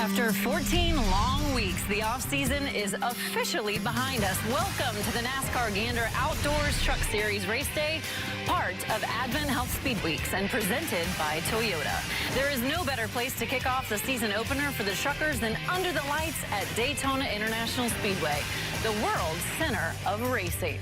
After 14 long weeks, the off-season is officially behind us. Welcome to the NASCAR Gander Outdoors Truck Series Race Day, part of Advent Health Speed Weeks and presented by Toyota. There is no better place to kick off the season opener for the truckers than under the lights at Daytona International Speedway, the world's center of racing.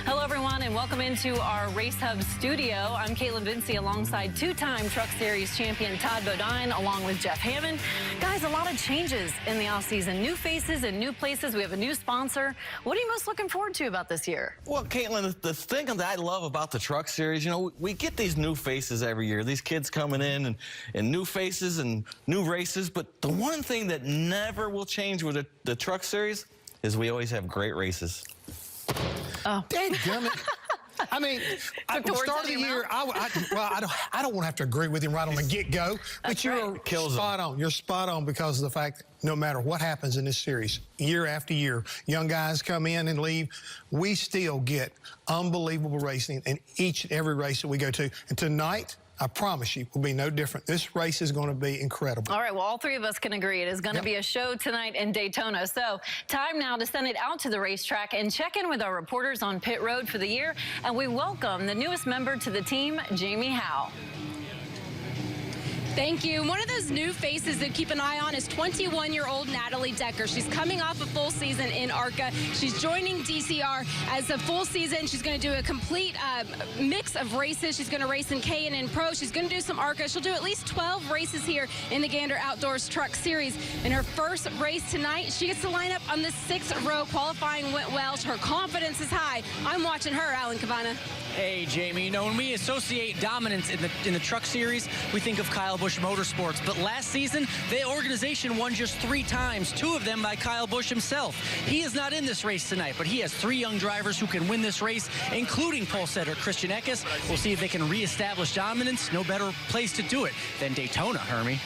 Hello, everyone, and welcome into our Race Hub studio. I'm Caitlin Vinci alongside two-time Truck Series champion Todd Bodine, along with Jeff Hammond. Guys, a lot of changes in the offseason. New faces and new places. We have a new sponsor. What are you most looking forward to about this year? Well, Caitlin, the thing that I love about the Truck Series, you know, we get these new faces every year. These kids coming in and new faces and new races. But the one thing that never will change with the Truck Series is we always have great races. Oh. Dadgummit. I mean, at the start of the year, I don't want to have to agree with him right on the get-go, but you're spot on. You're spot on because of the fact that no matter what happens in this series, year after year, young guys come in and leave, we still get unbelievable racing in each and every race that we go to. And tonight, I promise you, will be no different. This race is going to be incredible. All right, well, all three of us can agree it is going to be a show tonight in Daytona. So time now to send it out to the racetrack and check in with our reporters on pit road for the year. And we welcome the newest member to the team, Jamie Howe. Thank you. One of those new faces to keep an eye on is 21-year-old Natalie Decker. She's coming off a full season in ARCA. She's joining DCR as a full season. She's going to do a complete mix of races. She's going to race in K&N Pro. She's going to do some ARCA. She'll do at least 12 races here in the Gander Outdoors Truck Series. In her first race tonight, she gets to line up on the 6th row. Qualifying went well. Her confidence is high. I'm watching her, Alan Cabana. Hey, Jamie. You know, when we associate dominance in the Truck Series, we think of Kyle Busch Motorsports. But last season, the organization won just 3 times, 2 of them by Kyle Busch himself. He is not in this race tonight, but he has 3 young drivers who can win this race, including pole setter Christian Eckes. We'll see if they can reestablish dominance. No better place to do it than Daytona, Hermie.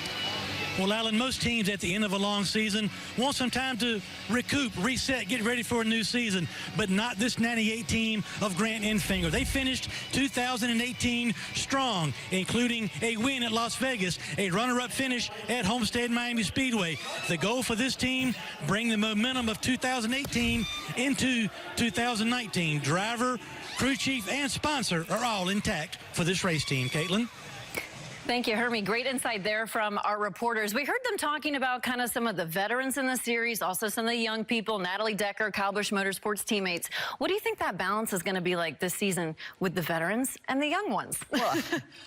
Well, Alan, most teams at the end of a long season want some time to recoup, reset, get ready for a new season, but not this 98 team of Grant Enfinger. They finished 2018 strong, including a win at Las Vegas, a runner-up finish at Homestead Miami Speedway. The goal for this team, bring the momentum of 2018 into 2019. Driver, crew chief, and sponsor are all intact for this race team. Caitlin? Thank you, Hermie. Great insight there from our reporters. We heard them talking about kind of some of the veterans in the series, also some of the young people, Natalie Decker, Kyle Busch Motorsports teammates. What do you think that balance is going to be like this season with the veterans and the young ones? Well,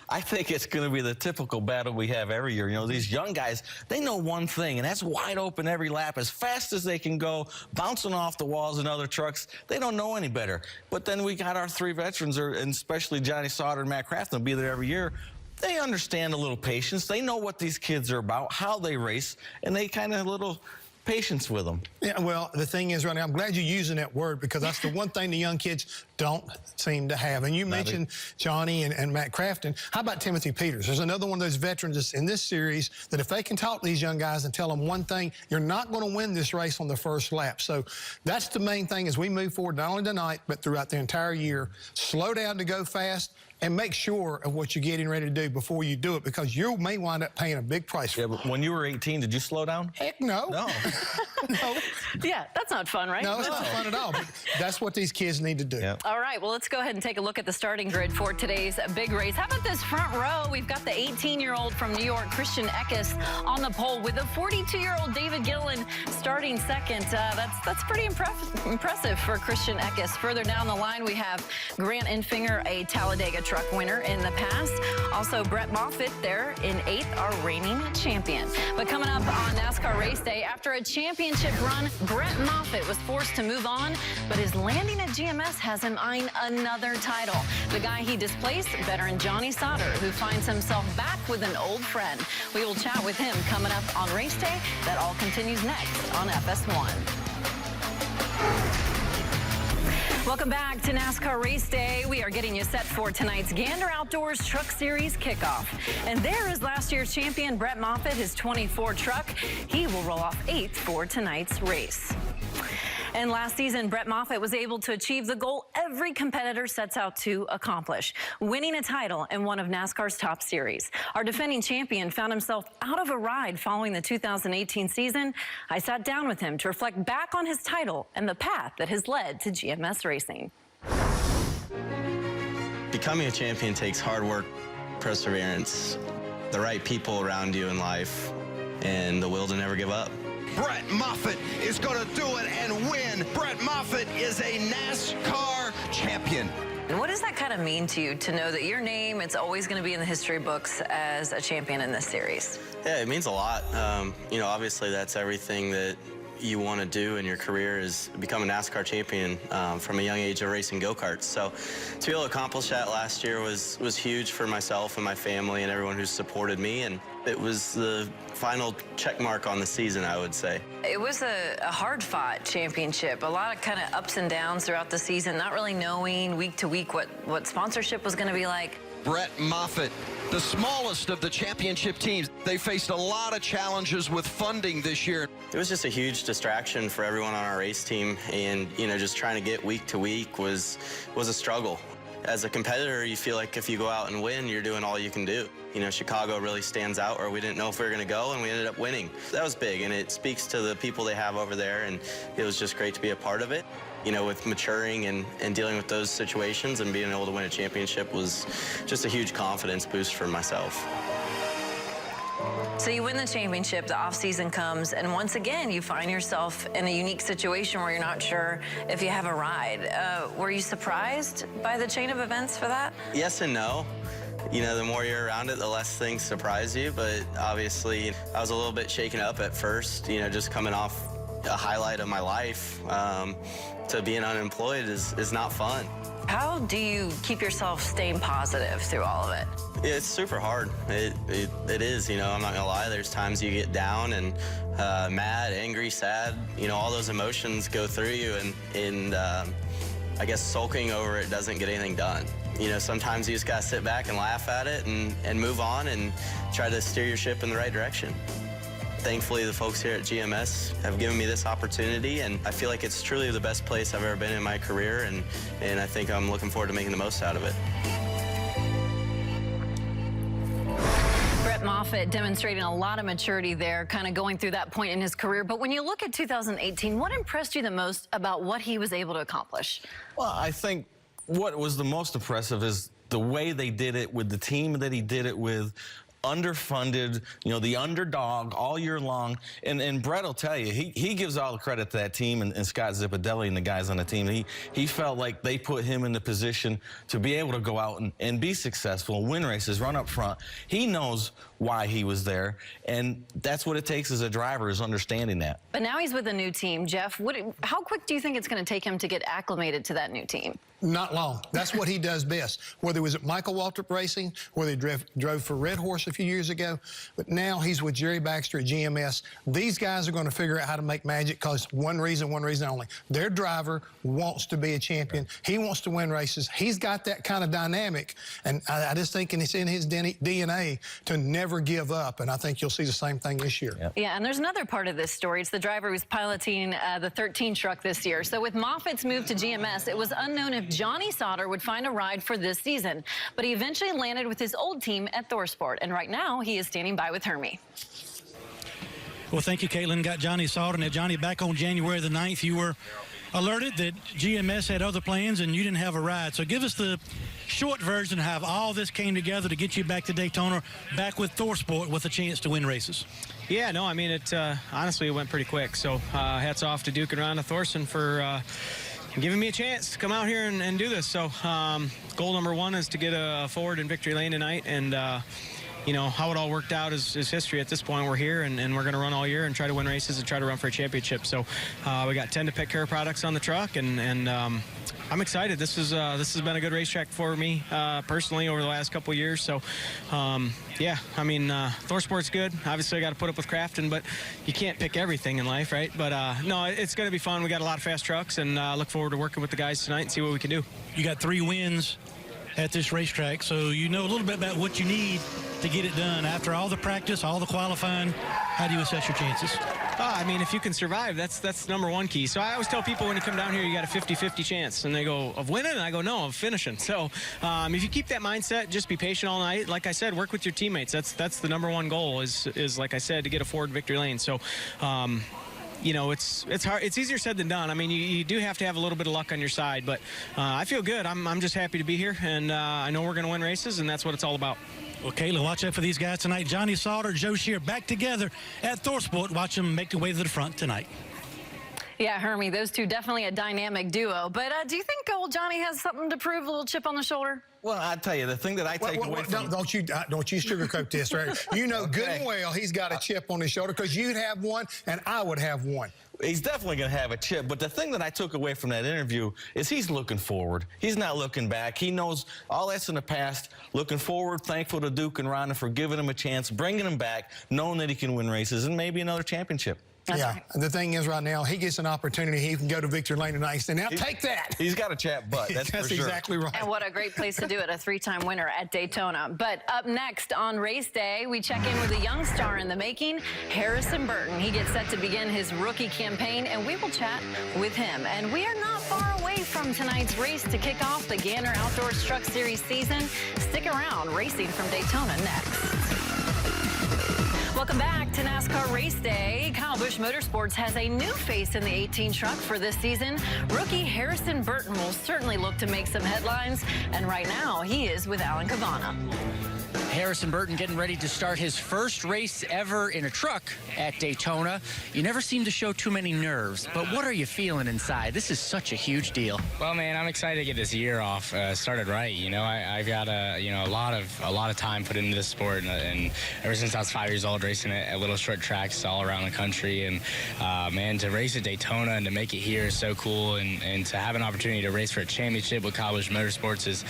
I think it's going to be the typical battle we have every year. You know, these young guys, they know one thing, and that's wide open every lap, as fast as they can go, bouncing off the walls in other trucks. They don't know any better. But then we got our 3 veterans, and especially Johnny Sauter and Matt Crafton, will be there every year. They understand a little patience. They know what these kids are about, how they race, and they kind of a little patience with them. Yeah, well, the thing is, Ronnie, I'm glad you're using that word because that's the one thing the young kids don't seem to have. And you mentioned Johnny and Matt Crafton. How about Timothy Peters? There's another one of those veterans that's in this series that if they can talk to these young guys and tell them one thing, you're not going to win this race on the first lap. So that's the main thing as we move forward, not only tonight, but throughout the entire year. Slow down to go fast and make sure of what you're getting ready to do before you do it because you may wind up paying a big price for it. Yeah, but when you were 18, did you slow down? Heck no. No. No. Yeah, that's not fun, right? No, it's not fun at all. But that's what these kids need to do. Yeah. All right, well, let's go ahead and take a look at the starting grid for today's big race. How about this front row? We've got the 18-year-old from New York, Christian Eckes, on the pole with the 42-year-old David Gillen starting second. That's pretty impressive for Christian Eckes. Further down the line, we have Grant Enfinger, a Talladega truck winner in the past. Also, Brett Moffitt there in 8th, our reigning champion. But coming up on NASCAR Race Day, after a championship run, Brett Moffitt was forced to move on, but his landing at GMS has him eyeing another title. The guy he displaced, veteran Johnny Sauter, who finds himself back with an old friend. We will chat with him coming up on Race Day. That all continues next on FS1. Welcome back to NASCAR Race Day. We are getting you set for tonight's Gander Outdoors Truck Series kickoff. And there is last year's champion Brett Moffitt, his 24 truck. He will roll off 8th for tonight's race. And last season, Brett Moffitt was able to achieve the goal every competitor sets out to accomplish, winning a title in one of NASCAR's top series. Our defending champion found himself out of a ride following the 2018 season. I sat down with him to reflect back on his title and the path that has led to GMS racing. Becoming a champion takes hard work, perseverance, the right people around you in life, and the will to never give up. Brett Moffitt is going to do it and win. Brett Moffitt is a NASCAR champion. And what does that kind of mean to you to know that your name, it's always going to be in the history books as a champion in this series? Yeah, it means a lot. You know, obviously that's everything that you want to do in your career is become a NASCAR champion from a young age of racing go-karts. So to be able to accomplish that last year was huge for myself and my family and everyone who supported me. And it was the final check mark on the season, I would say. It was a hard-fought championship, a lot of kind of ups and downs throughout the season, not really knowing week to week what sponsorship was going to be like. Brett Moffitt, the smallest of the championship teams. They faced a lot of challenges with funding this year. It was just a huge distraction for everyone on our race team, and you know, just trying to get week to week was a struggle. As a competitor, you feel like if you go out and win, you're doing all you can do. You know, Chicago really stands out, where we didn't know if we were going to go, and we ended up winning. That was big, and it speaks to the people they have over there, and it was just great to be a part of it. You know, with maturing and dealing with those situations and being able to win a championship was just a huge confidence boost for myself. So you win the championship, the off-season comes, and once again, you find yourself in a unique situation where you're not sure if you have a ride. Were you surprised by the chain of events for that? Yes and no. You know, the more you're around it, the less things surprise you, but obviously I was a little bit shaken up at first, you know, just coming off a highlight of my life. To being unemployed is not fun. How do you keep yourself staying positive through all of it? It's super hard. It is, you know, I'm not gonna lie. There's times you get down and mad, angry, sad. You know, all those emotions go through you, and I guess sulking over it doesn't get anything done. You know, sometimes you just gotta sit back and laugh at it and move on and try to steer your ship in the right direction. Thankfully, the folks here at GMS have given me this opportunity, and I feel like it's truly the best place I've ever been in my career, and I think I'm looking forward to making the most out of it. Brett Moffitt demonstrating a lot of maturity there, kind of going through that point in his career. But when you look at 2018, what impressed you the most about what he was able to accomplish? Well, I think what was the most impressive is the way they did it with the team that he did it with. Underfunded, you know, the underdog all year long. And Brett will tell you, he gives all the credit to that team and Scott Zipadelli and the guys on the team. He felt like they put him in the position to be able to go out and be successful, win races, run up front. He knows why he was there, and that's what it takes as a driver, is understanding that. But now he's with a new team. Jeff, how quick do you think it's going to take him to get acclimated to that new team? Not long. That's what he does best. Whether it was at Michael Waltrip Racing, whether he drove for Red Horse a few years ago, but now he's with Jerry Baxter at GMS. These guys are going to figure out how to make magic, because one reason only. Their driver wants to be a champion. He wants to win races. He's got that kind of dynamic, and I just think it's in his DNA to never give up, and I think you'll see the same thing this year. Yep. Yeah, and there's another part of this story. It's the driver who's piloting the 13 truck this year. So with Moffitt's move to GMS, it was unknown if Johnny Sauter would find a ride for this season, but he eventually landed with his old team at Thorsport, and right now he is standing by with Hermie. Well, thank you, Caitlin. Got Johnny Sauter. Now, Johnny, back on January the 9th, you were alerted that GMS had other plans and you didn't have a ride. So give us the short version of how all this came together to get you back to Daytona, back with Thorsport with a chance to win races. Yeah, no, I mean, honestly, it went pretty quick. So hats off to Duke and Rhonda Thorson for giving me a chance to come out here and do this. So goal number one is to get a forward in victory lane tonight, and you know, how it all worked out is history at this point. We're here, and we're going to run all year and try to win races and try to run for a championship. So we got 10 to Pet Care products on the truck, and I'm excited. This has been a good racetrack for me personally over the last couple of years. So yeah, I mean, Thorsport's good. Obviously, I got to put up with Crafton, but you can't pick everything in life, right? But no, it's going to be fun. We got a lot of fast trucks, and look forward to working with the guys tonight and see what we can do. You got 3 wins at this racetrack, so you know a little bit about what you need to get it done. After all the practice, all the qualifying, how do you assess your chances? I mean, if you can survive, that's number one key. So I always tell people when you come down here, you got a 50-50 chance. And they go, of winning? And I go, no, of finishing. So if you keep that mindset, just be patient all night. Like I said, work with your teammates. That's the number one goal is like I said, to get a forward victory lane. So, you know, it's hard. It's easier said than done. I mean, you do have to have a little bit of luck on your side. But I feel good. I'm just happy to be here. And I know we're going to win races, and that's what it's all about. Well, Kayla, watch out for these guys tonight. Johnny Sauter, Joe Shear back together at Thorsport. Watch them make their way to the front tonight. Yeah, Hermie, those two definitely a dynamic duo. But do you think old Johnny has something to prove, a little chip on the shoulder? Well, I tell you, the thing that I take away from... Don't you sugarcoat this, right? You know good and well he's got a chip on his shoulder because you'd have one and I would have one. He's definitely going to have a chip, but the thing that I took away from that interview is he's looking forward. He's not looking back. He knows all that's in the past, looking forward, thankful to Duke and Rhonda for giving him a chance, bringing him back, knowing that he can win races and maybe another championship. That's yeah, right. the thing is right now, he gets an opportunity. He can go to victory lane tonight and say, now take that. He's got a chap butt, that's for sure. Exactly right. And what a great place to do it, a three-time winner at Daytona. But up next on race day, we check in with a young star in the making, Harrison Burton. He gets set to begin his rookie campaign, and we will chat with him. And we are not far away from tonight's race to kick off the Gander Outdoors Truck Series season. Stick around, racing from Daytona next. Welcome back to NASCAR Race Day. Kyle Busch Motorsports has a new face in the 18 truck for this season. Rookie Harrison Burton will certainly look to make some headlines, and right now he is with Alan Cavana. Harrison Burton getting ready to start his first race ever in a truck at Daytona. You never seem to show too many nerves, but what are you feeling inside? This is such a huge deal. Well, man, I'm excited to get this year off started right. You know, I've got a lot of time put into this sport, and ever since I was 5 years old, racing at little short tracks all around the country, and man, to race at Daytona and to make it here is so cool, and to have an opportunity to race for a championship with Kyle Busch Motorsports is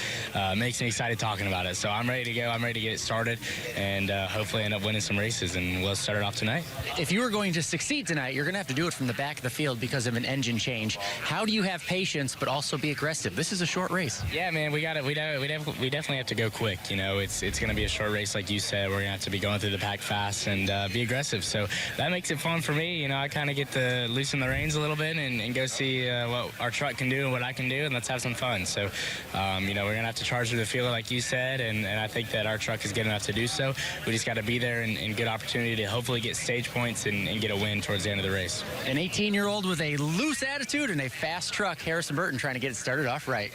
makes me excited talking about it. So I'm ready to go. I'm ready to get it started and hopefully end up winning some races, and we'll start it off tonight. If you are going to succeed tonight, you're going to have to do it from the back of the field because of an engine change. How do you have patience but also be aggressive? This is a short race. Yeah, man, we definitely have to go quick. You know, it's going to be a short race, like you said. We're going to have to be going through the pack fast and be aggressive. So that makes it fun for me. You know, I kind of get to loosen the reins a little bit and go see what our truck can do and what I can do, and let's have some fun. So, you know, we're going to have to charge through the field, like you said, and I think that our truck is good enough to do so. We just got to be there and good opportunity to hopefully get stage points and get a win towards the end of the race. An 18-year-old with a loose attitude and a fast truck, Harrison Burton, trying to get it started off right.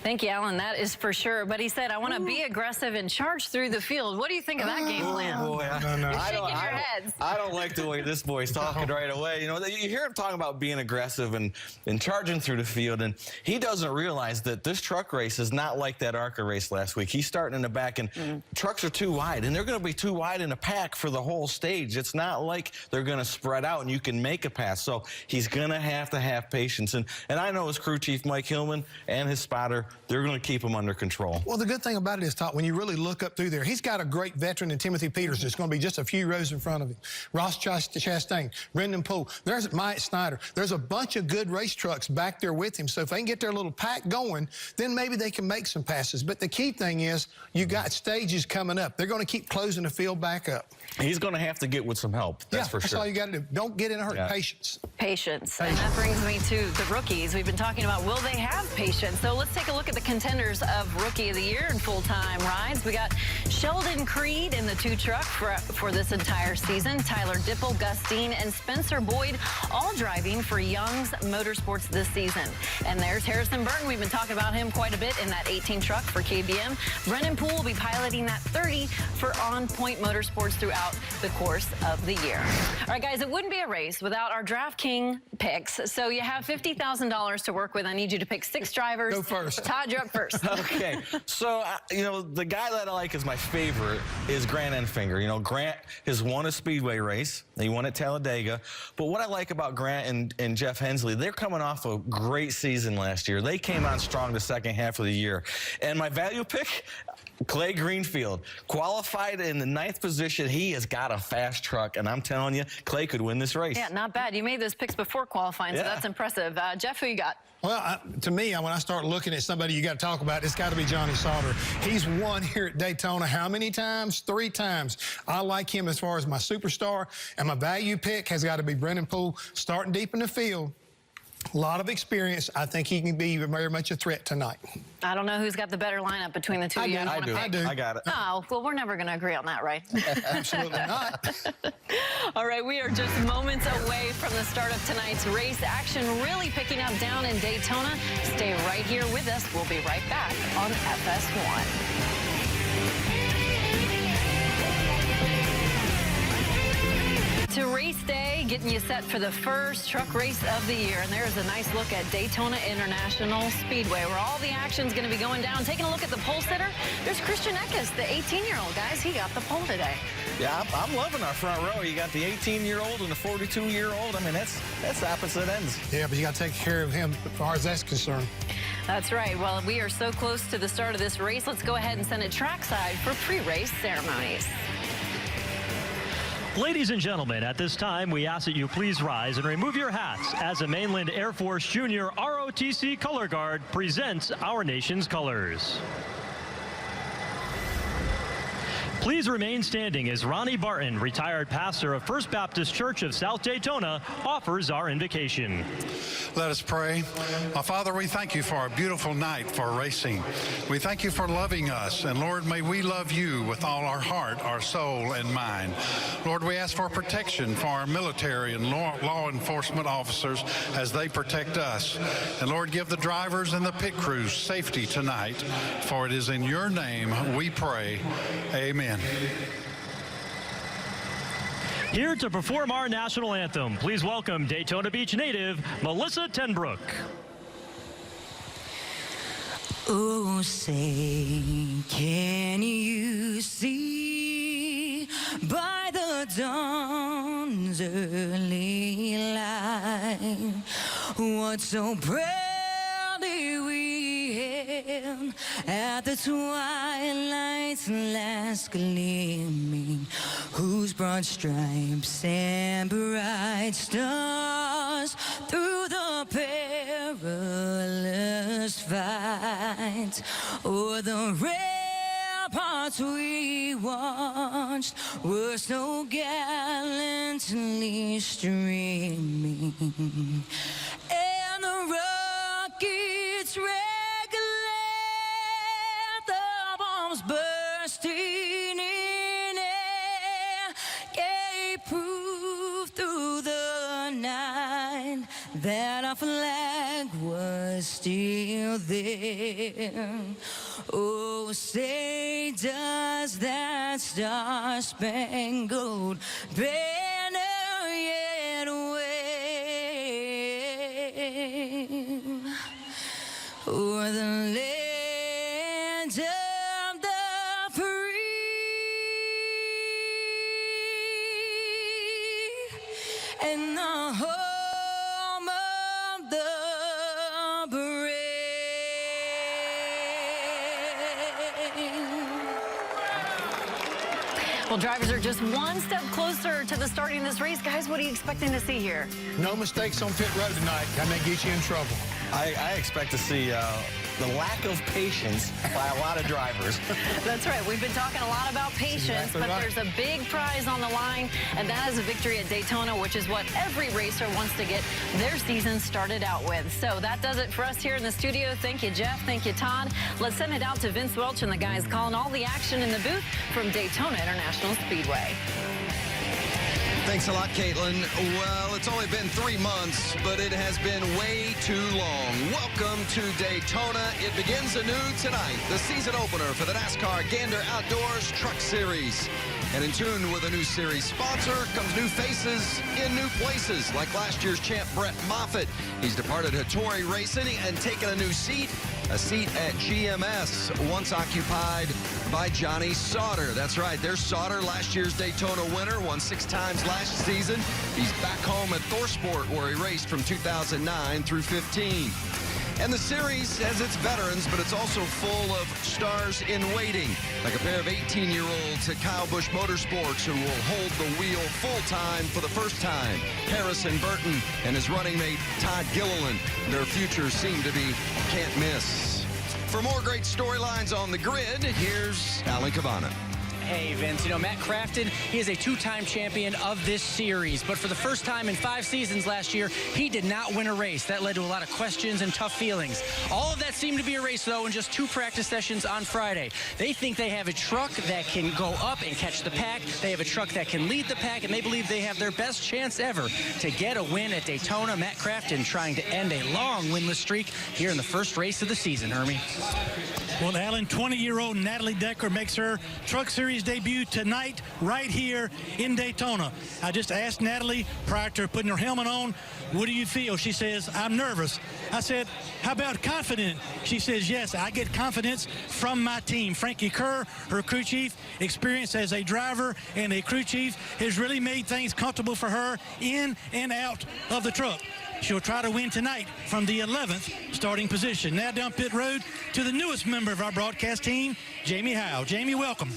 Thank you, Alan. That is for sure. But he said, I want to be aggressive and charge through the field. What do you think of that game plan? Oh, boy. You're shaking your heads. I don't like the way this boy's talking right away. You know, you hear him talking about being aggressive and charging through the field, and he doesn't realize that this truck race is not like that ARCA race last week. He's starting in the back, and trucks are too wide, and they're going to be too wide in the pack for the whole stage. It's not like they're going to spread out and you can make a pass. So he's going to have patience. And I know his crew chief, Mike Hillman, and his spotter, they're going to keep him under control. Well, the good thing about it is, Todd, when you really look up through there, he's got a great veteran in Timothy Peters that's going to be just a few rows in front of him. Ross Chastain, Brendan Poole, there's Mike Snyder. There's a bunch of good race trucks back there with him. So if they can get their little pack going, then maybe they can make some passes. But the key thing is you got stages coming up. They're going to keep closing the field back up. He's going to have to get with some help. That's for sure. That's all you got to do. Don't get in a hurry. Yeah. Patience. Patience. And that brings me to the rookies. We've been talking about, will they have patience? So let's take a look at the contenders of Rookie of the Year and full-time rides. We got Sheldon Creed in the 2 truck for this entire season. Tyler Dipple, Gustine, and Spencer Boyd all driving for Young's Motorsports this season. And there's Harrison Burton. We've been talking about him quite a bit in that 18 truck for KBM. Brendan Poole will be piloting that 30 for On Point Motorsports throughout the course of the year. All right, guys, it wouldn't be a race without our DraftKings picks. So you have $50,000 to work with. I need you to pick 6 drivers. Go first. Todd, you're up first. Okay, so, you know, the guy that I like as my favorite is Grant Enfinger. You know, Grant has won a Speedway race. He won at Talladega. But what I like about Grant and Jeff Hensley, they're coming off a great season last year. They came on strong the second half of the year. And my value pick, Clay Greenfield qualified in the 9th position. He has got a fast truck, and I'm telling you, Clay could win this race. Yeah, not bad. You made those picks before qualifying, so that's impressive. Jeff, who you got? Well, to me, when I start looking at somebody you got to talk about, it's got to be Johnny Sauter. He's won here at Daytona how many times? 3 times. I like him as far as my superstar, and my value pick has got to be Brennan Poole, starting deep in the field. A lot of experience. I think he can be very much a threat tonight. I don't know who's got the better lineup between the two of you. I do. I got it. Oh, well, we're never going to agree on that, right? Absolutely not. All right, we are just moments away from the start of tonight's race. Action really picking up down in Daytona. Stay right here with us. We'll be right back on FS1. To race day, getting you set for the first truck race of the year. And there's a nice look at Daytona International Speedway, where all the action's going to be going down. Taking a look at the pole sitter, there's Christian Eckes, the 18-year-old, guys. He got the pole today. Yeah, I'm loving our front row. You got the 18-year-old and the 42-year-old. I mean, that's opposite ends. Yeah, but you got to take care of him as far as that's concerned. That's right. Well, we are so close to the start of this race. Let's go ahead and send it trackside for pre-race ceremonies. Ladies and gentlemen, at this time, we ask that you please rise and remove your hats as the Mainland Air Force Junior ROTC Color Guard presents our nation's colors. Please remain standing as Ronnie Barton, retired pastor of First Baptist Church of South Daytona, offers our invocation. Let us pray. Our Father, we thank you for a beautiful night for racing. We thank you for loving us. And Lord, may we love you with all our heart, our soul, and mind. Lord, we ask for protection for our military and law enforcement officers as they protect us. And Lord, give the drivers and the pit crews safety tonight. For it is in your name we pray. Amen. Here to perform our national anthem, please welcome Daytona Beach native Melissa Tenbrook. Oh, say, can you see by the dawn's early light what so proudly we hailed at the twilight's last gleaming, whose broad stripes and bright stars through the perilous fight o'er the ramparts we watched were so gallantly streaming, and the rockets regulate, the bombs bursting in air, gave proof through the night that our flag was still there. Oh, say, does that star-spangled banner yet wave o'er the land of the free and the home of the brave? Well, drivers are just one step closer to the starting of this race. Guys, what are you expecting to see here? No mistakes on pit road tonight. That may get you in trouble. I expect to see the lack of patience by a lot of drivers. That's right. We've been talking a lot about patience, exactly but right. there's a big prize on the line, and that is a victory at Daytona, which is what every racer wants to get their season started out with. So that does it for us here in the studio. Thank you, Jeff. Thank you, Todd. Let's send it out to Vince Welch and the guys calling all the action in the booth from Daytona International Speedway. Thanks a lot, Caitlin. Well, it's only been 3 months, but it has been way too long. Welcome to Daytona. It begins anew tonight, the season opener for the NASCAR Gander Outdoors Truck Series. And in tune with a new series sponsor comes new faces in new places, like last year's champ Brett Moffitt. He's departed Hattori Racing and taken a new seat, a seat at GMS, once occupied by Johnny Sauter. That's right, there's Sauter, last year's Daytona winner, won 6 times last season. He's back home at ThorSport, where he raced from 2009 through 15. And the series has its veterans, but it's also full of stars in waiting, like a pair of 18-year-olds at Kyle Busch Motorsports who will hold the wheel full-time for the first time. Harrison Burton and his running mate Todd Gilliland. Their futures seem to be can't miss. For more great storylines on the grid, here's Alan Cavana. Hey, Vince, you know, Matt Crafton, he is a two-time champion of this series, but for the first time in 5 seasons last year, he did not win a race. That led to a lot of questions and tough feelings. All of that seemed to be erased, though, in just 2 practice sessions on Friday. They think they have a truck that can go up and catch the pack. They have a truck that can lead the pack, and they believe they have their best chance ever to get a win at Daytona. Matt Crafton trying to end a long winless streak here in the first race of the season, Hermie. Well, Alan, 20-year-old Natalie Decker makes her Truck Series debut tonight right here in Daytona. I just asked Natalie prior to putting her helmet on, what do you feel? She says, I'm nervous. I said, how about confident? She says, yes, I get confidence from my team. Frankie Kerr, her crew chief, experience as a driver and a crew chief, has really made things comfortable for her in and out of the truck. She'll try to win tonight from the 11th starting position. Now down pit road to the newest member of our broadcast team, Jamie Howe. Jamie, welcome.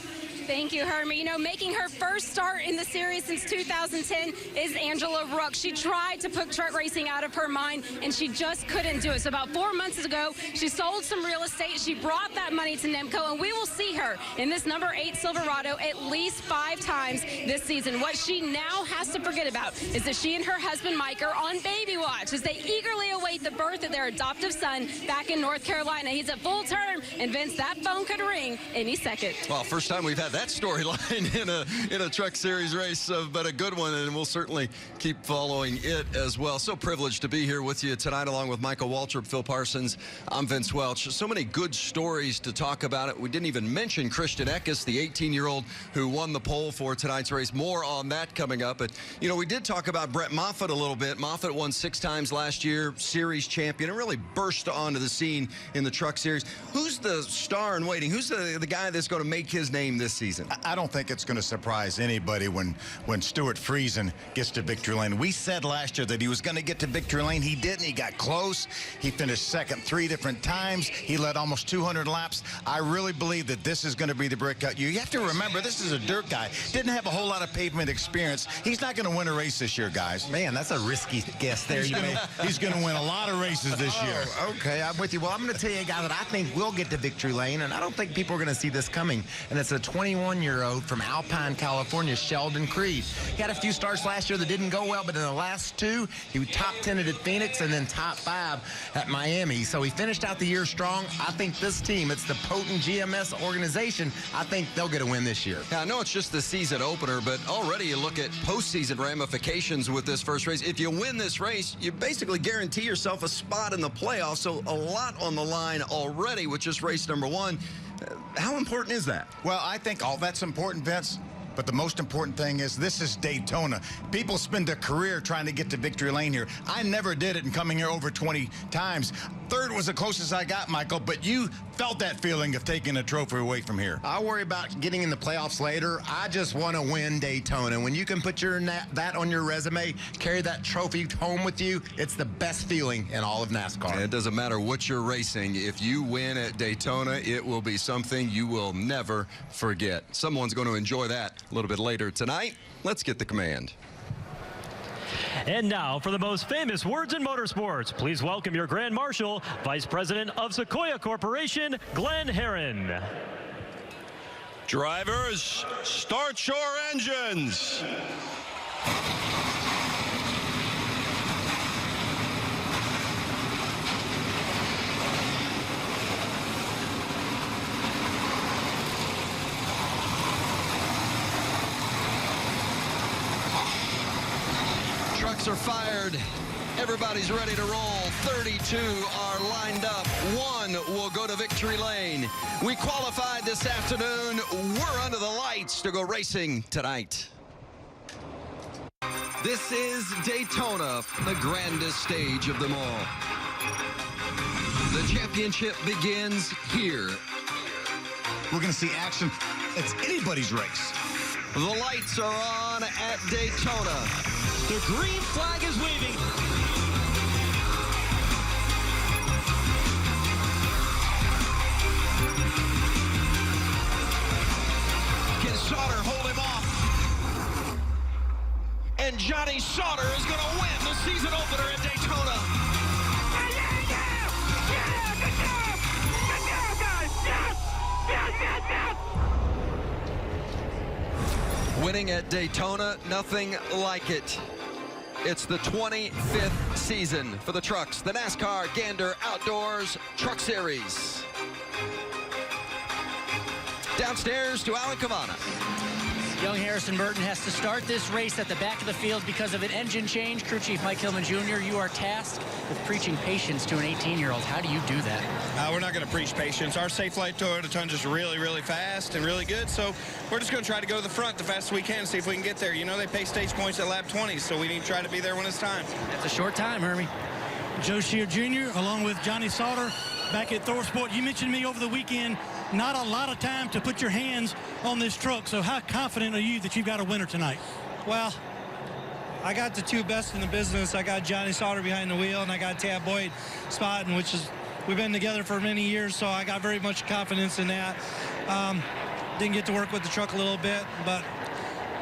Thank you, Hermie. You know, making her first start in the series since 2010 is Angela Ruck. She tried to put truck racing out of her mind, and she just couldn't do it. So about 4 months ago, she sold some real estate. She brought that money to Nemco, and we will see her in this number 8 Silverado at least 5 times this season. What she now has to forget about is that she and her husband, Mike, are on baby watch as they eagerly await the birth of their adoptive son back in North Carolina. He's at full term, and Vince, that phone could ring any second. Well, first time we've had that storyline in a Truck Series race, but a good one, and we'll certainly keep following it as well. So privileged to be here with you tonight, along with Michael Waltrip, Phil Parsons. I'm Vince Welch. So many good stories to talk about it. We didn't even mention Christian Eckes, the 18-year-old who won the pole for tonight's race. More on that coming up. But, you know, we did talk about Brett Moffitt a little bit. Moffitt won 6 times last year, series champion, and really burst onto the scene in the Truck Series. Who's the star in waiting? Who's the guy that's going to make his name this season? I don't think it's going to surprise anybody when Stuart Friesen gets to victory lane. We said last year that he was going to get to victory lane. He didn't. He got close. He finished second 3 different times. He led almost 200 laps. I really believe that this is going to be the breakout year. You have to remember, this is a dirt guy. Didn't have a whole lot of pavement experience. He's not going to win a race this year, guys. Man, that's a risky guess there. He's going to win a lot of races this year. Okay, I'm with you. Well, I'm going to tell you a guy that I think will get to victory lane, and I don't think people are going to see this coming, and it's a 21-year-old from Alpine, California, Sheldon Creed. He had a few starts last year that didn't go well, but in the last 2, he was top 10 at Phoenix and then top 5 at Miami. So he finished out the year strong. I think this team, it's the potent GMS organization, I think they'll get a win this year. Now, I know it's just the season opener, but already you look at postseason ramifications with this first race. If you win this race, you basically guarantee yourself a spot in the playoffs. So a lot on the line already with just race number 1. How important is that? Well, I think all that's important, Vince. But the most important thing is this is Daytona. People spend a career trying to get to victory lane here. I never did it in coming here over 20 times. 3rd was the closest I got, Michael, but you felt that feeling of taking a trophy away from here. I worry about getting in the playoffs later. I just want to win Daytona. When you can put that on your resume, carry that trophy home with you, it's the best feeling in all of NASCAR. And it doesn't matter what you're racing. If you win at Daytona, it will be something you will never forget. Someone's going to enjoy that a little bit later tonight. Let's get the command. And now for the most famous words in motorsports, please welcome your Grand Marshal, Vice President of Sequoia Corporation, Glenn Herron. Drivers, start your engines. Trucks are fired. Everybody's ready to roll. 32 are lined up. 1 will go to victory lane. We qualified this afternoon. We're under the lights to go racing tonight. This is Daytona, the grandest stage of them all. The championship begins here. We're going to see action. It's anybody's race. The lights are on at Daytona. The green flag is waving. and Johnny Sauter is going to win the season opener at Daytona. Winning at Daytona, nothing like it. It's the 25th season for the trucks, the NASCAR Gander Outdoors Truck Series. Downstairs to Alan Cavana. Young Harrison Burton has to start this race at the back of the field because of an engine change. Crew Chief Mike Hillman Jr., you are tasked with preaching patience to an 18-year-old. How do you do that? We're not going to preach patience. Our Safe Flight Toyota Tundra is really, really fast and really good, so we're just going to try to go to the front the fastest we can, see if we can get there. You know, they pay stage points at lap 20, so we need to try to be there when it's time. That's a short time, Hermie. Joe Shear Jr., along with Johnny Sauter, back at Thorsport. You mentioned me over the weekend. Not a lot of time to put your hands on this truck, so how confident are you that you've got a winner tonight? Well, I got the two best in the business. I got Johnny Sauter behind the wheel, and I got Tab Boyd spotting, which is, we've been together for many years, so I got very much confidence in that. Didn't get to work with the truck a little bit, but,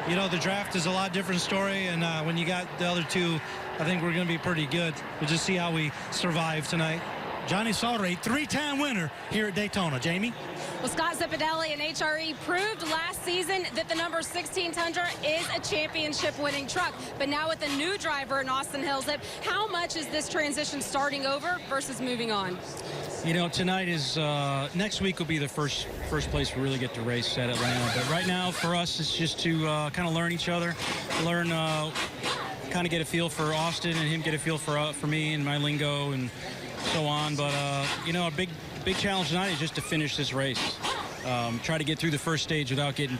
you know, the draft is a lot different story, and when you got the other two, I think we're going to be pretty good. We'll just see how we survive tonight. Johnny Sauter, a three-time winner here at Daytona. Jamie? Well, Scott Zipadelli and HRE proved last season that the number 16 Tundra is a championship-winning truck. But now with a new driver in Austin Hillsip, how much is this transition starting over versus moving on? You know, tonight is, next week will be the first place we really get to race at Atlanta. But right now, for us, it's just to kind of learn each other, learn, kind of get a feel for Austin and him get a feel for me and my lingo and so on. But, you know, a big challenge tonight is just to finish this race. Try to get through the first stage without getting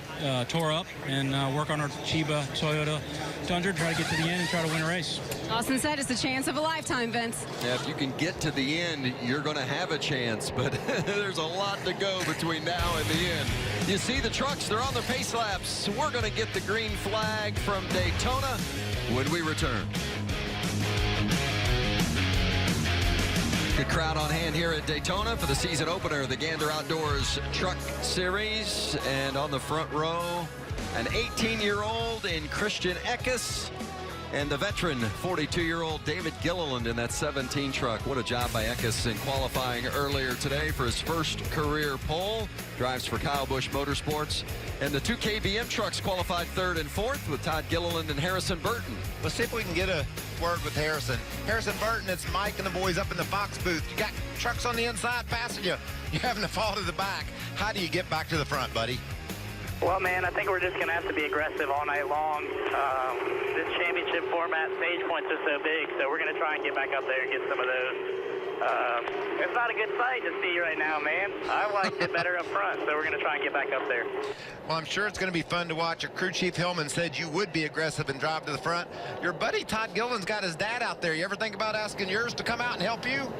tore up and work on our Chiba Toyota Tundra, try to get to the end and try to win a race. Austin said it's the chance of a lifetime, Vince. Yeah, if you can get to the end, you're going to have a chance, but there's a lot to go between now and the end. You see the trucks, they're on their pace laps. We're going to get the green flag from Daytona when we return. Good crowd on hand here at Daytona for the season opener of the Gander Outdoors Truck Series. And on the front row, an 18-year-old in Christian Eckes and the veteran 42-year-old David Gilliland in that 17 truck. What a job by Eckes in qualifying earlier today for his first career pole. Drives for Kyle Busch Motorsports. And the two KBM trucks qualified third and fourth with Todd Gilliland and Harrison Burton. Let's see if we can get a word with Harrison. Harrison Burton, it's Mike and the boys up in the Fox booth. You got trucks on the inside passing you. You're having to fall to the back. How do you get back to the front, buddy? Well, man, I think we're just going to have to be aggressive all night long. This championship format, stage points are so big, so we're going to try and get back up there and get some of those. It's not a good sight to see right now, man. I liked it better up front, so we're going to try and get back up there. Well, I'm sure it's going to be fun to watch. Your crew chief Hillman said you would be aggressive and drive to the front. Your buddy Todd Gilliland's got his dad out there. You ever think about asking yours to come out and help you?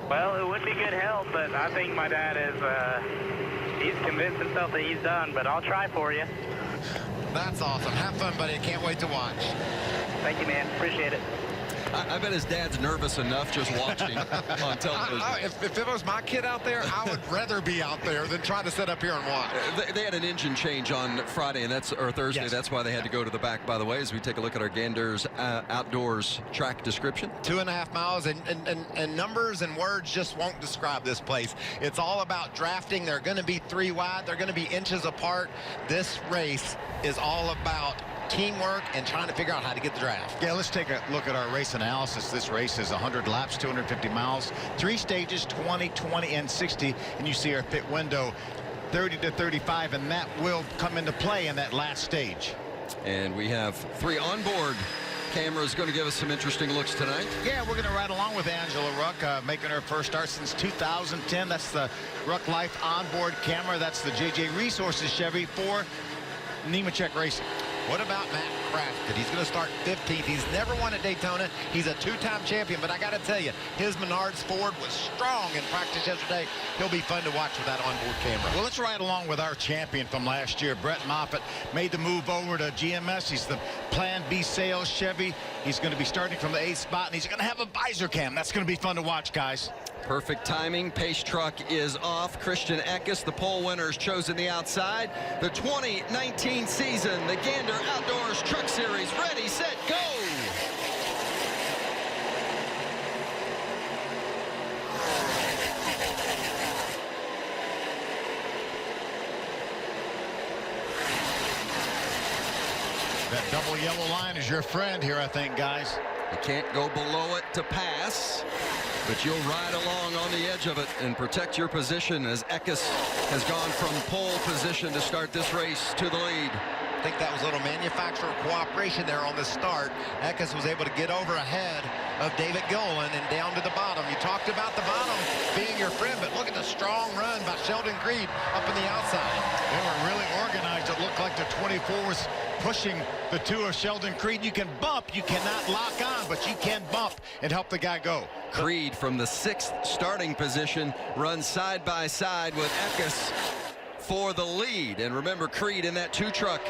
Well, it would be good help, but I think my dad is, he's convinced himself that he's done, but I'll try for you. That's awesome. Have fun, buddy. I can't wait to watch. Thank you, man. Appreciate it. I bet his dad's nervous enough just watching on television. If it was my kid out there, I would rather be out there than try to sit up here and watch. They had an engine change on Friday or Thursday. Yes. That's why they had to go to the back, by the way, as we take a look at our Gander's Outdoors track description. 2.5 miles, and numbers and words just won't describe this place. It's all about drafting. They're going to be 3 wide. They're going to be inches apart. This race is all about teamwork and trying to figure out how to get the draft. Yeah, let's take a look at our race analysis. This race is 100 laps, 250 miles, 3 stages, 20, 20, and 60. And you see our pit window 30 to 35, and that will come into play in that last stage. And we have 3 onboard cameras going to give us some interesting looks tonight. Yeah, we're going to ride along with Angela Ruck, making her first start since 2010. That's the Ruck Life onboard camera. That's the JJ Resources Chevy for Nemechek Racing. What about Matt Crafton? He's going to start 15th. He's never won at Daytona. He's a 2-time champion, but I got to tell you, his Menards Ford was strong in practice yesterday. He'll be fun to watch with that onboard camera. Well, let's ride along with our champion from last year. Brett Moffitt made the move over to GMS. He's the Plan B sales Chevy. He's going to be starting from the 8th spot, and he's going to have a visor cam. That's going to be fun to watch, guys. Perfect timing. Pace truck is off. Christian Eckes, the pole winner, is chosen the outside. The 2019 season, the Gander Outdoors Truck Series. Ready, set, Double yellow line is your friend here, I think, guys. You can't go below it to pass, but you'll ride along on the edge of it and protect your position as Eckes has gone from pole position to start this race to the lead. I think that was a little manufacturer cooperation there on the start. Eckes was able to get over ahead of David Gilliland and down to the bottom. You talked about the bottom being your friend, but look at the strong run by Sheldon Creed up in the outside. They were really organized. It looked like the 24 was pushing the two of Sheldon Creed. You can bump, you cannot lock on, but you can bump and help the guy go. Creed from the 6th starting position runs side by side with Eckes for the lead. And remember, Creed in that 2 truck,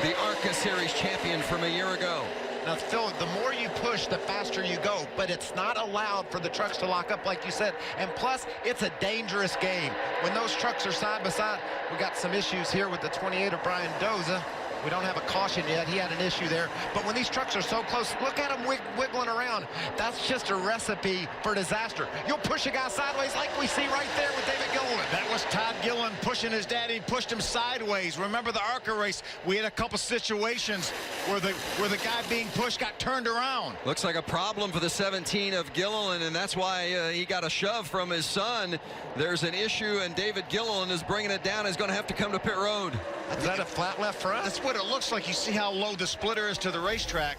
the ARCA Series champion from a year ago. Now, Phil, the more you push, the faster you go, but it's not allowed for the trucks to lock up like you said. And plus, it's a dangerous game. When those trucks are side by side, we got some issues here with the 28 of Brian Doza. We don't have a caution yet. He had an issue there. But when these trucks are so close, look at him wiggling around. That's just a recipe for disaster. You'll push a guy sideways like we see right there with David Gilliland. That was Todd Gilliland pushing his daddy. He pushed him sideways. Remember the ARCA race? We had a couple situations where the guy being pushed got turned around. Looks like a problem for the 17 of Gilliland, and that's why he got a shove from his son. There's an issue, and David Gilliland is bringing it down. He's going to have to come to pit road. Is that a flat left front? That's what it looks like. You see how low the splitter is to the racetrack.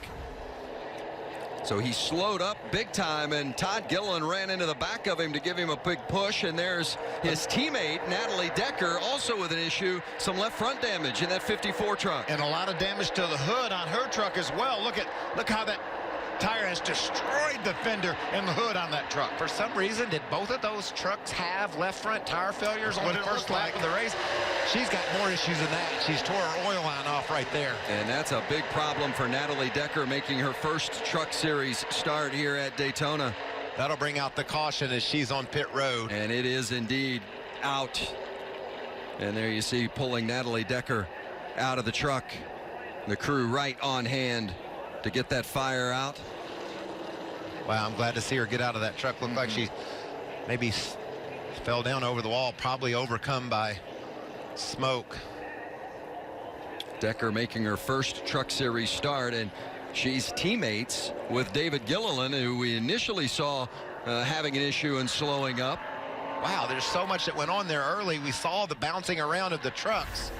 So he slowed up big time, and Todd Gilliland ran into the back of him to give him a big push. And there's his teammate, Natalie Decker, also with an issue, some left front damage in that 54 truck. And a lot of damage to the hood on her truck as well. Look how that tire has destroyed the fender and the hood on that truck. For some reason, did both of those trucks have left front tire failures on the first lap of the race? She's got more issues than that. She's tore her oil line off right there. And that's a big problem for Natalie Decker, making her first Truck Series start here at Daytona. That'll bring out the caution as she's on pit road. And it is indeed out. And there you see pulling Natalie Decker out of the truck. The crew right on hand to get that fire out. Wow, I'm glad to see her get out of that truck. Looked like she maybe fell down over the wall, probably overcome by smoke. Decker making her first Truck Series start, and she's teammates with David Gilliland, who we initially saw having an issue and slowing up. Wow, there's so much that went on there early. We saw the bouncing around of the trucks.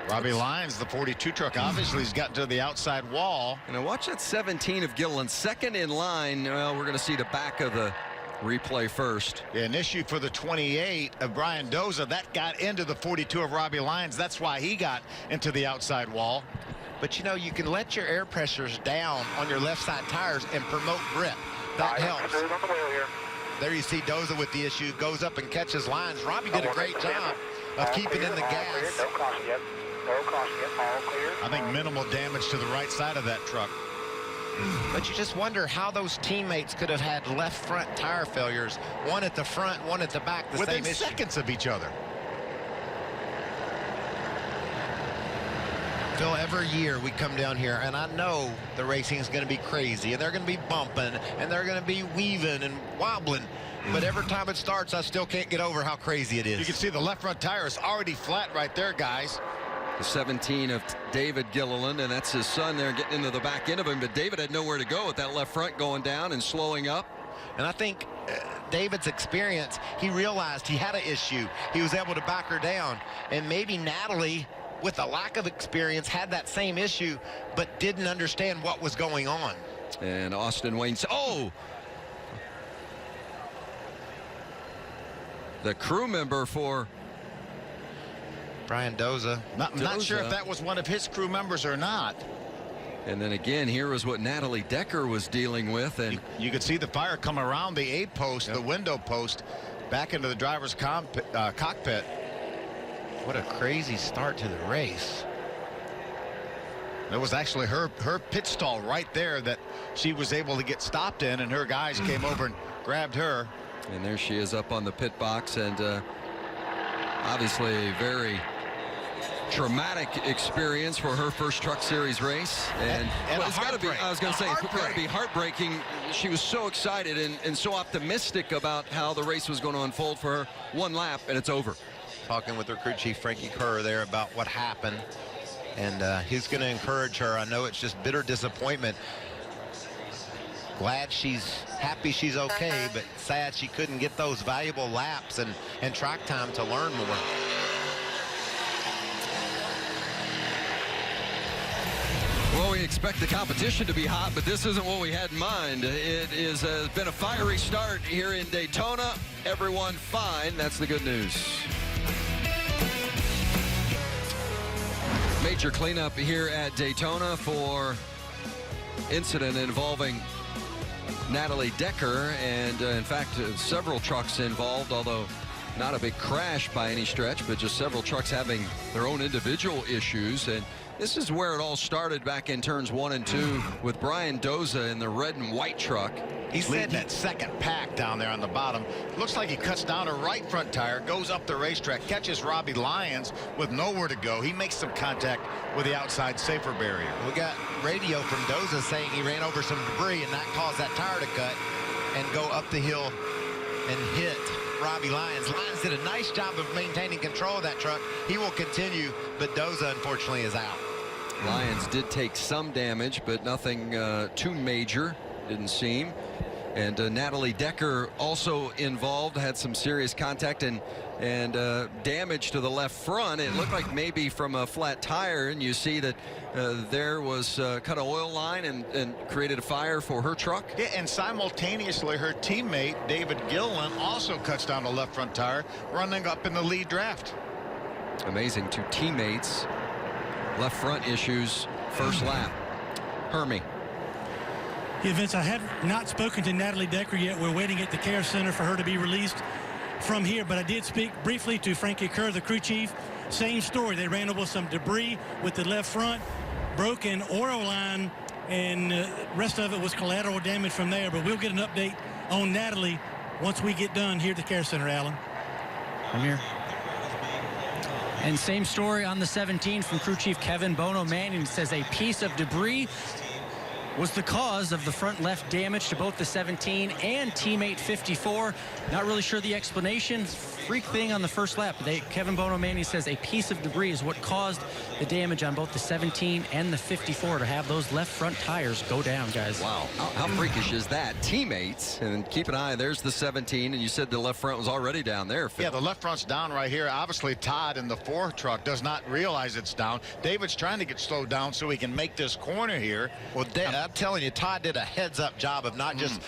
Robbie Lyons, the 42 truck, obviously has gotten to the outside wall. And watch that 17 of Gilliland, second in line. Well, we're going to see the back of the replay first. Yeah, an issue for the 28 of Brian Doza. That got into the 42 of Robbie Lyons. That's why he got into the outside wall. But, you know, you can let your air pressures down on your left side tires and promote grip. That helps. There you see Doza with the issue, goes up and catches Lyons. Robbie did a great job of keeping in the gas. No caution yet. No caution yet. All clear. I think minimal damage to the right side of that truck. But you just wonder how those teammates could have had left front tire failures, one at the front, one at the back, the within same issue. seconds of each other. Phil, every year we come down here, and I know the racing is going to be crazy, and they're going to be bumping, and they're going to be weaving and wobbling. But every time it starts, I still can't get over how crazy it is. You can see the left front tire is already flat right there, guys. The 17 of David Gilliland, and that's his son there getting into the back end of him. But David had nowhere to go with that left front going down and slowing up. And I think David's experience, he realized he had an issue. He was able to back her down. And maybe Natalie, with a lack of experience, had that same issue, but didn't understand what was going on. And Austin Wayne, oh! The crew member for Brian Doza. Not sure if that was one of his crew members or not. And then again, here was what Natalie Decker was dealing with. And you could see the fire come around the A post, the window post, back into the driver's cockpit. What a crazy start to the race. It was actually her pit stall right there that she was able to get stopped in, and her guys came over and grabbed her. And there she is up on the pit box, and obviously a very traumatic experience for her first Truck Series race. And well, it's got to be, I was going to say, it's got to be heartbreaking. She was so excited and so optimistic about how the race was going to unfold for her. One lap, and it's over. Talking with her crew chief, Frankie Kerr, there about what happened. and he's going to encourage her. I know it's just bitter disappointment. Glad happy she's okay, but sad she couldn't get those valuable laps and track time to learn more. Well, we expect the competition to be hot, but this isn't what we had in mind. It has been a fiery start here in Daytona. Everyone fine. That's the good news. Major cleanup here at Daytona for incident involving Natalie Decker, and in fact several trucks involved, although not a big crash by any stretch, but just several trucks having their own individual issues. And this is where it all started back in turns 1 and 2 with Brian Doza in the red and white truck. He's leading that second pack down there on the bottom. Looks like he cuts down her right front tire, goes up the racetrack, catches Robbie Lyons with nowhere to go. He makes some contact with the outside safer barrier. We got radio from Doza saying he ran over some debris, and that caused that tire to cut and go up the hill and hit Robbie Lyons. Lyons did a nice job of maintaining control of that truck. He will continue, but Doza unfortunately is out. Lyons did take some damage, but nothing too major, didn't seem. And Natalie Decker also involved, had some serious contact and damage to the left front. It looked like maybe from a flat tire, and you see that there was cut an oil line and created a fire for her truck. Yeah, and simultaneously her teammate David Gillen also cuts down the left front tire, running up in the lead draft. Amazing, 2 teammates, left front issues, first lap. Hermie. Yeah, Vince, I have not spoken to Natalie Decker yet. We're waiting at the care center for her to be released from here, but I did speak briefly to Frankie Kerr, the crew chief. Same story. They ran over some debris with the left front, broken oil line, and rest of it was collateral damage from there. But we'll get an update on Natalie once we get done here at the care center, Alan. I'm here. And same story on the 17 from crew chief Kevin Bono Manning. Says a piece of debris was the cause of the front left damage to both the 17 and teammate 54. Not really sure the explanation. Freak thing on the first lap. Kevin Bono Manning says a piece of debris is what caused the damage on both the 17 and the 54 to have those left front tires go down, guys. Wow, how freakish is that? Teammates, and keep an eye, there's the 17, and you said the left front was already down there. Yeah, the left front's down right here. Obviously, Todd in the 4 truck does not realize it's down. David's trying to get slowed down so he can make this corner here. Well, I'm telling you, Todd did a heads-up job of not just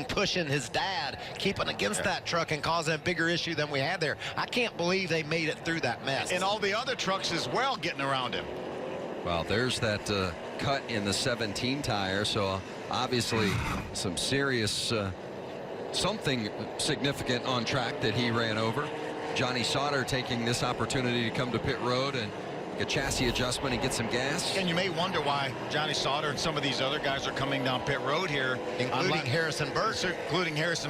pushing his dad, keeping against that truck and causing a bigger issue than we had there. I can't believe they made it through that mess. And all the other trucks as well getting around him. Well, there's that cut in the 17 tire, so obviously some serious, something significant on track that he ran over. Johnny Sauter taking this opportunity to come to pit road and a chassis adjustment and get some gas. And you may wonder why Johnny Sauter and some of these other guys are coming down pit road here, including Harrison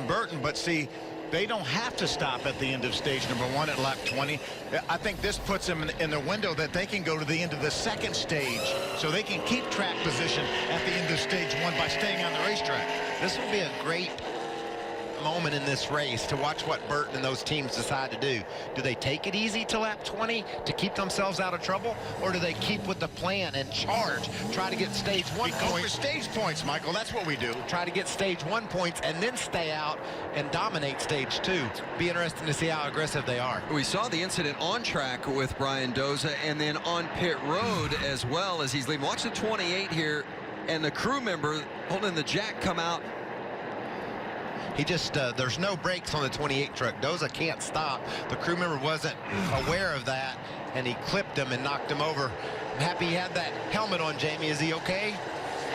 Burton. But see, they don't have to stop at the end of stage number 1 at lap 20. I think this puts them in the window that they can go to the end of the second stage, so they can keep track position at the end of stage 1 by staying on the racetrack. This will be a great moment in this race to watch what Burton and those teams decide to do. Do they take it easy to lap 20 to keep themselves out of trouble, or do they keep with the plan and charge, try to get stage 1 points? We go for stage points, Michael. That's what we do. Try to get stage 1 points and then stay out and dominate stage 2. Be interesting to see how aggressive they are. We saw the incident on track with Brian Doza and then on pit road as well as he's leaving. Watch the 28 here, and the crew member holding the jack come out. He just, there's no brakes on the 28 truck. Doza can't stop. The crew member wasn't aware of that, and he clipped him and knocked him over. I'm happy he had that helmet on, Jamie. Is he okay?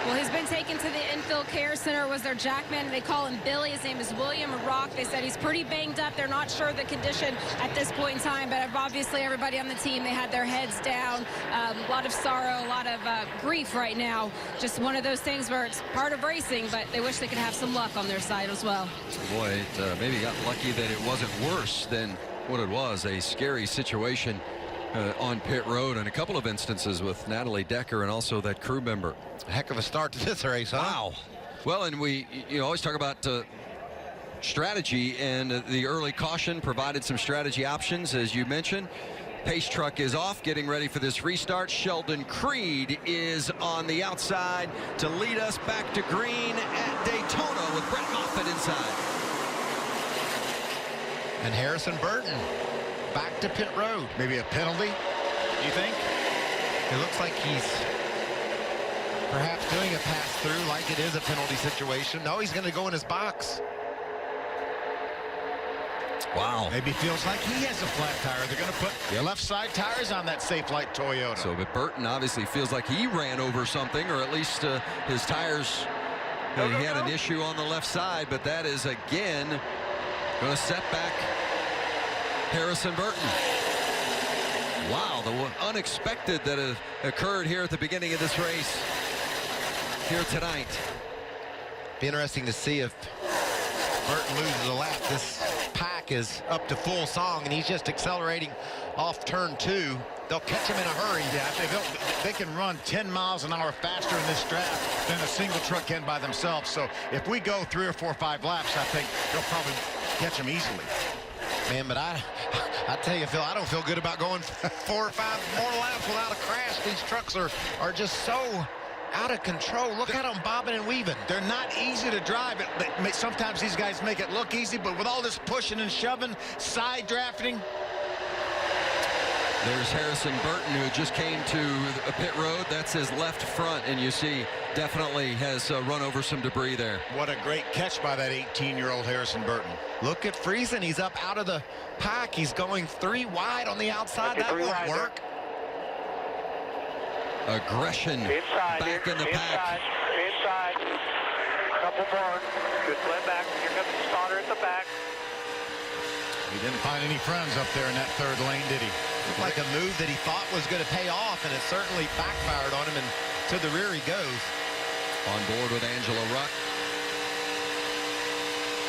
Well, he's been taken to the infield care center. Was their jackman? They call him Billy. His name is William Rock. They said he's pretty banged up. They're not sure the condition at this point in time, but obviously everybody on the team, they had their heads down. A lot of sorrow, a lot of grief right now. Just one of those things where it's part of racing, but they wish they could have some luck on their side as well. Boy, it maybe got lucky that it wasn't worse than what it was. A scary situation on pit road in a couple of instances with Natalie Decker and also that crew member. A heck of a start to this race, huh? Wow. Well, and we always talk about strategy, and the early caution provided some strategy options, as you mentioned. Pace truck is off, getting ready for this restart. Sheldon Creed is on the outside to lead us back to green at Daytona with Brett Moffitt inside. And Harrison Burton back to pit road. Maybe a penalty, you think? It looks like he's perhaps doing a pass through like it is a penalty situation. No, he's going to go in his box. Wow. Maybe feels like he has a flat tire. They're going to put the left side tires on that Safe Light Toyota. So, but Burton obviously feels like he ran over something, or at least his tires, he had an issue on the left side, but that is again going to set back Harrison Burton. Wow, the unexpected that occurred here at the beginning of this race here tonight. Be interesting to see if Burton loses a lap. This pack is up to full song, and he's just accelerating off turn 2. They'll catch him in a hurry. Yeah, they can run 10 miles an hour faster in this draft than a single truck can by themselves. So if we go 3 or 4 or 5 laps, I think they'll probably catch him easily. Man, but I tell you, Phil, I don't feel good about going 4 or 5 more laps without a crash. These trucks are just so out of control. Look at them bobbing and weaving. They're not easy to drive. Sometimes these guys make it look easy, but with all this pushing and shoving, side drafting. There's Harrison Burton, who just came to a pit road. That's his left front, and you see definitely has run over some debris there. What a great catch by that 18-year-old Harrison Burton. Look at Friesen. He's up out of the pack. He's going 3 wide on the outside. That won't work. Aggression back in the pack. Inside. Couple more. Good flip back. Here comes the spotter at the back. He didn't find any friends up there in that 3rd lane, did he? Looked like a move that he thought was going to pay off, and it certainly backfired on him, and to the rear he goes. On board with Angela Ruck.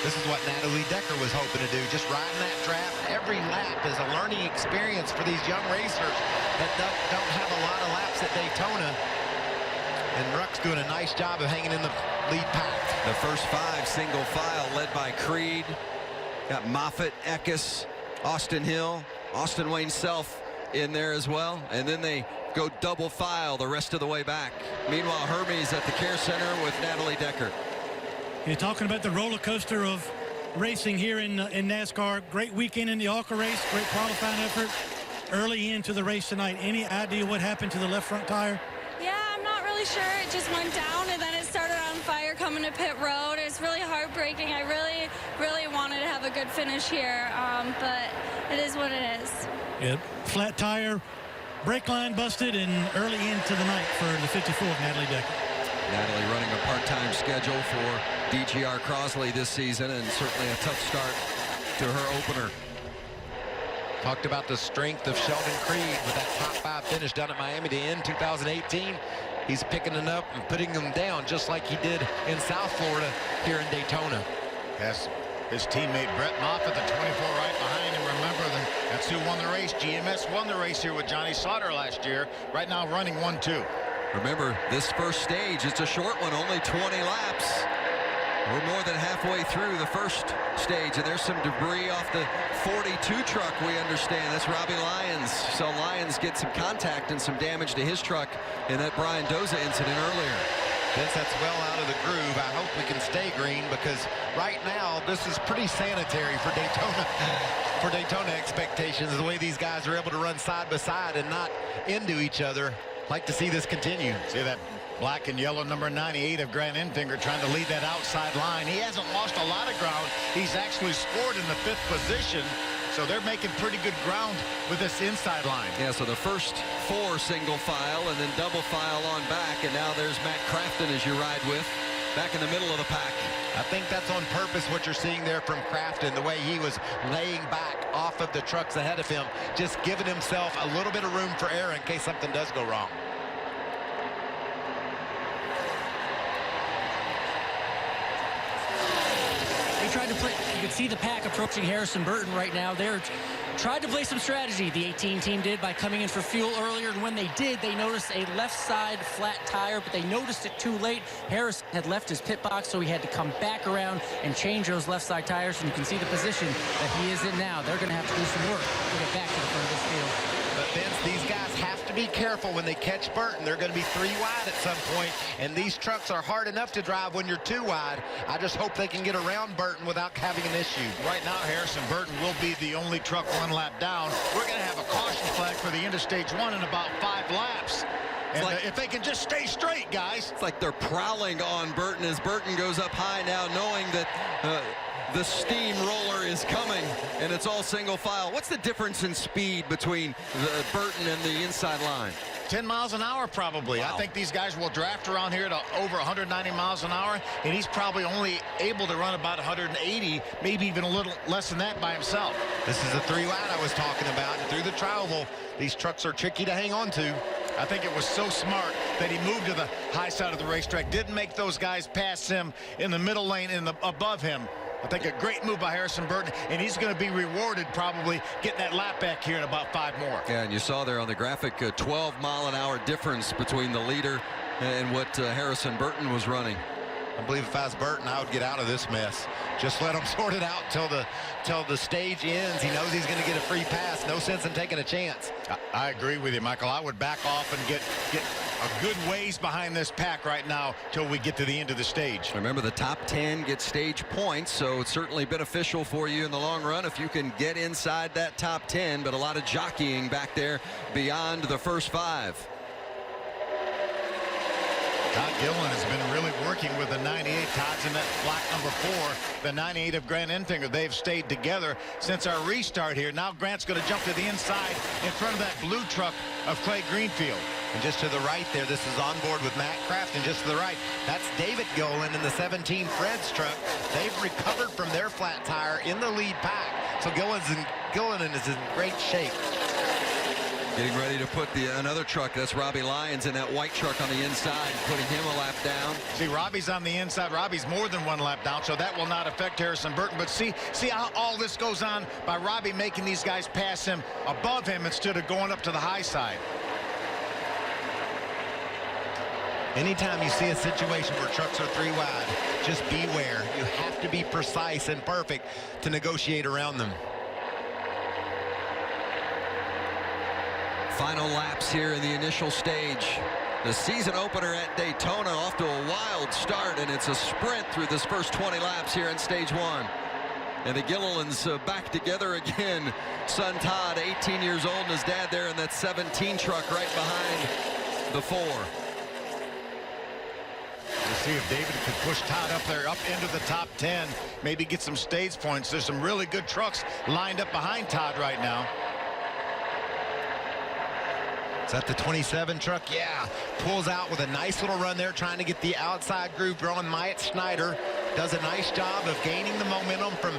This is what Natalie Decker was hoping to do, just riding that draft. Every lap is a learning experience for these young racers that don't have a lot of laps at Daytona. And Ruck's doing a nice job of hanging in the lead pack. The first 5 single file led by Creed. Got Moffitt, Eckes, Austin Hill, Austin Wayne Self in there as well. And then they go double file the rest of the way back. Meanwhile, Hermes at the care center with Natalie Decker. You're talking about the roller coaster of racing here in NASCAR. Great weekend in the ARCA race, great qualifying effort early into the race tonight. Any idea what happened to the left front tire? Yeah, I'm not really sure. It just went down, and then it started on fire coming to pit road. It's really heartbreaking. I really wanted to have a good finish here, but it is what it is. Yep. Flat tire, brake line busted, and early into the night for the 54th Natalie Decker. Natalie running a part-time schedule for DGR Crosley this season, and certainly a tough start to her opener. Talked about the strength of Sheldon Creed with that top 5 finish down at Miami to end 2018. He's picking it up and putting them down just like he did in South Florida here in Daytona. Yes, his teammate Brett Moffitt, the 24 right behind him. Remember, that's who won the race. GMS won the race here with Johnny Sauter last year. Right now running 1-2. Remember, this first stage, it's a short one, only 20 laps. We're more than halfway through the first stage, and there's some debris off the 42 truck, we understand. That's Robbie Lyons. So Lyons gets some contact and some damage to his truck in that Brian Doza incident earlier. Vince, that's well out of the groove. I hope we can stay green, because right now this is pretty sanitary for Daytona. For Daytona expectations, the way these guys are able to run side by side and not into each other. Like to see this continue. See that black and yellow number 98 of Grant Enfinger trying to lead that outside line. He hasn't lost a lot of ground. He's actually scored in the 5th position. So they're making pretty good ground with this inside line. Yeah, so the first 4 single file and then double file on back. And now there's Matt Crafton as you ride with, back in the middle of the pack. I think that's on purpose what you're seeing there from Crafton, the way he was laying back off of the trucks ahead of him, just giving himself a little bit of room for error in case something does go wrong. Tried to play, you can see the pack approaching Harrison Burton right now. They're tried to play some strategy, the 18 team did, by coming in for fuel earlier, and when they did, they noticed a left side flat tire, but they noticed it too late. Harris had left his pit box, so he had to come back around and change those left side tires, and you can see the position that he is in now. They're going to have to do some work to get back to the front of this field. Vince, these guys have to be careful when they catch Burton. They're going to be 3 wide at some point, and these trucks are hard enough to drive when you're 2 wide. I just hope they can get around Burton without having an issue. Right now, Harrison Burton will be the only truck 1 lap down. We're going to have a caution flag for the end of stage 1 in about 5 laps. And if they can just stay straight, guys. It's like they're prowling on Burton as Burton goes up high now, knowing that the steamroller is coming, and it's all single file. What's the difference in speed between Burton and the inside line? 10 miles an hour, probably. Wow. I think these guys will draft around here to over 190 miles an hour, and he's probably only able to run about 180, maybe even a little less than that by himself. This is the 3 wide I was talking about, and through the tri-oval, these trucks are tricky to hang on to. I think it was so smart that he moved to the high side of the racetrack, didn't make those guys pass him in the middle lane and above him. I think a great move by Harrison Burton, and he's going to be rewarded probably getting that lap back here in about 5 more. Yeah, and you saw there on the graphic a 12-mile-an-hour difference between the leader and what Harrison Burton was running. I believe if I was Burton, I would get out of this mess. Just let him sort it out till the stage ends. He knows he's going to get a free pass. No sense in taking a chance. I agree with you, Michael. I would back off and get a good ways behind this pack right now till we get to the end of the stage. Remember, the top 10 get stage points, so it's certainly beneficial for you in the long run if you can get inside that top 10, but a lot of jockeying back there beyond the first 5. Todd Gillen has been really working with the 98. Todd's in that block number 4, the 98 of Grant Enfinger. They've stayed together since our restart here. Now Grant's going to jump to the inside in front of that blue truck of Clay Greenfield. And just to the right there, this is on board with Matt Kraft, and just to the right, that's David Gillen in the 17 Fred's truck. They've recovered from their flat tire in the lead pack. So Gillen is in great shape. Getting ready to put another truck, that's Robbie Lyons, in that white truck on the inside, putting him a lap down. See, Robbie's on the inside. Robbie's more than 1 lap down, so that will not affect Harrison Burton. But see how all this goes on by Robbie making these guys pass him above him instead of going up to the high side. Anytime you see a situation where trucks are 3 wide, just beware. You have to be precise and perfect to negotiate around them. Final laps here in the initial stage. The season opener at Daytona off to a wild start, and it's a sprint through this first 20 laps here in stage 1. And the Gillelans back together again. Son Todd, 18 years old, and his dad there in that 17 truck right behind the 4. We'll see if David can push Todd up there, up into the top 10, maybe get some stage points. There's some really good trucks lined up behind Todd right now. Is that the 27 truck? Yeah. Pulls out with a nice little run there, trying to get the outside groove going. Myatt Schneider does a nice job of gaining the momentum from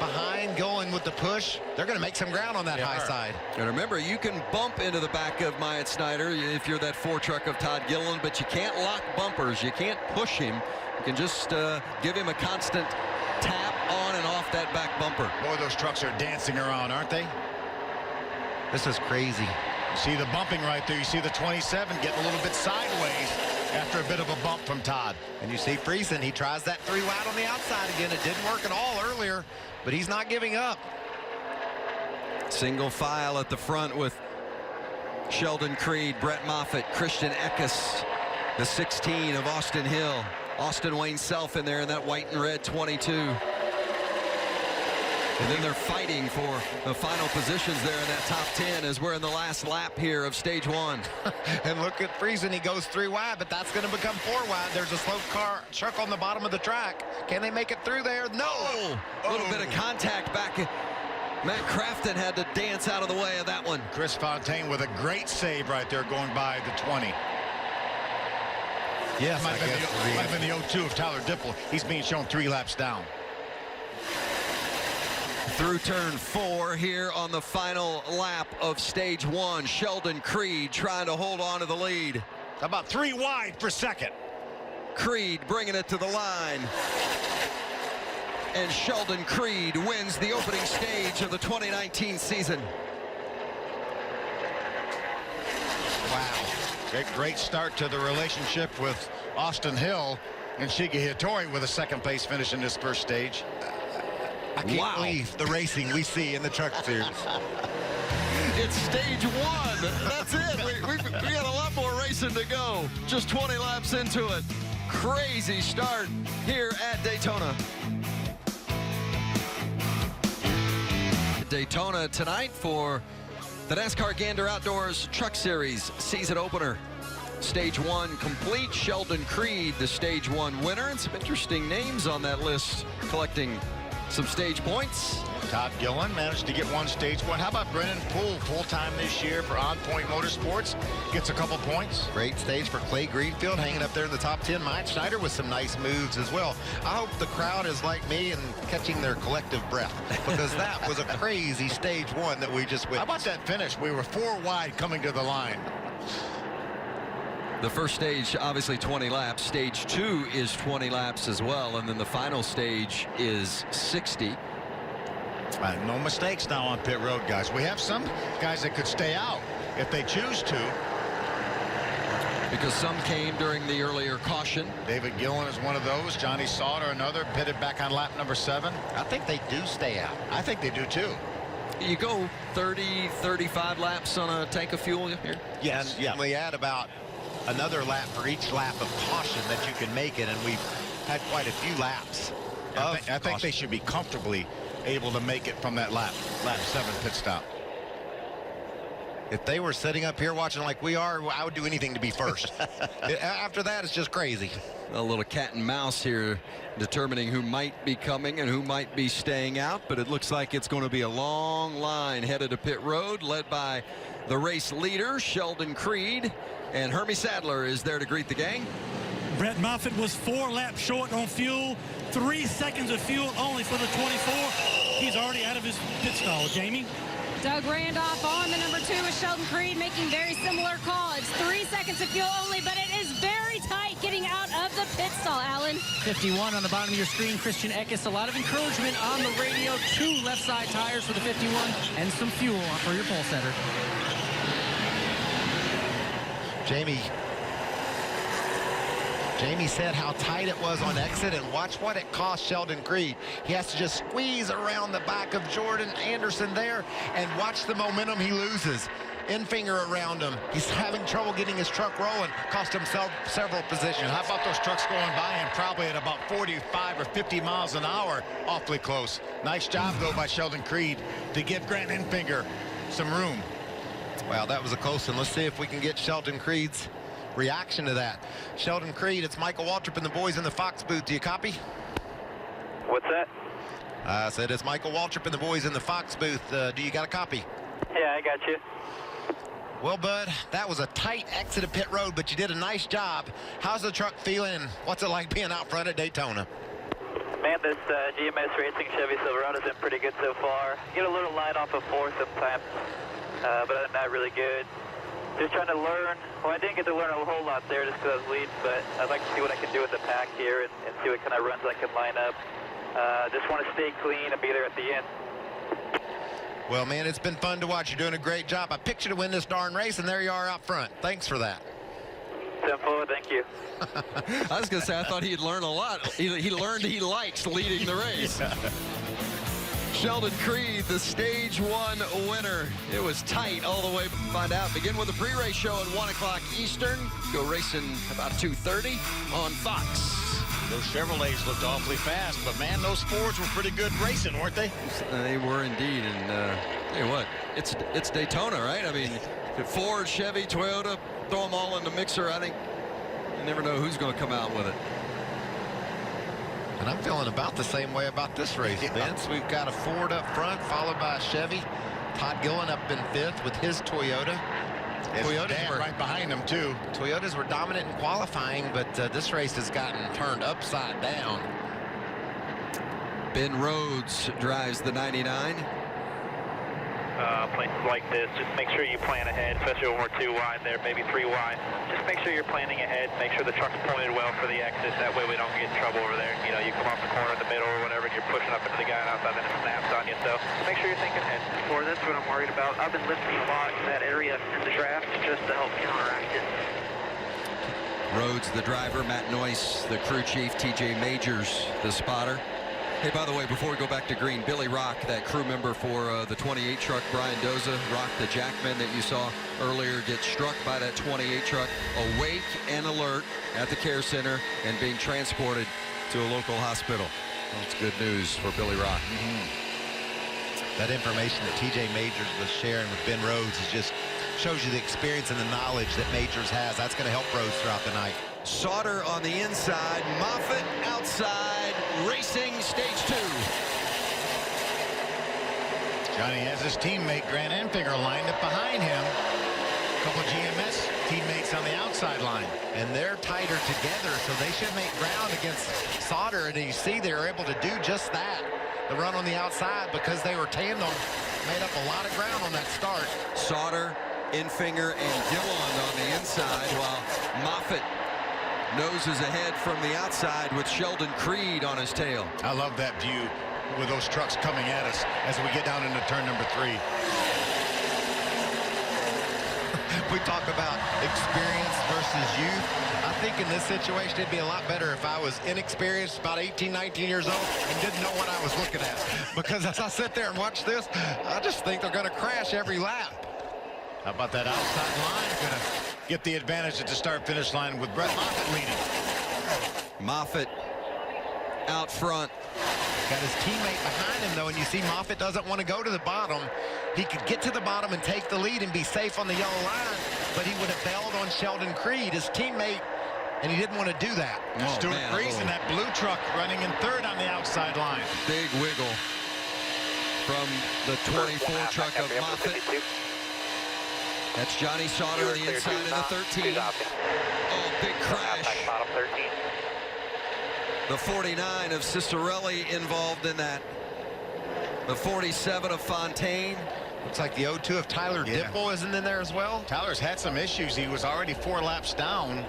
behind, going with the push. They're going to make some ground on that high side. And remember, you can bump into the back of Myatt Schneider if you're that 4 truck of Todd Gillen, but you can't lock bumpers. You can't push him. You can just give him a constant tap on and off that back bumper. Boy, those trucks are dancing around, aren't they? This is crazy. You see the bumping right there. You see the 27 getting a little bit sideways after a bit of a bump from Todd. And you see Friesen, he tries that 3 wide on the outside again. It didn't work at all earlier, but he's not giving up. Single file at the front with Sheldon Creed, Brett Moffitt, Christian Eckes, the 16 of Austin Hill, Austin Wayne Self in there in that white and red 22. And then they're fighting for the final positions there in that top 10 as we're in the last lap here of stage 1. And look at Friesen, he goes 3 wide, but that's going to become 4 wide. There's a slow car truck on the bottom of the track. Can they make it through there? No! A little bit of contact back. Matt Crafton had to dance out of the way of that one. Chris Fontaine with a great save right there going by the 20. Yes, might have been the 02 of Tyler Dipple. He's being shown 3 laps down. Through turn 4 here on the final lap of stage 1. Sheldon Creed trying to hold on to the lead. About 3 wide for second. Creed bringing it to the line. And Sheldon Creed wins the opening stage of the 2019 season. Wow. Great start to the relationship with Austin Hill and Shigeru Hattori with a 2nd place finish in this first stage. I can't believe the racing we see in the truck series. It's stage one. That's it. We got a lot more racing to go. Just 20 laps into it. Crazy start here at Daytona. Daytona tonight for the NASCAR Gander Outdoors Truck Series season opener. Stage one complete. Sheldon Creed, the stage one winner, and some interesting names on that list collecting some stage points. Todd Gillen managed to get one stage one. How about Brennan Poole, full-time this year for On Point Motorsports? Gets a couple points. Great stage for Clay Greenfield, hanging up there in the top 10. Mike Schneider with some nice moves as well. I hope the crowd is like me and catching their collective breath, because that was a crazy stage one that we just witnessed. How about that finish? We were 4 wide coming to the line. The first stage, obviously 20 laps. Stage two is 20 laps as well. And then the final stage is 60. No mistakes now on pit road, guys. We have some guys that could stay out if they choose to. Because some came during the earlier caution. David Gillen is one of those. Johnny Sauter, another, pitted back on lap number 7. I think they do stay out. I think they do too. You go 30, 35 laps on a tank of fuel here? Yes. And we add about another lap for each lap of caution that you can make it, and we've had quite a few laps. I think they should be comfortably able to make it from that lap 7 pit stop. If they were sitting up here watching like we are, I would do anything to be first. After that, it's just crazy. A little cat and mouse here, determining who might be coming and who might be staying out, but it looks like it's going to be a long line headed to pit road, led by the race leader, Sheldon Creed, and Hermie Sadler is there to greet the gang. Brett Moffitt was 4 laps short on fuel, 3 seconds of fuel only for the 24. He's already out of his pit stall. Jamie? Doug Randolph on the number 2 with Sheldon Creed, making very similar call. It's 3 seconds of fuel only, but it is very tight getting out of the pit stall, Alan. 51 on the bottom of your screen, Christian Eckes. A lot of encouragement on the radio. 2 left side tires for the 51 and some fuel for your pole setter. Jamie said how tight it was on exit, and watch what it cost Sheldon Creed. He has to just squeeze around the back of Jordan Anderson there, and watch the momentum he loses. Enfinger around him. He's having trouble getting his truck rolling. Cost himself several positions. How about those trucks going by him probably at about 45 or 50 miles an hour? Awfully close. Nice job, though, by Sheldon Creed to give Grant Enfinger some room. Well, that was a close one. Let's see if we can get Sheldon Creed's reaction to that. Sheldon Creed, it's Michael Waltrip and the boys in the Fox booth. Do you copy? What's that? I said it's Michael Waltrip and the boys in the Fox booth. Do you got a copy? Yeah, I got you. Well, Bud, that was a tight exit of pit road, but you did a nice job. How's the truck feeling? What's it like being out front at Daytona? Man, this GMS Racing Chevy Silverado's been pretty good so far. Get a little light off of 4 sometimes, but I'm not really good. Just trying to learn. Well, I didn't get to learn a whole lot there just because I was leading, but I'd like to see what I can do with the pack here and see what kind of runs I can line up. Just want to stay clean and be there at the end. Well, man, it's been fun to watch. You're doing a great job. I picked you to win this darn race, and there you are out front. Thanks for that. Simple, thank you. I was going to say, I thought he'd learn a lot. He learned he likes leading the race. Yeah. Sheldon Creed, the stage 1 winner. It was tight all the way. Find out. Begin with the pre-race show at 1 o'clock Eastern. Go racing about 2:30 on Fox. Those Chevrolets looked awfully fast, but man, those Fords were pretty good racing, weren't they? They were indeed, and tell you what, it's Daytona, right? I mean, Ford, Chevy, Toyota, throw them all in the mixer. I think you never know who's going to come out with it. And I'm feeling about the same way about this race, Vince. We've got a Ford up front, followed by a Chevy. Todd Gillen up in 5th with his Toyota. Toyotas were right behind them, too. Toyotas were dominant in qualifying, but this race has gotten turned upside down. Ben Rhodes drives the 99. Places like this, just make sure you plan ahead, especially when we're 2 wide there, maybe 3 wide. Just make sure you're planning ahead, make sure the truck's pointed well for the exit. That way we don't get in trouble over there. You know, you come off the corner in the middle or whatever, and you're pushing up into the guy outside, then it snaps on you. So make sure you're thinking ahead. For that's what I'm worried about. I've been lifting a lot in that area in the draft just to help counteract it. Rhodes, the driver, Matt Noyce, the crew chief, TJ Majors, the spotter. Hey, by the way, before we go back to green, Billy Rock, that crew member for the 28 truck, Brian Doza, Rock, the jackman that you saw earlier, gets struck by that 28 truck, awake and alert at the care center and being transported to a local hospital. That's good news for Billy Rock. That information that TJ Majors was sharing with Ben Rhodes is just shows you the experience and the knowledge that Majors has. That's going to help Rhodes throughout the night. Sauter on the inside, Moffitt outside, racing stage 2. Johnny has his teammate Grant Enfinger lined up behind him. A couple of GMS teammates on the outside line. And they're tighter together, so they should make ground against Sauter. And you see they're able to do just that. The run on the outside, because they were tandem, made up a lot of ground on that start. Sauter, Enfinger, and Gilliland on the inside, while Moffitt noses ahead from the outside with Sheldon Creed on his tail. I love that view with those trucks coming at us as we get down into turn number 3. We talk about experience versus youth. I think in this situation it'd be a lot better if I was inexperienced, about 18, 19 years old, and didn't know what I was looking at. Because as I sit there and watch this, I just think they're going to crash every lap. How about that outside line? Going to get the advantage at the start-finish line with Brett Moffitt leading. Moffitt out front. Got his teammate behind him, though, and you see Moffitt doesn't want to go to the bottom. He could get to the bottom and take the lead and be safe on the yellow line, but he would have bailed on Sheldon Creed, his teammate, and he didn't want to do that. Stuart Freeze in that blue truck running in third on the outside line. Big wiggle from the 24 truck of Moffitt. That's Johnny Sauter on the inside of the 13. Oh, big crash. The 49 of Cicerelli involved in that. The 47 of Fontaine. Looks like the 02 of Tyler Dipple isn't in there as well. Tyler's had some issues. He was already 4 laps down.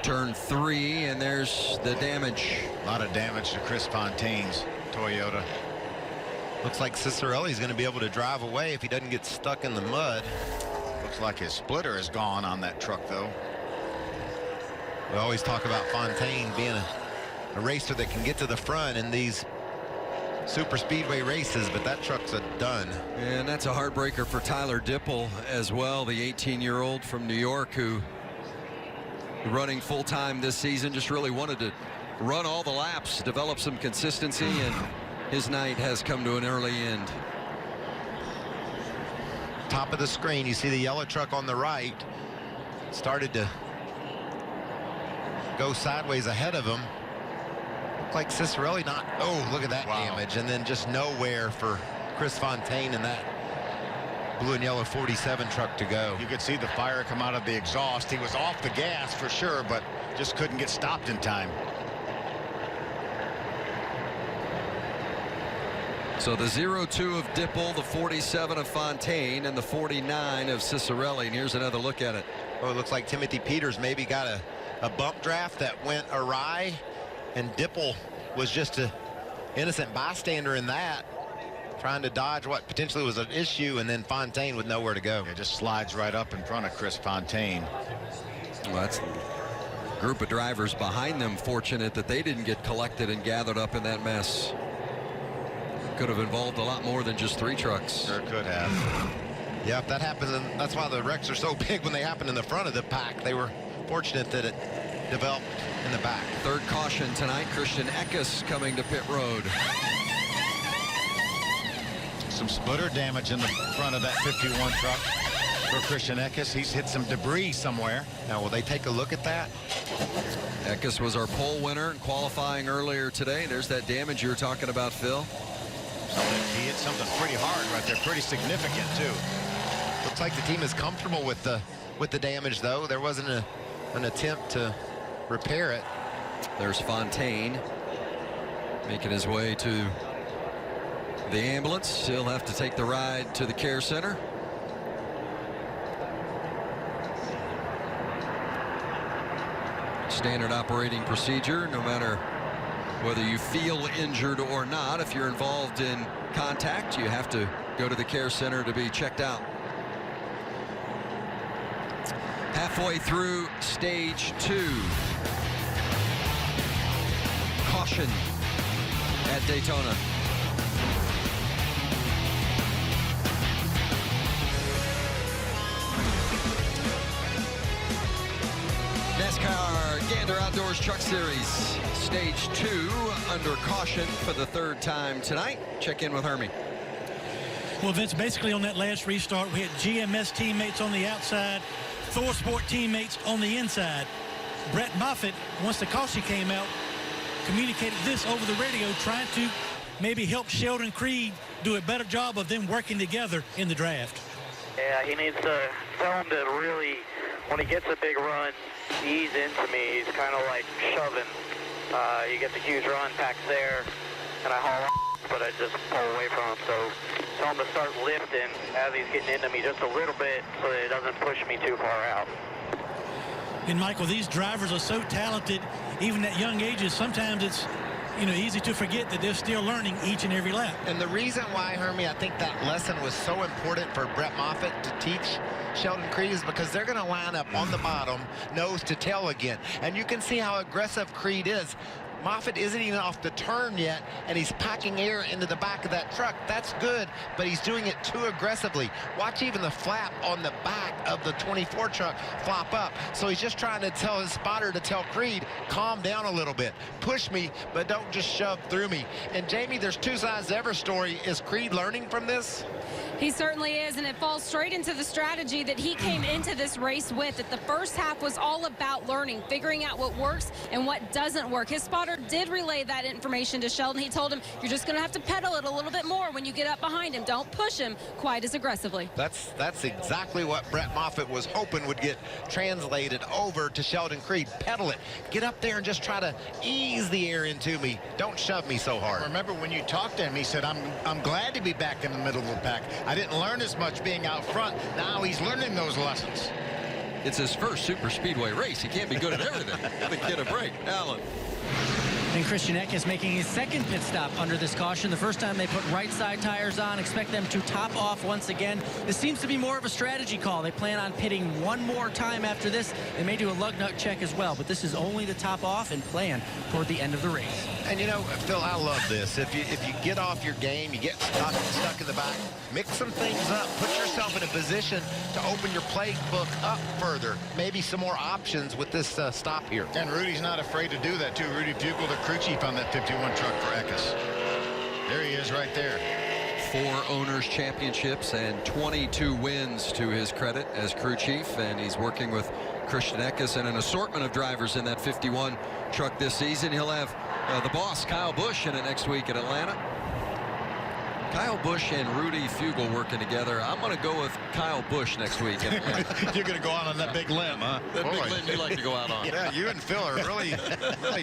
Turn 3, and there's the damage. A lot of damage to Chris Fontaine's Toyota. Looks like Cicerelli's going to be able to drive away if he doesn't get stuck in the mud. Looks like his splitter is gone on that truck, though. We always talk about Fontaine being a racer that can get to the front in these super speedway races, but that truck's a done. And that's a heartbreaker for Tyler Dipple as well, the 18-year-old from New York who running full-time this season, just really wanted to run all the laps, develop some consistency, and his night has come to an early end. Top of the screen, you see the yellow truck on the right started to go sideways ahead of him. Looked like Cicerelli not, oh, look at that damage, and then just nowhere for Chris Fontaine and that blue and yellow 47 truck to go. You could see the fire come out of the exhaust. He was off the gas for sure, but just couldn't get stopped in time. So the 02 of Dipple, the 47 of Fontaine, and the 49 of Cicerelli. And here's another look at it. Oh, it looks like Timothy Peters maybe got a bump draft that went awry, and Dipple was just an innocent bystander in that, trying to dodge what potentially was an issue, and then Fontaine with nowhere to go. It just slides right up in front of Chris Fontaine. Well, that's a group of drivers behind them fortunate that they didn't get collected and gathered up in that mess. Could have involved a lot more than just 3 trucks. Sure could have. Yeah, if that happens, and that's why the wrecks are so big when they happen in the front of the pack. They were fortunate that it developed in the back. Third caution tonight, Christian Eckes coming to pit road. Some splitter damage in the front of that 51 truck for Christian Eckes. He's hit some debris somewhere. Now, will they take a look at that? Eckes was our pole winner in qualifying earlier today. There's that damage you were talking about, Phil. He hit something pretty hard right there, pretty significant too. Looks like the team is comfortable with the damage, though. There wasn't an attempt to repair it. There's Fontaine making his way to the ambulance. He'll have to take the ride to the care center. Standard operating procedure, no matter whether you feel injured or not. If you're involved in contact, you have to go to the care center to be checked out. Halfway through stage 2. Caution at Daytona. NASCAR Gander Outdoors Truck Series, Stage 2, under caution for the 3rd time tonight. Check in with Hermie. Well, Vince, basically on that last restart, we had GMS teammates on the outside, Thor Sport teammates on the inside. Brett Moffitt, once the caution came out, communicated this over the radio, trying to maybe help Sheldon Creed do a better job of them working together in the draft. Yeah, he needs to tell him to really, when he gets a big run, ease into me. He's kind of like shoving. You get the huge run, packs there, and I haul off, but I just pull away from him. So tell him to start lifting as he's getting into me just a little bit so that it doesn't push me too far out. And Michael, these drivers are so talented, even at young ages. Sometimes it's, you know, easy to forget that they're still learning each and every lap. And the reason why, Hermie, I think that lesson was so important for Brett Moffitt to teach Sheldon Creed is because they're going to line up on the bottom, nose to tail again. And you can see how aggressive Creed is. Moffitt isn't even off the turn yet, and he's packing air into the back of that truck. That's good, but he's doing it too aggressively. Watch even the flap on the back of the 24 truck flop up. So he's just trying to tell his spotter to tell Creed, calm down a little bit. Push me, but don't just shove through me. And Jamie, there's two sides to every story. Is Creed learning from this? He certainly is, and it falls straight into the strategy that he came into this race with. That the first half was all about learning, figuring out what works and what doesn't work. His spotter did relay that information to Sheldon. He told him, you're just going to have to pedal it a little bit more when you get up behind him. Don't push him quite as aggressively. That's exactly what Brett Moffitt was hoping would get translated over to Sheldon Creed. Pedal it. Get up there and just try to ease the air into me. Don't shove me so hard. Remember when you talked to him, he said, I'm glad to be back in the middle of the pack. I didn't learn as much being out front. Now he's learning those lessons. It's his first super speedway race. He can't be good at everything. Give the kid a break. Alan. And Christian Eckes making his second pit stop under this caution. The first time they put right side tires on. Expect them to top off once again. This seems to be more of a strategy call. They plan on pitting one more time after this. They may do a lug nut check as well, but this is only the top off and plan toward the end of the race. And you know, Phil, I love this. If you get off your game, you get stuck in the back, mix some things up, put yourself in a position to open your playbook up further. Maybe some more options with this stop here. And Rudy's not afraid to do that, too. Rudy Fugle, the crew chief on that 51 truck for Eckes. There he is right there. 4 owners championships and 22 wins to his credit as crew chief, and he's working with Christian Eckes and an assortment of drivers in that 51 truck this season. He'll have the boss, Kyle Busch, in it next week in Atlanta. Kyle Busch and Rudy Fugle working together. I'm going to go with Kyle Busch next week in Atlanta. You're going to go out on that big limb, huh? That big limb you like to go out on. Yeah, you and Phil are really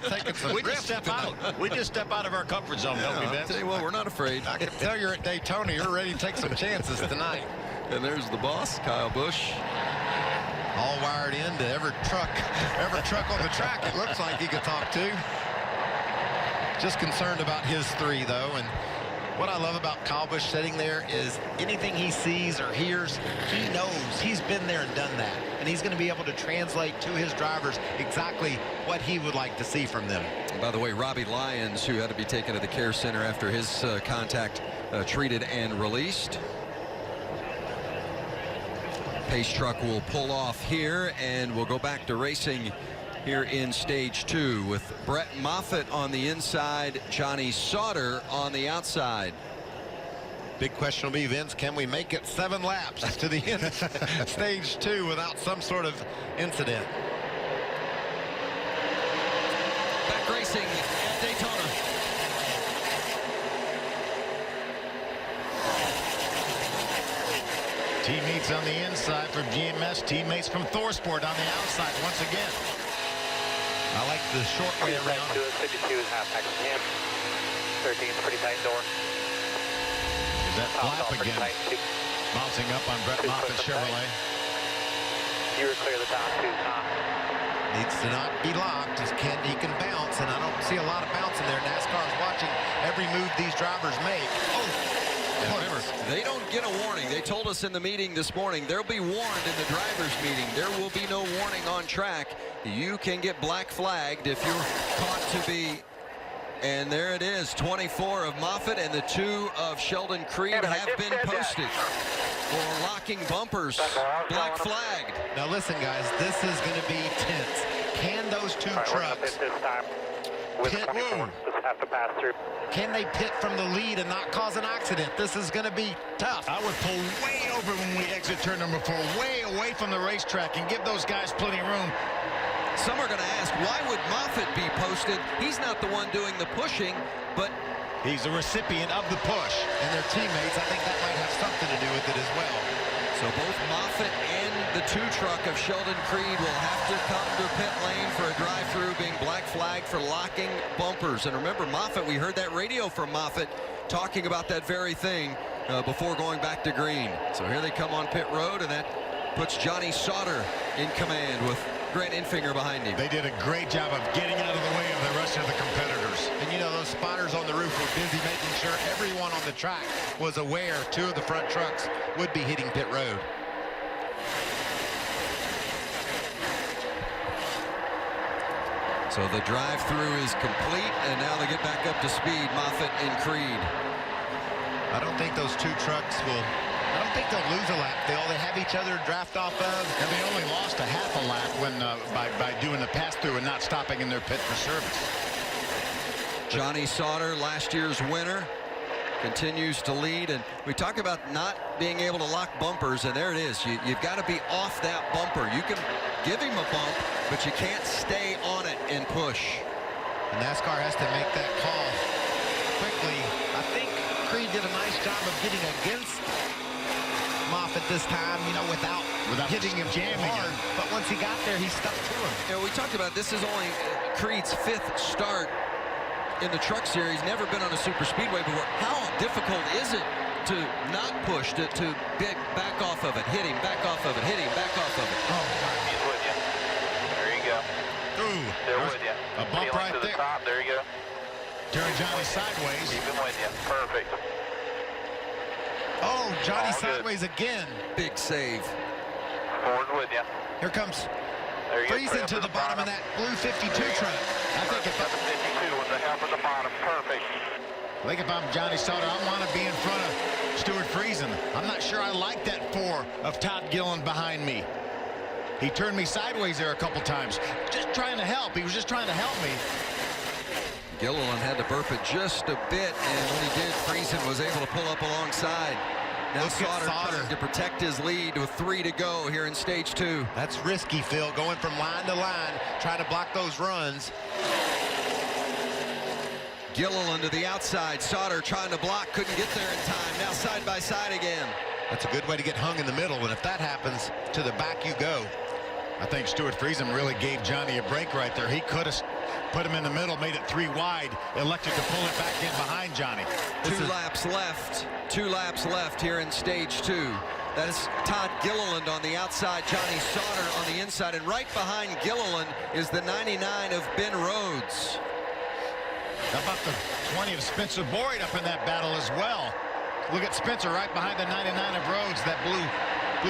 taking some risks. We just step out of our comfort zone, don't we, Vince? I'll tell you what, we're not afraid. I can tell you're at Daytona. You're ready to take some chances tonight. And there's the boss, Kyle Busch. All wired into every truck on the track it looks like he could talk to. Just concerned about his 3, though. And what I love about Kyle Busch sitting there is anything he sees or hears, he knows. He's been there and done that. And he's going to be able to translate to his drivers exactly what he would like to see from them. And by the way, Robbie Lyons, who had to be taken to the care center after his contact treated and released. Pace truck will pull off here, and we'll go back to racing here in stage 2 with Brett Moffitt on the inside, Johnny Sauter on the outside. Big question will be, Vince, can we make it 7 laps to the end of stage 2 without some sort of incident? Back racing at Daytona. Teammates on the inside from GMS, teammates from Thor Sport on the outside once again. I like the short way around. 52 is half next to him. 13 is pretty tight door. Is that flap again? Bouncing up on Brett Moffitt's Chevrolet. You were clear the top 2, huh? Needs to not be locked. He can bounce, and I don't see a lot of bounce in there. NASCAR is watching every move these drivers make. Oh, And remember, they don't get a warning. They told us in the meeting this morning, they'll be warned in the driver's meeting. There will be no warning on track. You can get black flagged if you're caught to be. And there it is, 24 of Moffitt and the 2 of Sheldon Creed have been posted for locking bumpers. Black flagged. Now listen, guys, this is going to be tense. Can those 2 trucks pit? Have to pass through. Can they pit from the lead and not cause an accident? This is going to be tough. I would pull way over when we exit turn number 4, way away from the racetrack, and give those guys plenty of room. Some are going to ask, why would Moffitt be posted? He's not the one doing the pushing, but he's the recipient of the push. And their teammates, I think that might have something to do with it as well. So both Moffitt and the 2 truck of Sheldon Creed will have to come to pit lane for a drive-through, being black flagged for locking bumpers. And remember, Moffitt, we heard that radio from Moffitt talking about that very thing before going back to green. So here they come on pit road, and that puts Johnny Sauter in command with Grant Infinger behind him. They did a great job of getting out of the way of the rest of the competitors. And you know, those spotters on the roof were busy making sure everyone on the track was aware 2 of the front trucks would be hitting pit road. So the drive-through is complete, and now they get back up to speed, Moffitt and Creed. I don't think those 2 trucks will... I don't think they'll lose a lap. They have each other to draft off of. And they only lost a half a lap when by doing the pass-through and not stopping in their pit for service. Johnny Sauter, last year's winner, continues to lead. And we talk about not being able to lock bumpers, and there it is. You've got to be off that bumper. You can give him a bump, but you can't stay on it and push. And NASCAR has to make that call quickly. I think Creed did a nice job of getting against Moffitt this time, you know, without hitting him jamming hard. But once he got there, he stuck to him. You know, we talked about this is only Creed's 5th start in the truck series. Never been on a super speedway before. How difficult is it to not push, to back off of it, hit him, back off of it, hit him, back off of it? Oh, he's with you. There you go. Ooh, They're with you. A bump right to there. The top. There you go. Turn Johnny sideways. Keep him with you. Perfect. Oh, Johnny All sideways good. again. Big save. Forward with you. Here comes There you go. Friesen to the bottom of that blue 52 truck. I think if 52 with the help at the bottom. Perfect. if I'm Johnny Sauter, I want to be in front of Stuart Friesen. I'm not sure I like that 4 of Todd Gilliland behind me. He turned me sideways there a couple times. Just trying to help. He was just trying to help me. Gilliland had to burp it just a bit, and when he did, Friesen was able to pull up alongside. Now Sauter trying to protect his lead with 3 to go here in stage 2. That's risky, Phil, going from line to line, trying to block those runs. Gilliland to the outside. Sauter trying to block, couldn't get there in time. Now side by side again. That's a good way to get hung in the middle, and if that happens, to the back you go. I think Stuart Friesen really gave Johnny a break right there. He could have put him in the middle, made it 3 wide, elected to pull it back in behind Johnny. 2 laps left. 2 laps left here in stage 2. That is Todd Gilliland on the outside, Johnny Sauter on the inside, and right behind Gilliland is the 99 of Ben Rhodes. How about the 20 of Spencer Boyd up in that battle as well? Look at Spencer right behind the 99 of Rhodes, that blue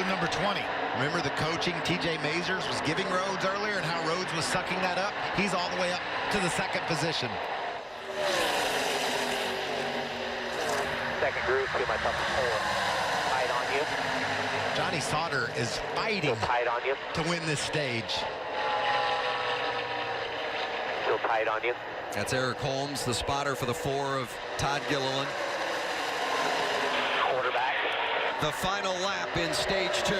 number 20. Remember the coaching TJ Mazers was giving Rhodes earlier and how Rhodes was sucking that up? He's all the way up to the 2nd position. Second group, to my top 4. Tight on you. Johnny Sauter is fighting tight on you. to win this stage. Still tight on you. That's Eric Holmes, the spotter for the 4 of Todd Gilliland. Quarterback. The final lap in stage 2.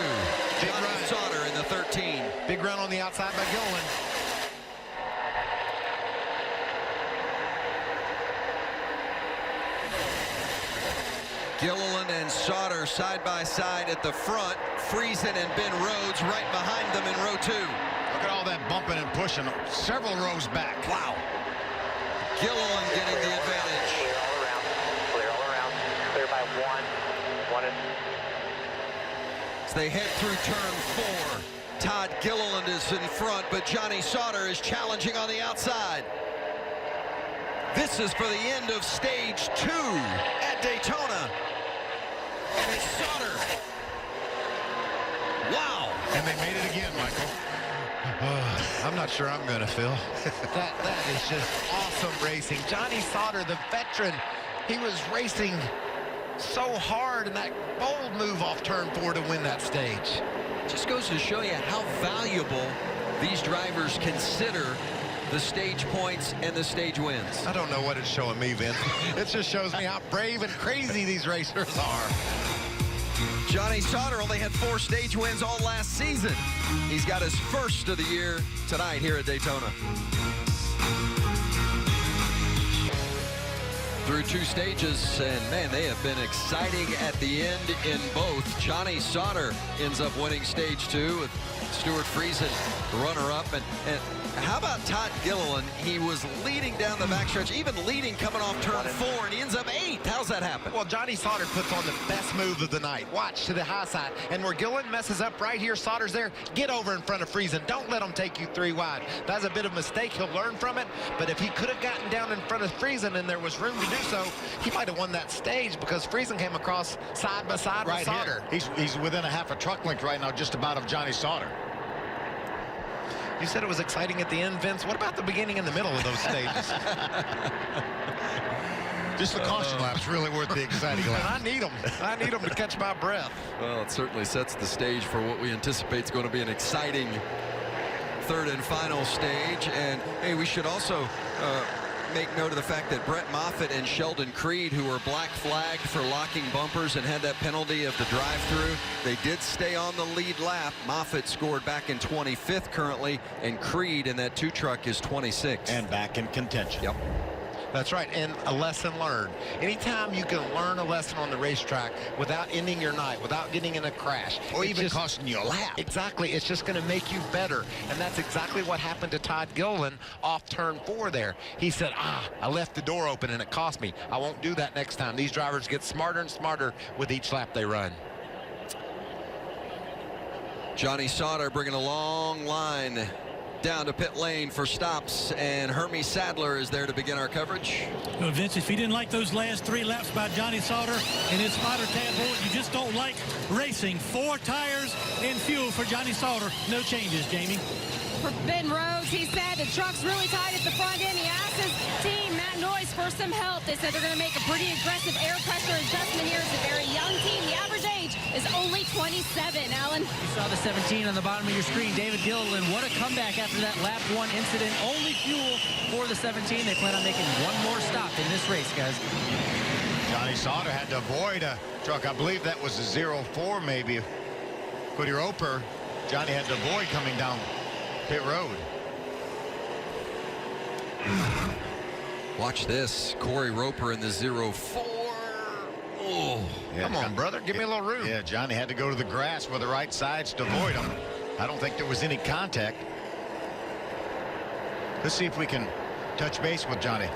Johnny Sauter in the 13. Big run on the outside by Gilliland. Gilliland and Sauter side by side at the front. Friesen and Ben Rhodes right behind them in row 2. Look at all that bumping and pushing several rows back. Wow. Gilliland getting the advantage. Clear all around. Clear all around. Clear by 1. As they head through turn 4, Todd Gilliland is in front, but Johnny Sauter is challenging on the outside. This is for the end of stage 2 at Daytona. And it's Sauter. Wow. And they made it again, Michael. I'm not sure I'm going to, Phil. That is just awesome racing. Johnny Sauter, the veteran, he was racing so hard, and that bold move off turn 4 to win that stage. Just goes to show you how valuable these drivers consider the stage points and the stage wins. I don't know what it's showing me, Vince. It just shows me how brave and crazy these racers are. Johnny Sauter only had 4 stage wins all last season. He's got his first of the year tonight here at Daytona. Through 2 stages, and man, they have been exciting at the end in both. Johnny Sauter ends up winning stage 2 with Stuart Friesen runner-up, and how about Todd Gilliland? He was leading down the backstretch, even leading coming off turn 4, and he ends up 8th. How's that happen? Well, Johnny Sauter puts on the best move of the night. Watch to the high side. And where Gilliland messes up right here, Sauter's there. Get over in front of Friesen. Don't let him take you 3 wide. That's a bit of a mistake. He'll learn from it. But if he could have gotten down in front of Friesen and there was room to do so, he might have won that stage because Friesen came across side by side with Sauter. He's within a half a truck length right now just about of Johnny Sauter. You said it was exciting at the end, Vince. What about the beginning and the middle of those stages? Just the caution lap's really worth the exciting lap. I need them. I need them to catch my breath. Well, it certainly sets the stage for what we anticipate is going to be an exciting 3rd and final stage. And, hey, we should also make note of the fact that Brett Moffitt and Sheldon Creed, who were black flagged for locking bumpers and had that penalty of the drive-through, they did stay on the lead lap. Moffitt scored back in 25th currently, and Creed in that 2 truck is 26th. And back in contention. Yep. That's right, and a lesson learned. Anytime you can learn a lesson on the racetrack without ending your night, without getting in a crash. Or even costing you a lap. Exactly, it's just going to make you better. And that's exactly what happened to Todd Gilliland off turn 4 there. He said, I left the door open and it cost me. I won't do that next time. These drivers get smarter and smarter with each lap they run. Johnny Sauter bringing a long line down to pit lane for stops, and Hermie Sadler is there to begin our coverage. Well, Vince, if you didn't like those last 3 laps by Johnny Sauter and his spotter tadpole, you just don't like racing. 4 tires and fuel for Johnny Sauter. No changes, Jamie. For Ben Rhodes, he said the truck's really tight at the front end. He asked his team, Matt Noyes, for some help. They said they're going to make a pretty aggressive air pressure adjustment here. It's a very young team. The average age is only 27, Alan. You saw the 17 on the bottom of your screen. David Gilliland, what a comeback after that lap 1 incident. Only fuel for the 17. They plan on making 1 more stop in this race, guys. Johnny Sauter had to avoid a truck. I believe that was a 04 maybe. Cody Roper, Johnny had to avoid coming down pit road. Watch this. Corey Roper in the 04. Oh, yeah, come on, brother. Give me a little room. Yeah, Johnny had to go to the grass with the right sides to avoid him. I don't think there was any contact. Let's see if we can touch base with Johnny.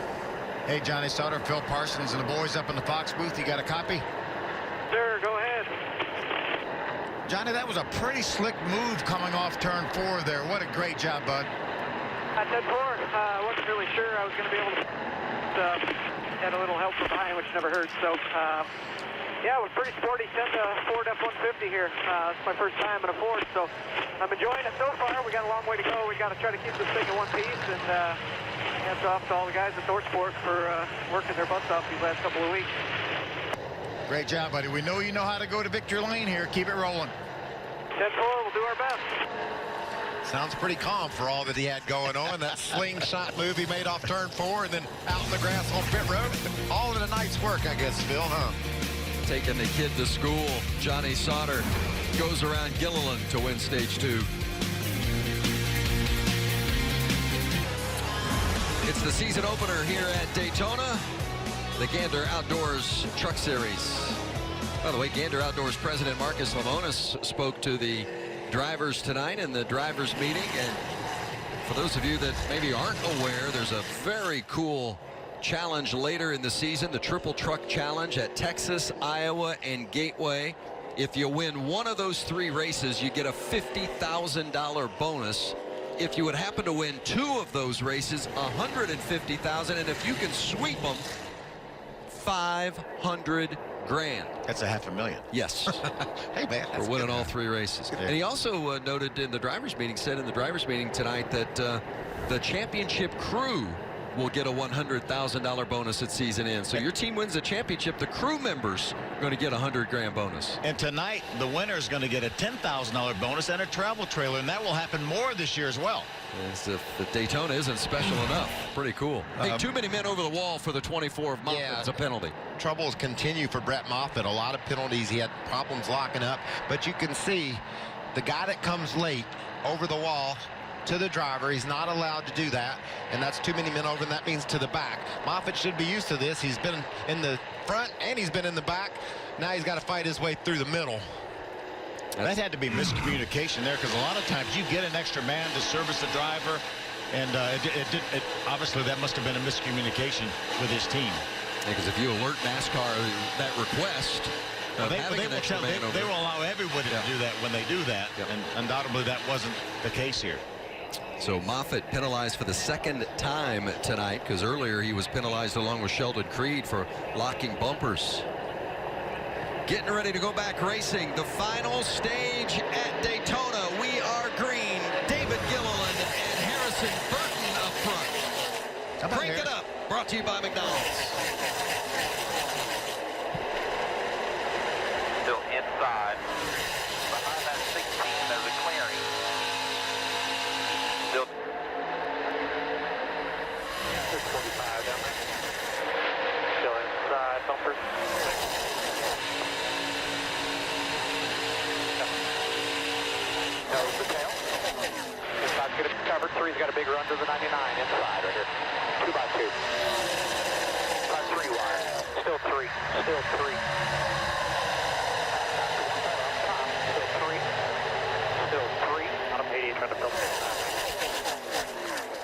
Hey, Johnny Sauter, Phil Parsons, and the boys up in the Fox booth. You got a copy? Sure, go ahead. Johnny, that was a pretty slick move coming off turn 4 there. What a great job, bud. At turn 4, I wasn't really sure I was going to be able to had a little help from behind, which never hurts. So, yeah, it was pretty sporty. 10 to Ford F-150 here. It's my first time in a Ford, so I'm enjoying it so far. We got a long way to go. We got to try to keep this thing in one piece, and hats off to all the guys at ThorSport for working their butts off these last couple of weeks. Great job, buddy. We know you know how to go to victory lane here. Keep it rolling. 10-4, we'll do our best. Sounds pretty calm for all that he had going on. That slingshot move he made off turn 4 and then out in the grass on pit road. All in a night's work, I guess, Phil, huh? Taking the kid to school. Johnny Sauter goes around Gilliland to win stage 2. It's the season opener here at Daytona. The Gander Outdoors Truck Series. By the way, Gander Outdoors President Marcus Lemonis spoke to the drivers tonight in the drivers meeting. And for those of you that maybe aren't aware, there's a very cool challenge later in the season, the Triple Truck Challenge at Texas, Iowa, and Gateway. If you win one of those 3 races, you get a $50,000 bonus. If you would happen to win 2 of those races, $150,000, and if you can sweep them, $500,000. grand. That's $500,000. Yes. Hey, man. For winning all 3 races. Yeah. And he also noted in the drivers' meeting, said in the drivers' meeting tonight that the championship crew will get a $100,000 bonus at season end. So your team wins the championship, the crew members are going to get a $100,000 bonus. And tonight, the winner is going to get a $10,000 bonus and a travel trailer, and that will happen more this year as well. As if the Daytona isn't special enough. Pretty cool. Hey, too many men over the wall for the 24 of Moffitt. Yeah. It's a penalty. Troubles continue for Brett Moffitt. A lot of penalties. He had problems locking up. But you can see the guy that comes late over the wall to the driver, he's not allowed to do that, and that's too many men over, and that means to the back. Moffitt should be used to this. He's been in the front and he's been in the back. Now he's got to fight his way through the middle. That had to be miscommunication there, because a lot of times you get an extra man to service the driver, and obviously that must have been a miscommunication with his team. Because if you alert NASCAR that request, they will allow everybody to do that when they do that, and undoubtedly that wasn't the case here. So Moffitt penalized for the 2nd time tonight, because earlier he was penalized along with Sheldon Creed for locking bumpers. Getting ready to go back racing. The final stage at Daytona. We are green. David Gilliland and Harrison Burton up front. Crank it up. Brought to you by McDonald's. Still inside. Behind that 16, there's a clearing. Still 45 down there. Still inside bumpers. Nose the tail. Inside's going to be covered. 3's got a bigger under the 99 inside right here. 2x2. 3 wide. Still 3. Still 3. Still 3. On a 88 trying to build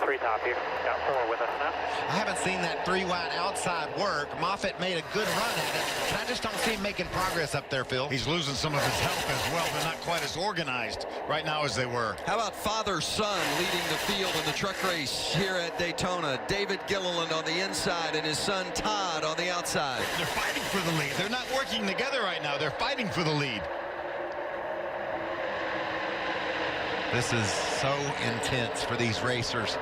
3 top here. Got 4 with us now. I haven't seen that 3 wide outside work. Moffitt made a good run at it, but I just don't see him making progress up there, Phil. He's losing some of his health as well. They're not quite as organized right now as they were. How about father-son leading the field in the truck race here at Daytona? David Gilliland on the inside and his son Todd on the outside. They're fighting for the lead. They're not working together right now. They're fighting for the lead. This is so intense for these racers.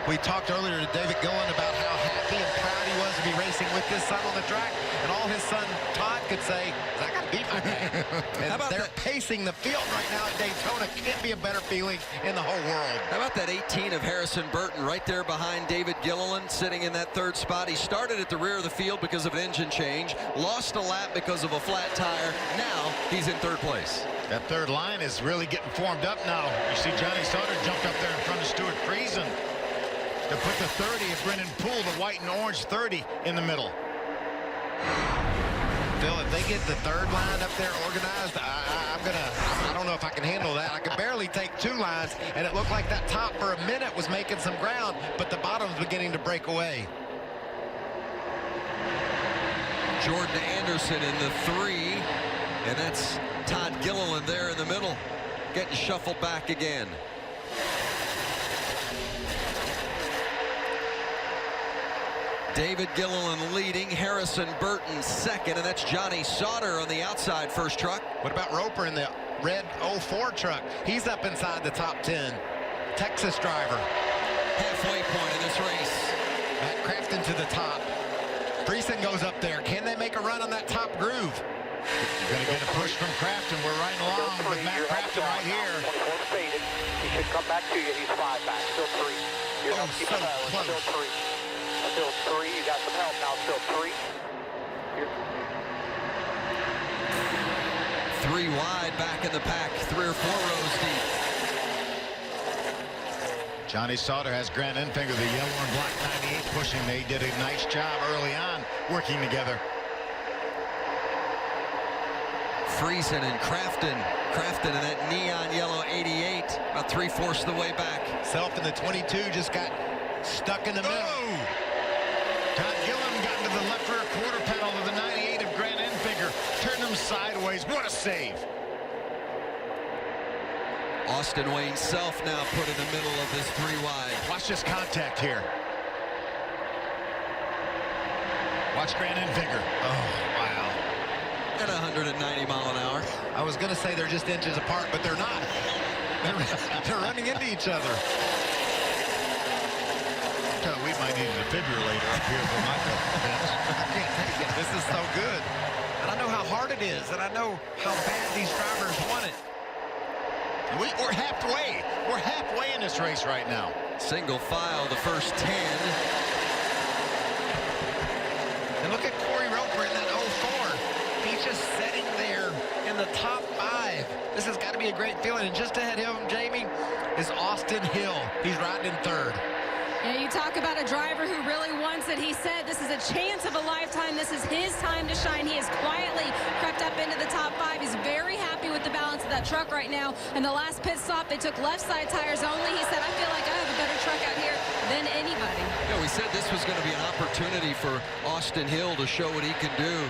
We talked earlier to David Gilliland about how happy and proud he was to be racing with his son on the track, and all his son Todd could say is, I got to beat my dad. And they're pacing the field right now at Daytona. Can't be a better feeling in the whole world. How about that 18 of Harrison Burton right there behind David Gilliland, sitting in that 3rd spot? He started at the rear of the field because of an engine change, lost a lap because of a flat tire. Now he's in 3rd place. That 3rd line is really getting formed up now. You see Johnny Sauter jumped up there in front of Stuart Friesen to put the 30 of Brennan Poole, the white and orange 30, in the middle. Phil, if they get the 3rd line up there organized, I don't know if I can handle that. I could barely take 2 lines, and it looked like that top for a minute was making some ground, but the bottom's beginning to break away. Jordan Anderson in the 3, and that's Todd Gilliland there in the middle, getting shuffled back again. David Gilliland leading, Harrison Burton 2nd, and that's Johnny Sauter on the outside 1st truck. What about Roper in the red 04 truck? He's up inside the top 10. Texas driver. Halfway point in this race. Matt Crafton to the top. Friesen goes up there. Can they make a run on that top groove? You're going to get a push from Crafton. We're right along with Matt Crafton right here. 24 faded. He should come back to you. He's 5 back. Still 3. You're up, keep so close. Still 3. Still 3. You got some help now. Still 3. 3 wide back in the pack. 3 or 4 rows deep. Johnny Sauter has Grant Enfinger, the yellow and black 98, pushing. They did a nice job early on working together. Friesen and Crafton. Crafton in that neon yellow 88, about 3/4 the way back. Self in the 22 just got stuck in the middle. Oh! Todd Gilliland got into the left rear quarter panel of the 98 of Grant Enfinger. Turned him sideways. What a save! Austin Wayne Self now put in the middle of this 3 wide. Watch this contact here. Watch Grant Enfinger. Oh, wow. and 190 mile an hour. I was going to say they're just inches apart, but they're not. They're running into each other. We might need a defibrillator up here for Michael. I can't take it. This is so good. And I know how hard it is, and I know how bad these drivers want it. We're halfway. We're halfway in this race right now. Single file, the first 10. And look at Corey Roper in that 04. He's just sitting there in the top 5. This has got to be a great feeling. And just ahead of him, Jamie, is Austin Hill. He's riding in 3rd. Yeah, you talk about a driver who really wants it. He said this is a chance of a lifetime. This is his time to shine. He has quietly crept up into the top 5. He's very happy with the balance of that truck right now. And the last pit stop, they took left side tires only. He said, I feel like I have a better truck out here than anybody. Yeah, we said this was going to be an opportunity for Austin Hill to show what he can do.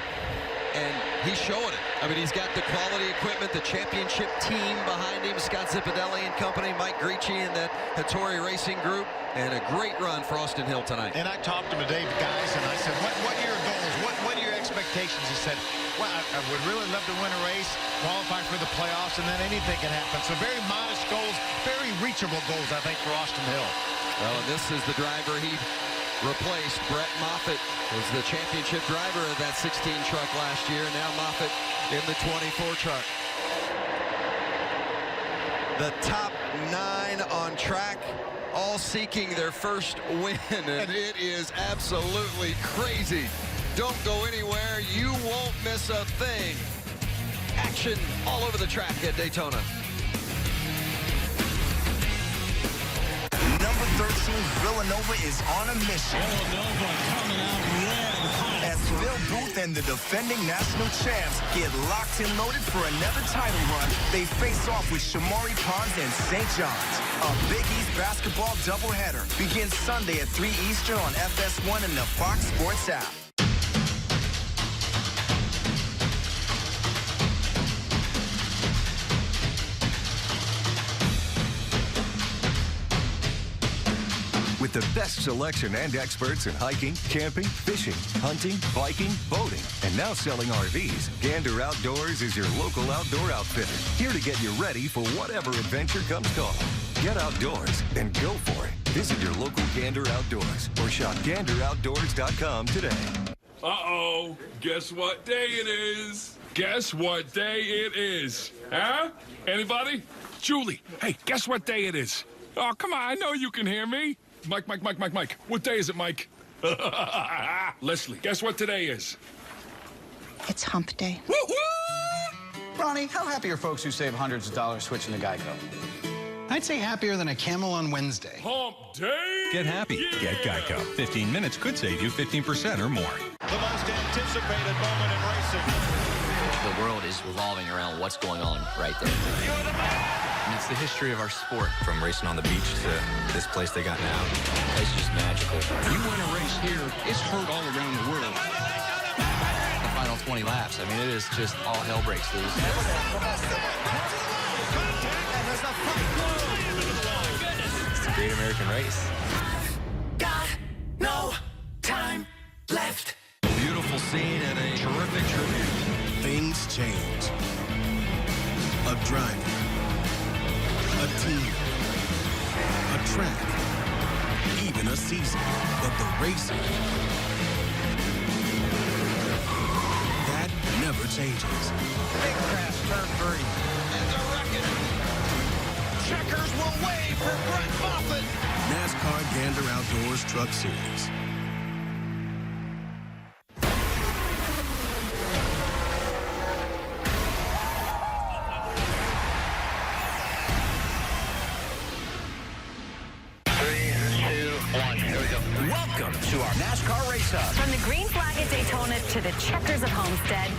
And he's showing it. I mean, he's got the quality equipment, the championship team behind him, Scott Zipadelli and company, Mike Gricci and that Hattori Racing group, and a great run for Austin Hill tonight. And I talked to him today, guys, and I said, what are your goals? What are your expectations? He said, well, I would really love to win a race, qualify for the playoffs, and then anything can happen. So very modest goals, very reachable goals, I think, for Austin Hill. Well, and this is the driver he replaced. Brett Moffitt was the championship driver of that 16 truck last year. Now Moffitt in the 24 truck. The top 9 on track, all seeking their first win, and it is absolutely crazy. Don't go anywhere. You won't miss a thing. Action all over the track at Daytona. Number 13, Villanova is on a mission. Villanova coming out red hot. As Phil Booth and the defending national champs get locked and loaded for another title run, they face off with Shamari Ponds and St. John's. A Big East basketball doubleheader begins Sunday at 3 Eastern on FS1 and the Fox Sports app. With the best selection and experts in hiking, camping, fishing, hunting, biking, boating, and now selling RVs, Gander Outdoors is your local outdoor outfitter. Here to get you ready for whatever adventure comes calling. Get outdoors and go for it. Visit your local Gander Outdoors or shop ganderoutdoors.com today. Uh-oh. Guess what day it is? Guess what day it is? Huh? Anybody? Julie, hey, guess what day it is? Oh, come on, I know you can hear me. Mike. What day is it, Mike? Leslie, guess what today is? It's hump day. Ronnie, how happy are folks who save hundreds of dollars switching to Geico? I'd say happier than a camel on Wednesday. Hump day? Get happy. Get Geico. 15 minutes could save you 15% or more. The most anticipated moment in racing. The world is revolving around what's going on right there. And it's the history of our sport, from racing on the beach to this place they got now. It's just magical. You win a race here, it's heard all around the world. The final 20 laps, I mean, it is just all hell breaks loose. It's a great American race. Got no time left. Beautiful scene and a terrific tribute. Things change. A driver, a team, a track, even a season. But the racing, that never changes. Big crash, turn 3. And the reckoning. Checkers will wave for Brett Moffitt. NASCAR Gander Outdoors Truck Series. Welcome to our NASCAR Race Hub. From the green flag at Daytona to the checkers of Homestead.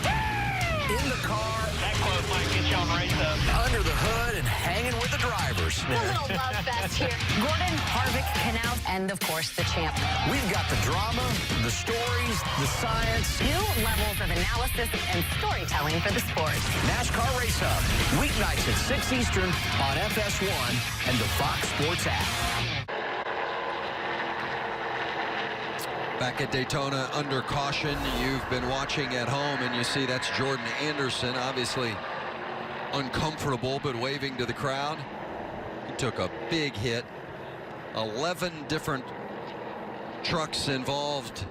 In the car. That close might get you on Race Hub. Under the hood and hanging with the drivers. A little love fest here. Gordon, Harvick, Canals, and of course the champ. We've got the drama, the stories, the science. New levels of analysis and storytelling for the sport. NASCAR Race Hub. Weeknights at 6 Eastern on FS1 and the Fox Sports app. Back at Daytona under caution. You've been watching at home, and you see that's Jordan Anderson, obviously uncomfortable, but waving to the crowd. He took a big hit. 11 different trucks involved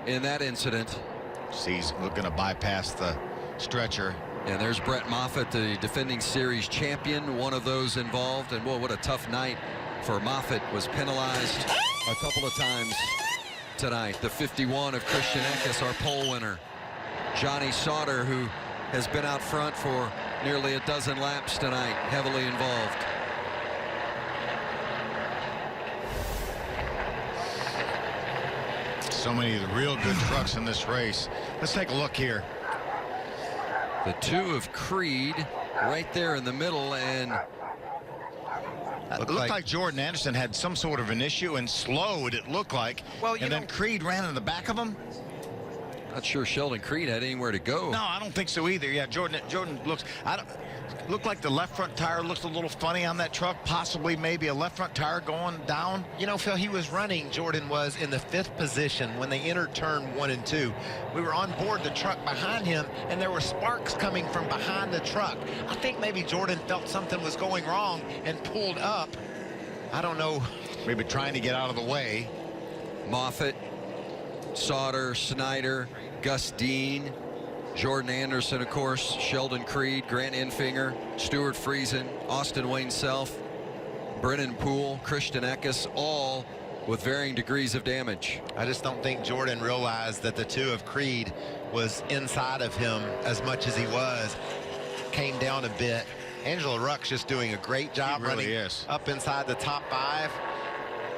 in that incident. He's looking to bypass the stretcher. And there's Brett Moffitt, the defending series champion, one of those involved. And boy, what a tough night for Moffitt. Was penalized a couple of times tonight. The 51 of Christian Eckes, our pole winner. Johnny Sauter, who has been out front for nearly a dozen laps tonight, heavily involved. So many of the real good trucks in this race. Let's take a look here. The 2 of Creed right there in the middle, and it looked like Jordan Anderson had some sort of an issue and slowed, it looked like. Well, and then Creed ran in the back of him. Not sure Sheldon Creed had anywhere to go. No, I don't think so either. Yeah, Jordan looked like the left front tire looks a little funny on that truck. Possibly maybe a left front tire going down. You know, Phil, he was running, Jordan was in the 5th position when they entered turn 1 and 2. We were on board the truck behind him, and there were sparks coming from behind the truck. I think maybe Jordan felt something was going wrong and pulled up. I don't know. Maybe trying to get out of the way. Moffitt, Sauter, Snyder, Gus Dean, Jordan Anderson, of course, Sheldon Creed, Grant Enfinger, Stuart Friesen, Austin Wayne Self, Brennan Poole, Christian Eckes, all with varying degrees of damage. I just don't think Jordan realized that the 2 of Creed was inside of him as much as he was. Came down a bit. Angela Ruck's just doing a great job running up inside the top 5.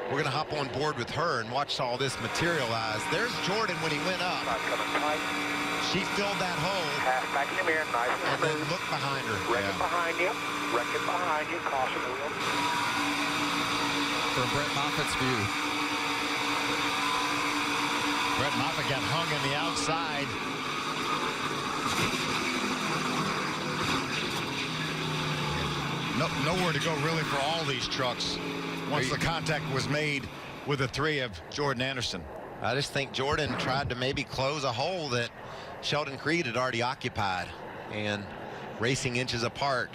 We're going to hop on board with her and watch all this materialize. There's Jordan when he went up. She filled that hole. Pass back in the mirror, nice and then look behind her. Wreck it behind you. Wreck it behind you. Caution wheel. From Brett Moffitt's view. Brett Moffitt got hung in the outside. Nowhere to go really for all these trucks once the contact was made with the 3 of Jordan Anderson. I just think Jordan tried to maybe close a hole that Sheldon Creed had already occupied, and racing inches apart.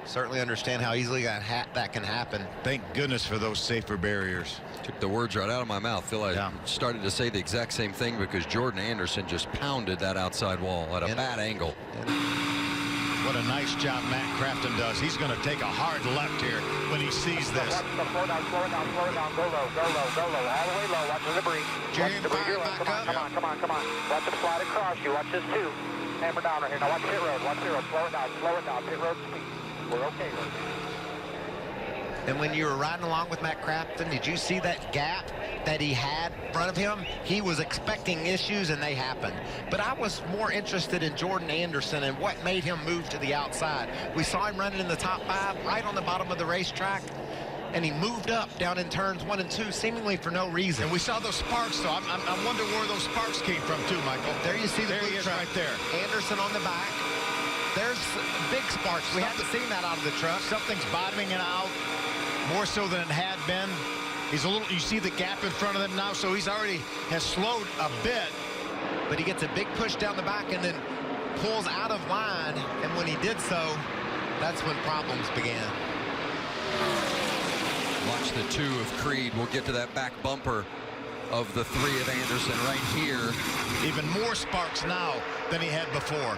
Certainly understand how easily that can happen. Thank goodness for those safer barriers. Took the words right out of my mouth. Phil, I started to say the exact same thing because Jordan Anderson just pounded that outside wall at a bad angle. What a nice job Matt Crafton does. He's going to take a hard left here when he sees this. Slow down, slow down, slow down. Go low, go low, go low. All the way low. Watch the debris. Watch the debris. Come on. Watch him slide across you. Watch this too. Hammer down right here. Now watch pit road. Watch pit road. Slow it down. Pit road speed. We're okay. And when you were riding along with Matt Crafton, did you see that gap that he had in front of him? He was expecting issues, and they happened. But I was more interested in Jordan Anderson and what made him move to the outside. We saw him running in the top 5, right on the bottom of the racetrack, and he moved up down in turns 1 and 2, seemingly for no reason. And we saw those sparks, though. I wonder where those sparks came from, too, Michael. There you see the blue truck right there. Anderson on the back. There's big sparks. We haven't seen that out of the truck. Something's bottoming it out more so than it had been. He's a little, you see the gap in front of him now, so he's already has slowed a bit. But he gets a big push down the back and then pulls out of line. And when he did so, that's when problems began. Watch the 2 of Creed. We'll get to that back bumper of the 3 of Anderson right here. Even more sparks now than he had before.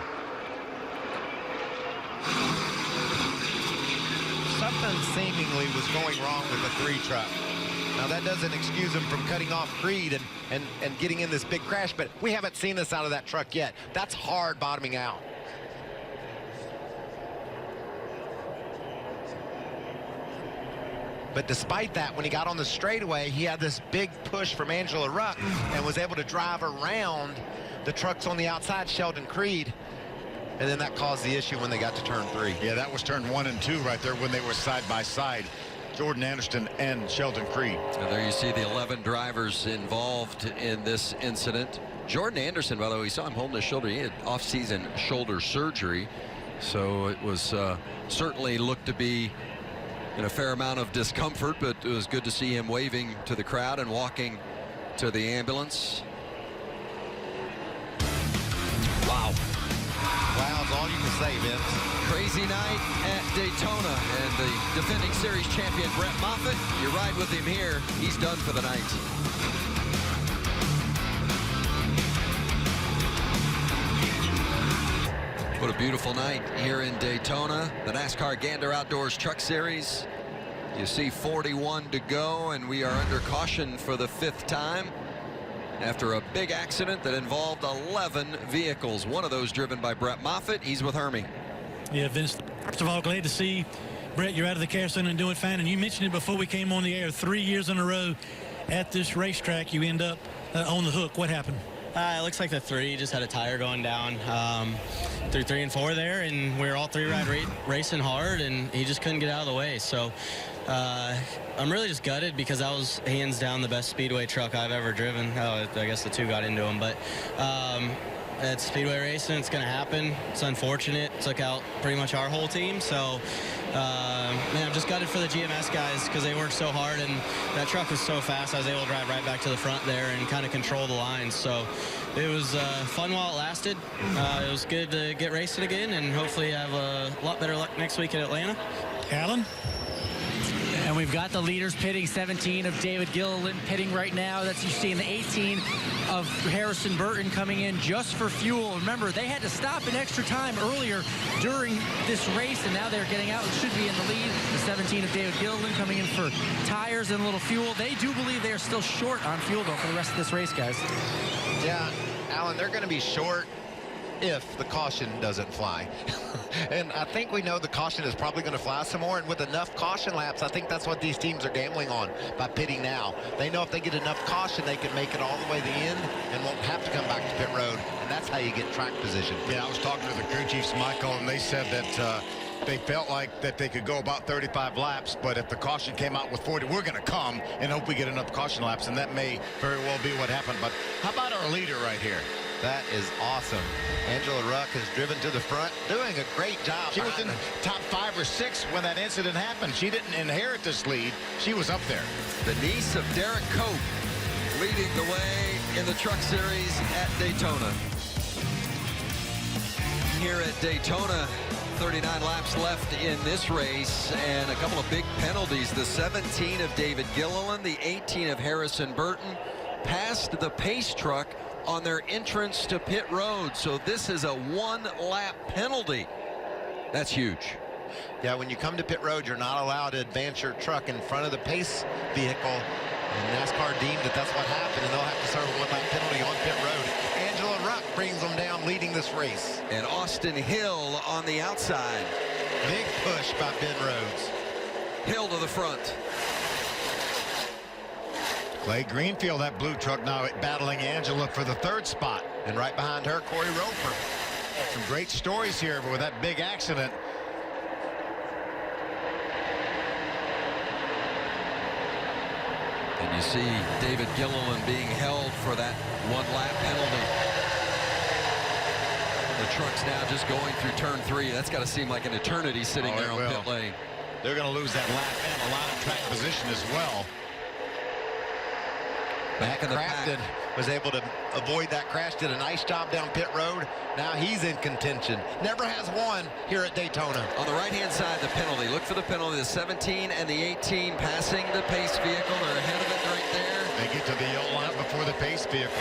Something seemingly was going wrong with the 3 truck. Now that doesn't excuse him from cutting off Creed and getting in this big crash, but we haven't seen this out of that truck yet. That's hard bottoming out. But despite that, when he got on the straightaway, he had this big push from Angela Ruck and was able to drive around the trucks on the outside, Sheldon Creed. And then that caused the issue when they got to turn 3. Yeah, that was turn 1 and 2 right there when they were side by side. Jordan Anderson and Sheldon Creed. And there you see the 11 drivers involved in this incident. Jordan Anderson, by the way, we saw him holding his shoulder. He had off-season shoulder surgery. So it was certainly looked to be in a fair amount of discomfort, but it was good to see him waving to the crowd and walking to the ambulance. say, Vince? Crazy night at Daytona, and the defending series champion Brett Moffitt, you ride with him here. He's done for the night. What a beautiful night here in Daytona. The NASCAR Gander Outdoors Truck Series. You see 41 to go, and we are under caution for the 5th time after a big accident that involved 11 vehicles. One of those driven by Brett Moffitt. He's with Hermie. Yeah, Vince, first of all, glad to see, Brett, you're out of the care center and doing fine. And you mentioned it before we came on the air, 3 years in a row at this racetrack, you end up on the hook. What happened? It looks like the 3 just had a tire going down through 3 and 4 there, and we were all 3 racing hard, and he just couldn't get out of the way. So I'm really just gutted because that was hands down the best speedway truck I've ever driven. I guess the 2 got into him, but it's speedway racing. It's going to happen. It's unfortunate. It took out pretty much our whole team. So, man, I'm just gutted for the GMS guys because they worked so hard, and that truck was so fast. I was able to drive right back to the front there and kind of control the lines. So it was fun while it lasted. It was good to get racing again, and hopefully have a lot better luck next week in Atlanta. Alan? And we've got the leaders pitting, 17 of David Gilliland pitting right now. That's you see in the 18 of Harrison Burton coming in just for fuel. Remember, they had to stop in extra time earlier during this race, and now they're getting out and should be in the lead. The 17 of David Gilliland coming in for tires and a little fuel. They do believe they are still short on fuel, though, for the rest of this race, guys. Yeah, Alan, they're going to be short if the caution doesn't fly. And I think we know the caution is probably going to fly some more, and with enough caution laps, I think that's what these teams are gambling on by pitting now. They know if they get enough caution, they can make it all the way to the end and won't have to come back to pit road, and that's how you get track position. Yeah, I was talking to the crew chiefs, Michael, and they said that they felt like that they could go about 35 laps, but if the caution came out with 40, we're going to come and hope we get enough caution laps, and that may very well be what happened. But how about our leader right here? That is awesome. Angela Ruck has driven to the front, doing a great job. She was in top 5 or 6 when that incident happened. She didn't inherit this lead. She was up there. The niece of Derek Cope leading the way in the Truck Series at Daytona. Here at Daytona, 39 laps left in this race, and a couple of big penalties. The 17 of David Gilliland, the 18 of Harrison Burton, passed the pace truck on their entrance to pit road. So this is a 1-lap penalty. That's huge. Yeah, when you come to pit road, you're not allowed to advance your truck in front of the pace vehicle. And NASCAR deemed that that's what happened, and they'll have to serve a 1-lap penalty on pit road. Angela Ruck brings them down, leading this race. And Austin Hill on the outside. Big push by Ben Rhodes. Hill to the front. Clay Greenfield, that blue truck now battling Angela for the 3rd spot. And right behind her, Corey Roper. Some great stories here, but with that big accident. And you see David Gilliland being held for that 1-lap penalty. The truck's now just going through turn 3. That's got to seem like an eternity sitting there on pit lane. They're going to lose that lap and a lot of track position as well. Back in the Crafton was able to avoid that crash, did a nice job down pit road. Now he's in contention. Never has won here at Daytona. On the right-hand side, the penalty. Look for the penalty. The 17 and the 18 passing the pace vehicle. They're ahead of it right there. They get to the yellow line before the pace vehicle.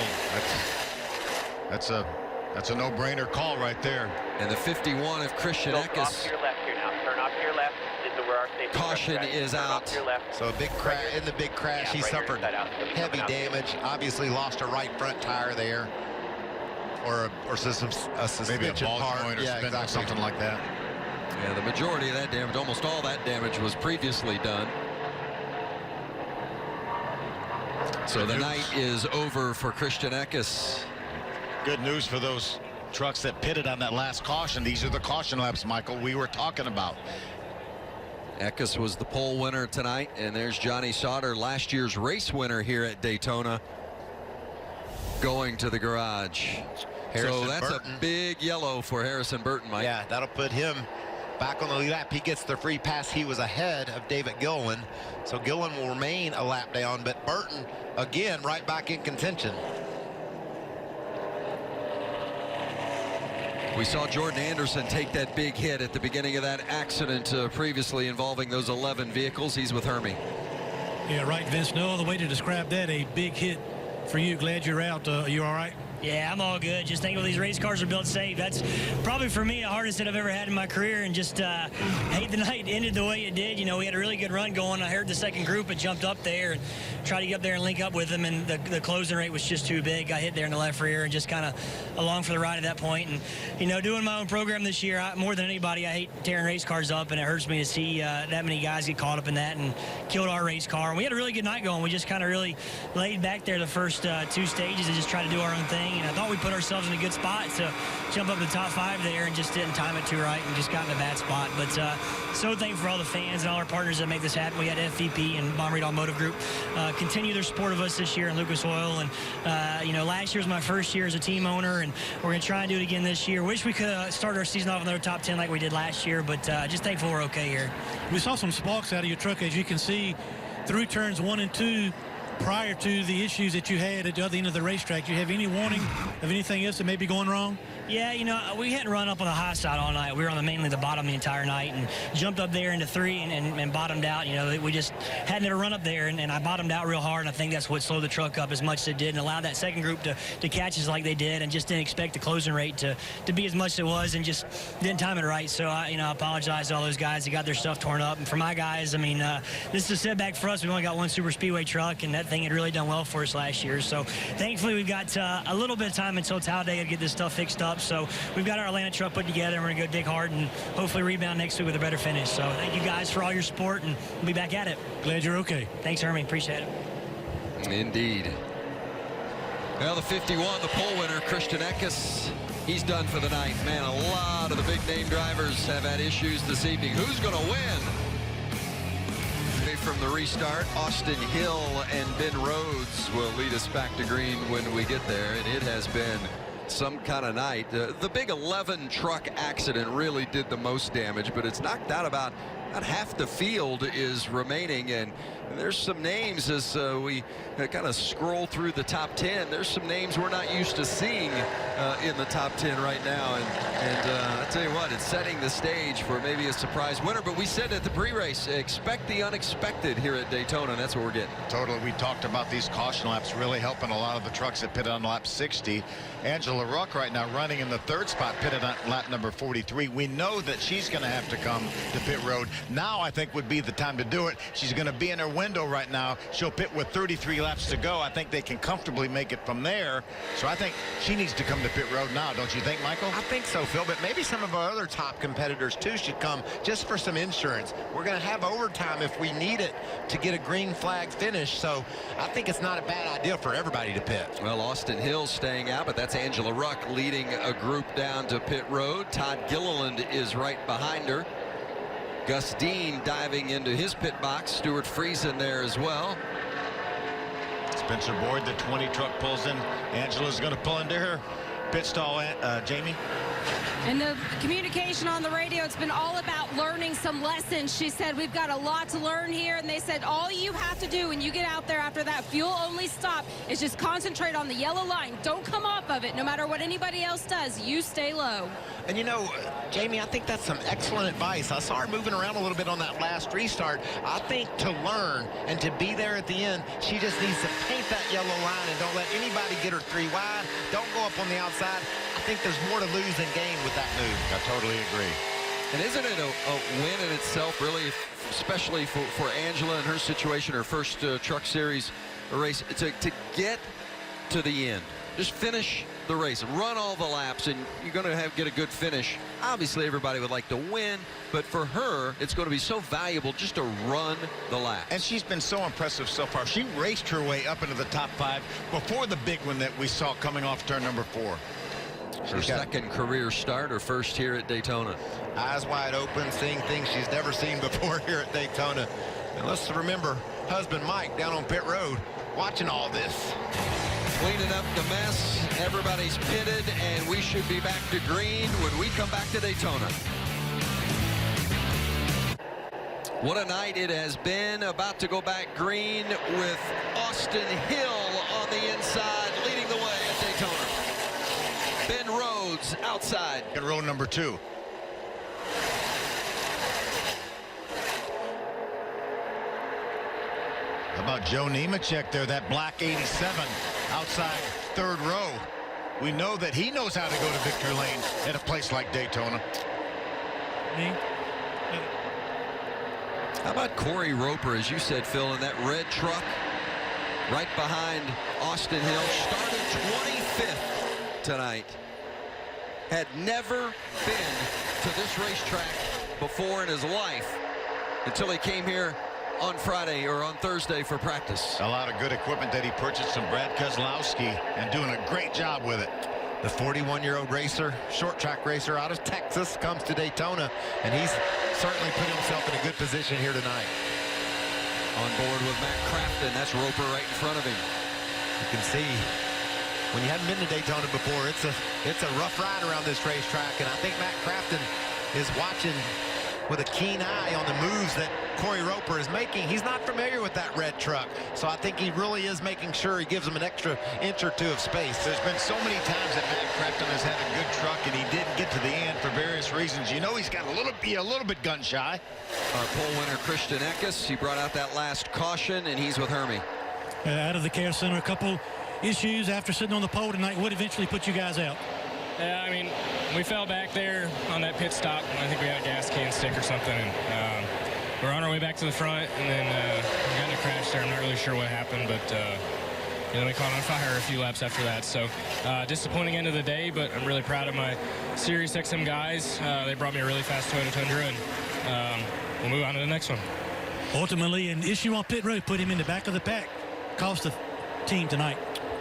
That's a no-brainer call right there. And the 51 of Christian Eckes. Off to your left here now. Turn off to your left. Where our safety caution is out. So a big crash. In the big crash, he suffered heavy damage. Obviously lost a right front tire there, or a suspension maybe a ball part. joint or Exactly. something like that. Yeah, the majority of that damage, almost all that damage, was previously done. So the night is over for Christian Eckes. Good news for those trucks that pitted on that last caution. These are the caution laps, Michael, we were talking about. Eckes was the pole winner tonight, and there's Johnny Sauter, last year's race winner here at Daytona, going to the garage. So that's Burton. A big yellow for Harrison Burton, Mike. Yeah, that'll put him back on the lead lap. He gets the free pass. He was ahead of David Gilliland, so Gilliland will remain a lap down, but Burton again right back in contention. We saw Jordan Anderson take that big hit at the beginning of that accident previously involving those 11 vehicles. He's with Hermie. Yeah, right, Vince. No other way to describe that. A big hit for you. Glad you're out. You all right? Yeah, I'm all good. Just thankful these race cars are built safe. That's probably for me the hardest hit I've ever had in my career, and just hate the night ended the way it did. You know, we had a really good run going. I heard the second group had jumped up there and tried to get up there and link up with them, and the closing rate was just too big. I hit there in the left rear and just kind of along for the ride at that point. And, you know, doing my own program this year, more than anybody, I hate tearing race cars up, and it hurts me to see that many guys get caught up in that and killed our race car. And we had a really good night going. We just kind of really laid back there the first 2 stages and just tried to do our own thing. And I thought we put ourselves in a good spot to jump up to the top 5 there, and just didn't time it too right and just got in a bad spot. But so thankful for all the fans and all our partners that make this happen. We had FVP and Bomb Reed Automotive Group continue their support of us this year in Lucas Oil. And, you know, last year was my first year as a team owner, and we're going to try and do it again this year. Wish we could start our season off with another top 10 like we did last year, but just thankful we're okay here. We saw some sparks out of your truck, as you can see, through turns 1 and 2. Prior to the issues that you had at the other end of the racetrack, do you have any warning of anything else that may be going wrong? Yeah, you know, we hadn't run up on the high side all night. We were on mainly the bottom the entire night, and jumped up there into 3 and bottomed out. You know, we just had never run up there, and I bottomed out real hard, and I think that's what slowed the truck up as much as it did and allowed that second group to catch us like they did, and just didn't expect the closing rate to be as much as it was, and just didn't time it right. So, I apologize to all those guys that got their stuff torn up. And for my guys, I mean, this is a setback for us. We only got one super speedway truck, and that thing had really done well for us last year. So thankfully we've got a little bit of time until Talladega to get this stuff fixed up. So we've got our Atlanta truck put together, and we're going to go dig hard and hopefully rebound next week with a better finish. So thank you guys for all your support, and we'll be back at it. Glad you're okay. Thanks, Hermie. Appreciate it. Indeed. Well, the 51, the pole winner, Christian Eckes, he's done for the night. Man, a lot of the big name drivers have had issues this evening. Who's going to win? From the restart, Austin Hill and Ben Rhodes will lead us back to green when we get there, and it has been some kind of night. The big 11 truck accident really did the most damage, but it's knocked out about half the field is remaining, and there's some names as we kind of scroll through the top 10. There's some names we're not used to seeing in the top 10 right now, and I tell you what, it's setting the stage for maybe a surprise winner. But we said at the pre-race, expect the unexpected here at Daytona, and that's what we're getting. Totally. We talked about these caution laps really helping a lot of the trucks that pitted on lap 60. Angela Ruck right now running in the 3rd spot, pitted on lap number 43. We know that she's going to have to come to pit road. Now I think would be the time to do it. She's going to be in her window right now. She'll pit with 33 laps to go. I think they can comfortably make it from there. So I think she needs to come to pit road now, don't you think, Michael? I think so, Phil, but maybe some of our other top competitors too should come just for some insurance. We're going to have overtime if we need it to get a green flag finish, so I think it's not a bad idea for everybody to pit. Well, Austin Hill staying out, but that's Angela Ruck leading a group down to pit road. Todd Gilliland is right behind her. Gus Dean diving into his pit box. Stuart Friesen there as well. Spencer Boyd, the 20 truck pulls in. Angela's going to pull into her pit stall, Jamie. And the communication on the radio, it's been all about learning some lessons. She said, we've got a lot to learn here. And they said, all you have to do when you get out there after that fuel-only stop is just concentrate on the yellow line. Don't come off of it. No matter what anybody else does, you stay low. And, you know, Jamie, I think that's some excellent advice. I saw her moving around a little bit on that last restart. I think to learn and to be there at the end, she just needs to paint that yellow line and don't let anybody get her 3 wide. Don't go up on the outside. I think there's more to lose than gain with that move. I totally agree. And isn't it a win in itself, really, especially for Angela in her situation, her first truck series race, to get to the end? Just finish the race and run all the laps, and you're going to get a good finish. Obviously, everybody would like to win, but for her, it's going to be so valuable just to run the laps. And she's been so impressive so far. She raced her way up into the top 5 before the big one that we saw coming off turn number 4. Her second career start, her first here at Daytona. Eyes wide open, seeing things she's never seen before here at Daytona. And let's remember, husband Mike down on pit road watching all this. Cleaning up the mess. Everybody's pitted, and we should be back to green when we come back to Daytona. What a night it has been. About to go back green with Austin Hill on the inside, leading the way at Daytona. Ben Rhodes Rhodes outside. At row number 2. How about Joe Nemechek there, that black 87 outside 3rd row. We know that he knows how to go to victory lane at a place like Daytona. How about Corey Roper, as you said, Phil, in that red truck right behind Austin Hill? Started 25th tonight. Had never been to this racetrack before in his life until he came here on Friday or on Thursday for practice. A lot of good equipment that he purchased from Brad Keselowski and doing a great job with it. The 41-year-old racer, short track racer out of Texas, comes to Daytona, and he's certainly put himself in a good position here tonight. On board with Matt Crafton. That's Roper right in front of him. You can see when you haven't been to Daytona before, it's a rough ride around this racetrack, and I think Matt Crafton is watching with a keen eye on the moves that Corey Roper is making. He's not familiar with that red truck, so I think he really is making sure he gives him an extra inch or 2 of space. There's been so many times that Matt Crafton has had a good truck and he didn't get to the end for various reasons. You know he's got a little bit gun shy. Our pole winner, Christian Eckes, he brought out that last caution, and he's with Hermie. Out of the Care Center, a couple issues after sitting on the pole tonight. What eventually put you guys out? Yeah, I mean, we fell back there on that pit stop. I think we had a gas can stick or something. And, we're on our way back to the front, and then we got in a crash there. I'm not really sure what happened, but you know, we caught on fire a few laps after that. So disappointing end of the day, but I'm really proud of my Sirius XM guys. They brought me a really fast Toyota Tundra, and we'll move on to the next one. Ultimately, an issue on pit road put him in the back of the pack. Cost the team tonight.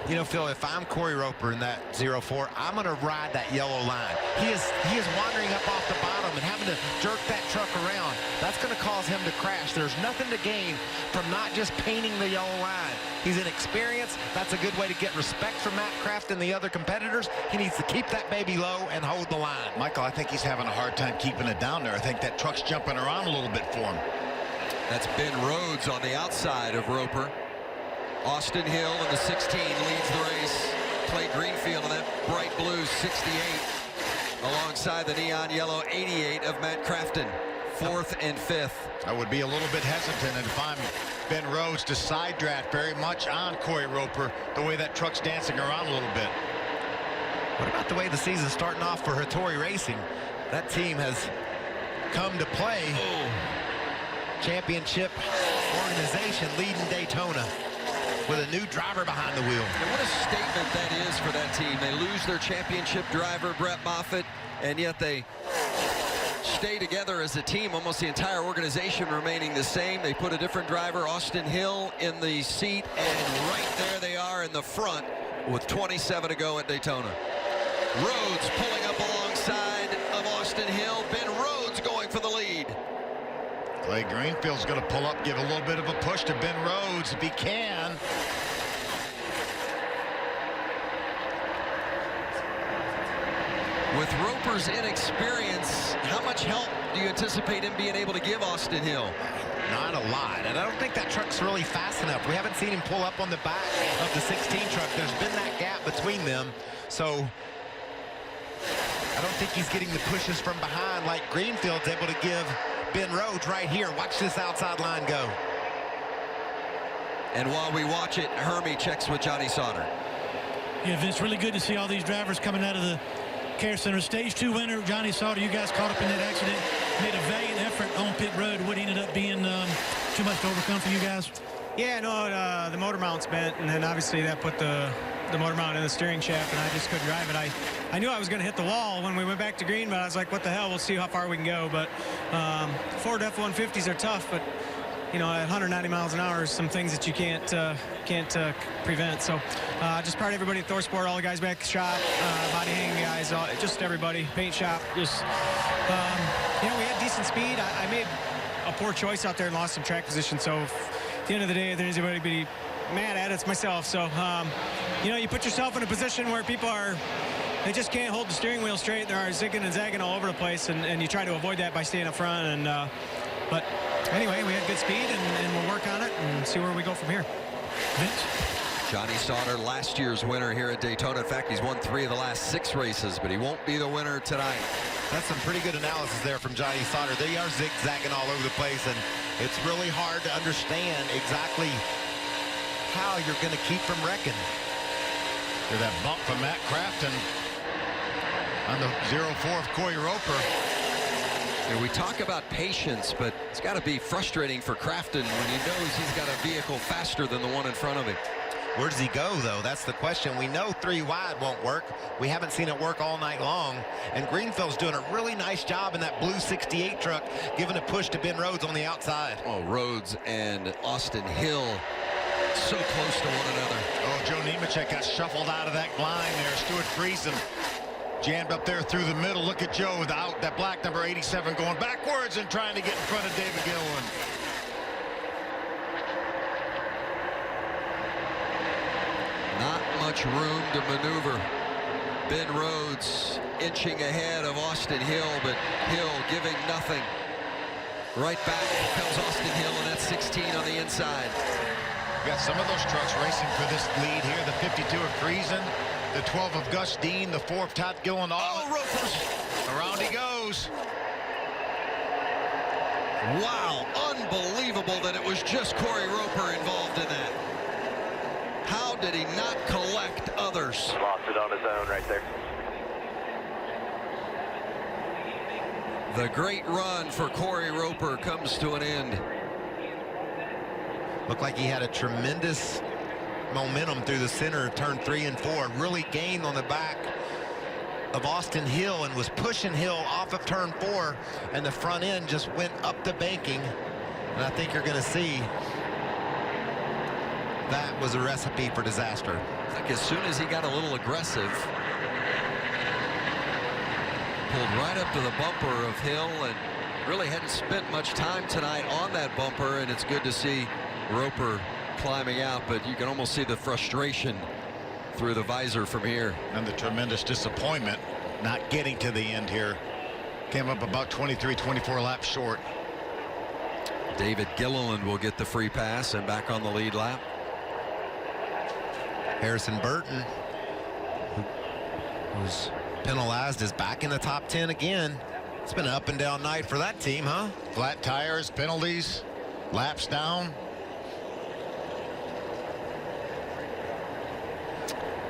You know, Phil, if I'm Corey Roper in that 04, I'm going to ride that yellow line. He is wandering up off the bottom and having to jerk that truck around. That's going to cause him to crash. There's nothing to gain from not just painting the yellow line. He's inexperienced. That's a good way to get respect from Matt Craft and the other competitors. He needs to keep that baby low and hold the line. Michael, I think he's having a hard time keeping it down there. I think that truck's jumping around a little bit for him. That's Ben Rhodes on the outside of Roper. Austin Hill in the 16 leads the race. Clay Greenfield in that bright blue 68 alongside the neon yellow 88 of Matt Crafton. 4th and 5th. I would be a little bit hesitant if I'm Ben Rhodes to side draft very much on Corey Roper, the way that truck's dancing around a little bit. What about the way the season's starting off for Hattori Racing? That team has come to play. Championship organization leading Daytona with a new driver behind the wheel. And what a statement that is for that team. They lose their championship driver, Brett Moffitt, and yet they stay together as a team, almost the entire organization remaining the same. They put a different driver, Austin Hill, in the seat, and right there they are in the front with 27 to go at Daytona. Rhodes pulling up alongside of Austin Hill. Ben Rhodes going for the lead. Clay Greenfield's going to pull up, give a little bit of a push to Ben Rhodes if he can. With Roper's inexperience, how much help do you anticipate him being able to give Austin Hill? Not a lot, and I don't think that truck's really fast enough. We haven't seen him pull up on the back of the 16 truck. There's been that gap between them, so I don't think he's getting the pushes from behind like Greenfield's able to give Ben Rhodes right here. Watch this outside line go. And while we watch it, Hermie checks with Johnny Sauter. Yeah, Vince, really good to see all these drivers coming out of the Care Center. Stage 2 winner, Johnny Sauter, you guys caught up in that accident. Made a valiant effort on pit road. What ended up being too much to overcome for you guys? Yeah, no, the motor mount's bent, and then obviously that put the motor mount in the steering shaft, and I just couldn't drive it. I knew I was going to hit the wall when we went back to green, but I was like, what the hell, we'll see how far we can go. But Ford F-150s are tough, but you know, at 190 miles an hour, some things that you can't prevent. So just proud of everybody at ThorSport, all the guys back at the shop, body hanging guys, just everybody, paint shop. Just, you know, we had decent speed. I made a poor choice out there and lost some track position. So at the end of the day, if there's anybody to be mad at, it's myself. So, you know, you put yourself in a position where people they just can't hold the steering wheel straight. They're zigging and zagging all over the place, and you try to avoid that by staying up front. And but anyway, we had good speed, and we'll work on it and see where we go from here. Vince? Johnny Sauter, last year's winner here at Daytona. In fact, he's won 3 of the last 6 races, but he won't be the winner tonight. That's some pretty good analysis there from Johnny Sauter. They are zigzagging all over the place, and it's really hard to understand exactly how you're going to keep from wrecking. Hear that bump from Matt Crafton on the 0-4 of Corey Roper. And we talk about patience, but it's got to be frustrating for Crafton when he knows he's got a vehicle faster than the one in front of him. Where does he go, though? That's the question. We know 3 wide won't work. We haven't seen it work all night long. And Greenfield's doing a really nice job in that blue 68 truck, giving a push to Ben Rhodes on the outside. Oh, Rhodes and Austin Hill so close to one another. Oh, Joe Nemechek got shuffled out of that line there. Stuart Friesen jammed up there through the middle. Look at Joe without that black number 87 going backwards and trying to get in front of David Gilliland. Not much room to maneuver. Ben Rhodes inching ahead of Austin Hill, but Hill giving nothing. Right back comes Austin Hill, and that's 16 on the inside. We got some of those trucks racing for this lead here. The 52 of Friesen, the 12 of Gus Dean, the 4 of Todd Gilliland. Oh, Roper's around he goes. Wow, unbelievable that it was just Corey Roper involved in that. How did he not collect others? Lost it on his own right there. The great run for Corey Roper comes to an end. Looked like he had a tremendous momentum through the center of turn 3 and 4. Really gained on the back of Austin Hill and was pushing Hill off of turn 4, and the front end just went up the banking. And I think you're going to see that was a recipe for disaster. I think as soon as he got a little aggressive, pulled right up to the bumper of Hill and really hadn't spent much time tonight on that bumper, and it's good to see Roper climbing out, but you can almost see the frustration through the visor from here. And the tremendous disappointment not getting to the end here. Came up about 23, 24 laps short. David Gilliland will get the free pass and back on the lead lap. Harrison Burton, who was penalized, is back in the top 10 again. It's been an up and down night for that team, huh? Flat tires, penalties, laps down.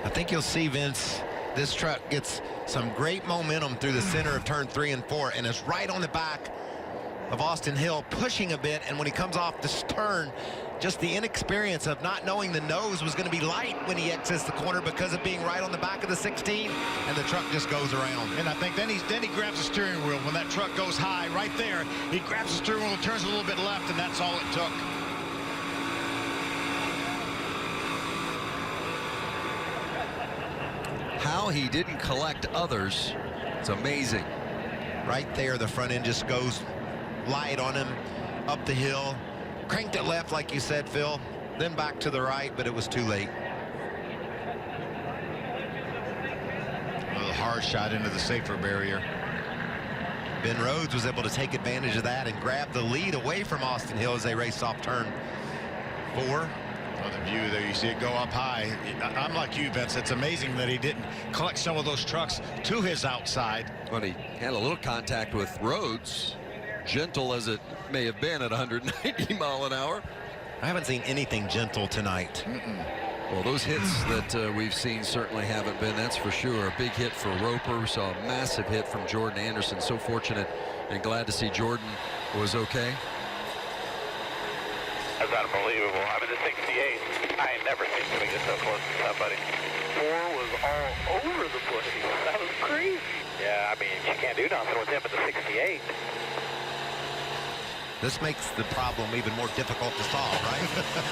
I think you'll see, Vince, this truck gets some great momentum through the center of turn 3 and 4 and is right on the back of Austin Hill, pushing a bit, and when he comes off this turn, just the inexperience of not knowing the nose was going to be light when he exits the corner because of being right on the back of the 16, and the truck just goes around. And I think then he grabs the steering wheel when that truck goes high right there. He grabs the steering wheel, turns a little bit left, and that's all it took. How he didn't collect others, it's amazing. Right there, the front end just goes light on him up the hill. Cranked it left, like you said, Phil, then back to the right, but it was too late. A little hard shot into the safer barrier. Ben Rhodes was able to take advantage of that and grab the lead away from Austin Hill as they raced off turn 4. Well, the view there, you see it go up high. I'm like you, Vince. It's amazing that he didn't collect some of those trucks to his outside. Well, he had a little contact with Rhodes, gentle as it may have been at 190 mile an hour. I haven't seen anything gentle tonight. Well, those hits that we've seen certainly haven't been, that's for sure. A big hit for Roper. We saw a massive hit from Jordan Anderson. So fortunate and glad to see Jordan was okay. That's unbelievable. I mean, the 68, I ain't never seen something get so close to somebody. 4 was all over the place. That was crazy. Yeah, I mean, you can't do nothing with him at the 68. This makes the problem even more difficult to solve, right?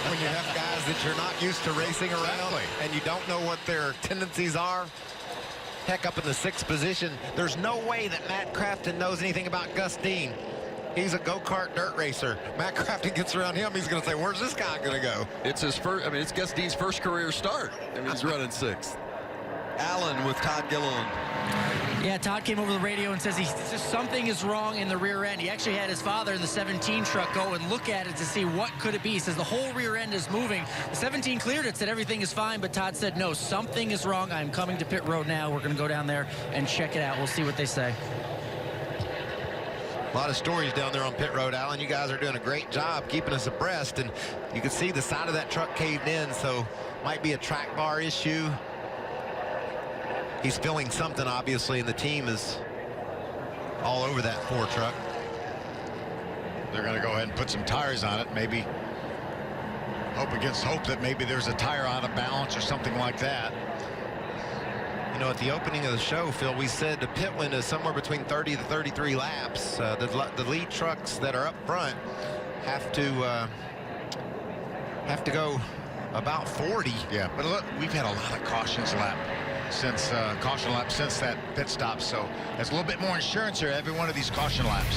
When you have guys that you're not used to racing around and you don't know what their tendencies are. Heck, up in the 6th position, there's no way that Matt Crafton knows anything about Gus Dean. He's a go-kart dirt racer. Matt Crafton gets around him, he's going to say, where's this guy going to go? It's his first, I mean, it's Gus Dean's first career start. I mean, he's running 6th. Allen with Todd Gilliland. Yeah, Todd came over the radio and says something is wrong in the rear end. He actually had his father in the 17 truck go and look at it to see what could it be. He says the whole rear end is moving. The 17 cleared it, said everything is fine, but Todd said, no, something is wrong. I'm coming to pit road now. We're going to go down there and check it out. We'll see what they say. A lot of stories down there on pit road, Alan. You guys are doing a great job keeping us abreast, and you can see the side of that truck caved in, so might be a track bar issue. He's feeling something, obviously, and the team is all over that Ford truck. They're going to go ahead and put some tires on it. Maybe hope against hope that maybe there's a tire out of balance or something like that. You know, at the opening of the show, Phil, we said the pit window is somewhere between 30 to 33 laps. The lead trucks that are up front have to go about 40. Yeah, but look, we've had a lot of cautions lap since that pit stop, so there's a little bit more insurance here every one of these caution laps.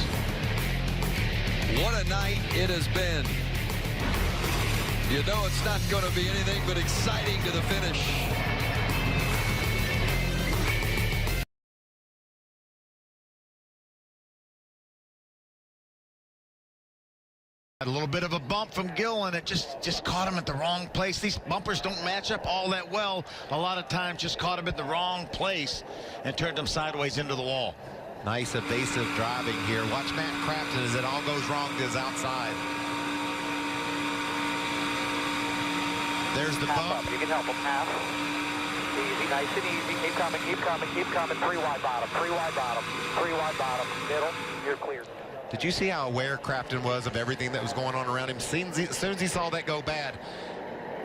What a night it has been. You know it's not going to be anything but exciting to the finish. A little bit of a bump from Gillen. It just caught him at the wrong place. These bumpers don't match up all that well. A lot of times just caught him at the wrong place and turned him sideways into the wall. Nice evasive driving here. Watch Matt Crafton as it all goes wrong to his outside. There's the bump. Up. You can help him half. Easy, nice and easy. Keep coming, keep coming, keep coming. 3 wide bottom, 3 wide bottom, 3 wide bottom. Middle, you're clear. Did you see how aware Crafton was of everything that was going on around him? As soon as he saw that go bad,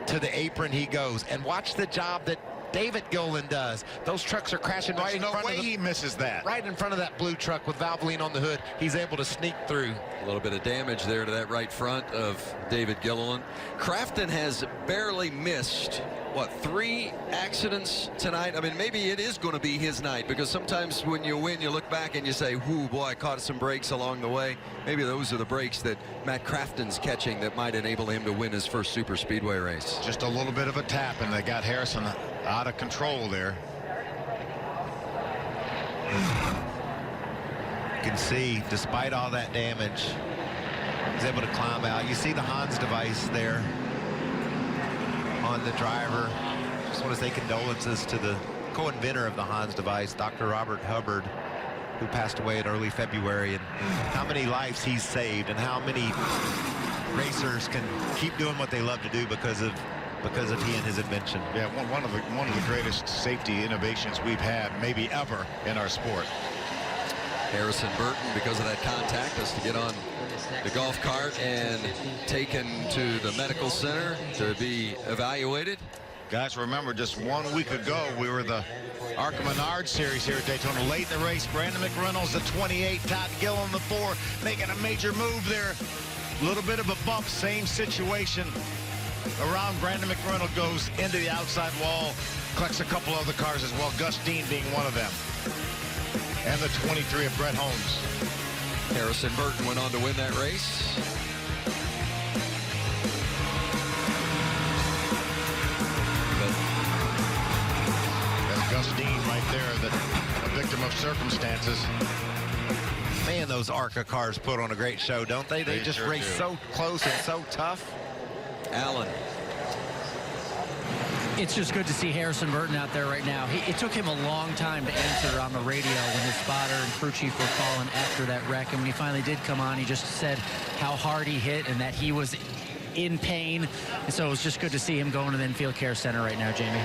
to the apron he goes. And watch the job that David Gillen does. Those trucks are crashing right in front of him. There's no way he misses that. Right in front of that blue truck with Valvoline on the hood. He's able to sneak through. A little bit of damage there to that right front of David Gilliland. Crafton has barely missed, what, 3 accidents tonight? I mean, maybe it is going to be his night, because sometimes when you win, you look back and you say, whoo, boy, I caught some breaks along the way. Maybe those are the breaks that Matt Crafton's catching that might enable him to win his first super speedway race. Just a little bit of a tap, and they got Harrison out of control there. You can see, despite all that damage, he's able to climb out. You see the Hans device there on the driver. Just want to say condolences to the co-inventor of the Hans device, Dr. Robert Hubbard, who passed away in early February, and how many lives he's saved and how many racers can keep doing what they love to do because of he and his invention. Yeah, one of the greatest safety innovations we've had maybe ever in our sport. Harrison Burton, because of that contact, has to get on the golf cart and taken to the medical center to be evaluated. Guys, remember, just 1 week ago, we were the ARCA Menard Series here at Daytona. Late in the race, Brandon McReynolds, the 28, Todd Gillen, the 4, making a major move there. A little bit of a bump, same situation. Around Brandon McReynolds goes into the outside wall, collects a couple other cars as well, Gus Dean being one of them. And the 23 of Brett Holmes. Harrison Burton went on to win that race. That's Gus Dean right there, a victim of circumstances. Man, those ARCA cars put on a great show, don't they? They just sure race do. so close and so tough. Allen. It's just good to see Harrison Burton out there right now. It took him a long time to answer on the radio when his spotter and crew chief were calling after that wreck. And when he finally did come on, he just said how hard he hit and that he was in pain. And so it was just good to see him going to the infield care center right now, Jamie.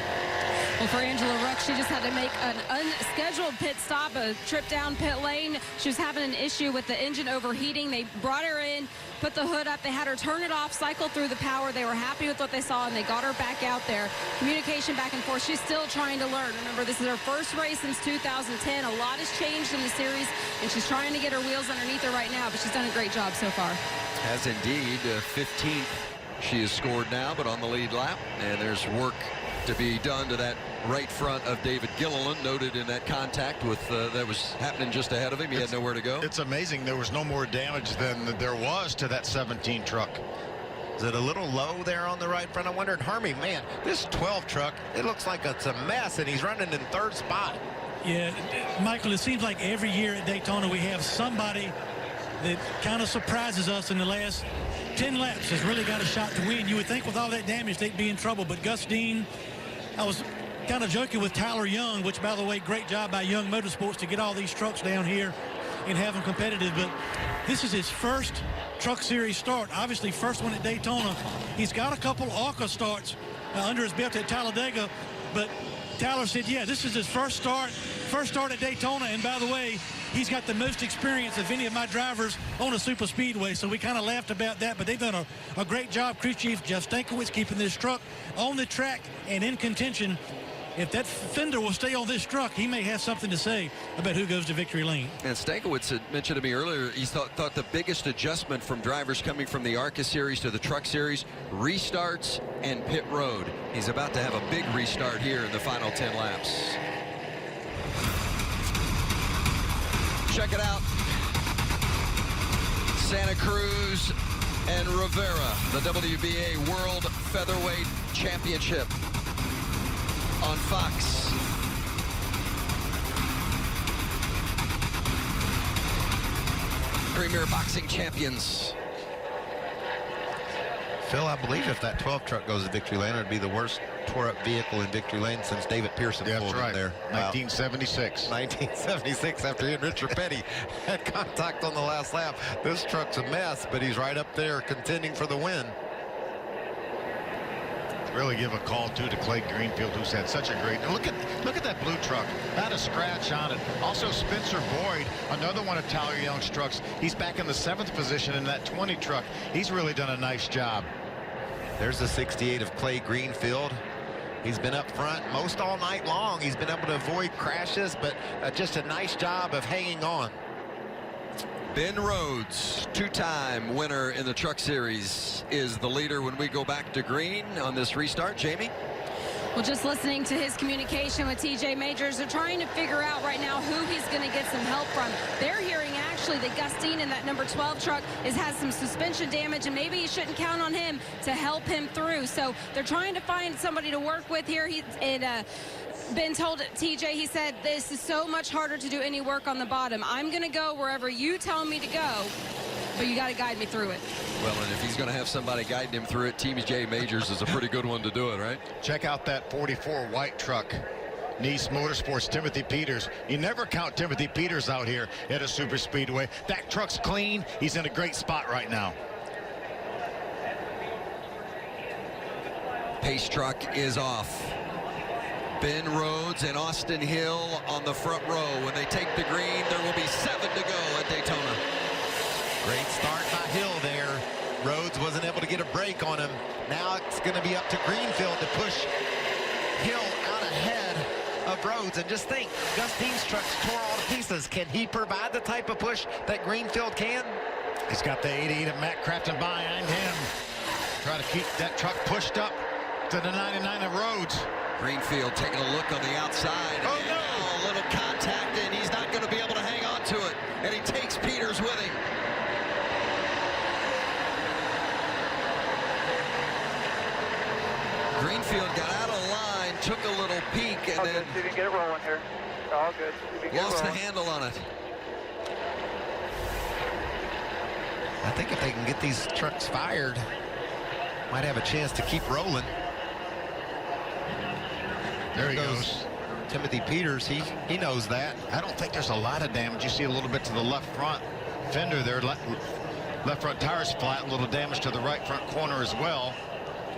Well, for Angela Ruck, she just had to make an unscheduled pit stop, a trip down pit lane. She was having an issue with the engine overheating. They brought her in, put the hood up. They had her turn it off, cycle through the power. They were happy with what they saw, and they got her back out there. Communication back and forth. She's still trying to learn. Remember, this is her first race since 2010. A lot has changed in the series, and she's trying to get her wheels underneath her right now, but she's done a great job so far. Has indeed. 15th she has scored now, but on the lead lap. And there's work to be done to that right front of David Gilliland, noted in that contact with that was happening just ahead of him. He had nowhere to go. It's amazing there was no more damage than there was to that 17 truck. Is it a little low there on the right front? I wondered, Harmy, man, this 12 truck, it looks like it's a mess, and he's running in 3rd spot. Yeah, Michael, it seems like every year at Daytona we have somebody that kind of surprises us in the last 10 laps has really got a shot to win. You would think with all that damage they'd be in trouble, but Gus Dean, I was kind of joking with Tyler Young, which, by the way, great job by Young Motorsports to get all these trucks down here and have them competitive, but this is his first Truck Series start. Obviously, first one at Daytona. He's got a couple ARCA starts under his belt at Talladega, but Tyler said, yeah, this is his first start at Daytona, and by the way, he's got the most experience of any of my drivers on a super speedway, so we kind of laughed about that, but they've done a great job. Crew Chief Jeff Stankiewicz keeping this truck on the track and in contention. If that fender will stay on this truck, he may have something to say about who goes to victory lane. And Stankiewicz had mentioned to me earlier, he thought the biggest adjustment from drivers coming from the ARCA Series to the Truck Series, restarts and pit road. He's about to have a big restart here in the final 10 laps. Check it out. Santa Cruz and Rivera, the WBA World Featherweight Championship on Fox. Premier Boxing Champions. Phil, I believe if that 12 truck goes to victory lane, it would be the worst tore-up vehicle in victory lane since David Pearson pulled in there. 1976. 1976, after he and Richard Petty had contact on the last lap. This truck's a mess, but he's right up there contending for the win. Really give a call too to Clay Greenfield, who's had such a great. Look at that blue truck. Not a scratch on it. Also Spencer Boyd, another one of Tyler Young's trucks. He's back in the 7th position in that 20 truck. He's really done a nice job. There's the 68 of Clay Greenfield. He's been up front most all night long. He's been able to avoid crashes, but just a nice job of hanging on. Ben Rhodes, two-time winner in the Truck Series, is the leader when we go back to green on this restart. Jamie? Well, just listening to his communication with TJ Majors, they're trying to figure out right now who he's going to get some help from. They're hearing actually that Gus Dean in that number 12 truck has some suspension damage, and maybe you shouldn't count on him to help him through. So they're trying to find somebody to work with here. Ben told TJ, he said, this is so much harder to do any work on the bottom. I'm going to go wherever you tell me to go, but you got to guide me through it. Well, and if he's going to have somebody guiding him through it, TJ Majors is a pretty good one to do it, right? Check out that 44 white truck. Nice Motorsports, Timothy Peters. You never count Timothy Peters out here at a super speedway. That truck's clean. He's in a great spot right now. Pace truck is off. Ben Rhodes and Austin Hill on the front row. When they take the green, there will be 7 to go at Daytona. Great start by Hill there. Rhodes wasn't able to get a break on him. Now it's going to be up to Greenfield to push Hill out ahead of Rhodes. And just think, Gus Dean's trucks tore all to pieces. Can he provide the type of push that Greenfield can? He's got the 88 of Matt Crafton behind him. Try to keep that truck pushed up to the 99 of Rhodes. Greenfield taking a look on the outside. Oh, and no! A little contact, and he's not going to be able to hang on to it. And he takes Peters with him. Greenfield got out of line, took a little peek, and then See if you can get it rolling here. All good. lost the handle on it. I think if they can get these trucks fired, might have a chance to keep rolling. There he goes. Timothy Peters, he knows that. I don't think there's a lot of damage. You see a little bit to the left front fender there. Left front tire's flat. A little damage to the right front corner as well.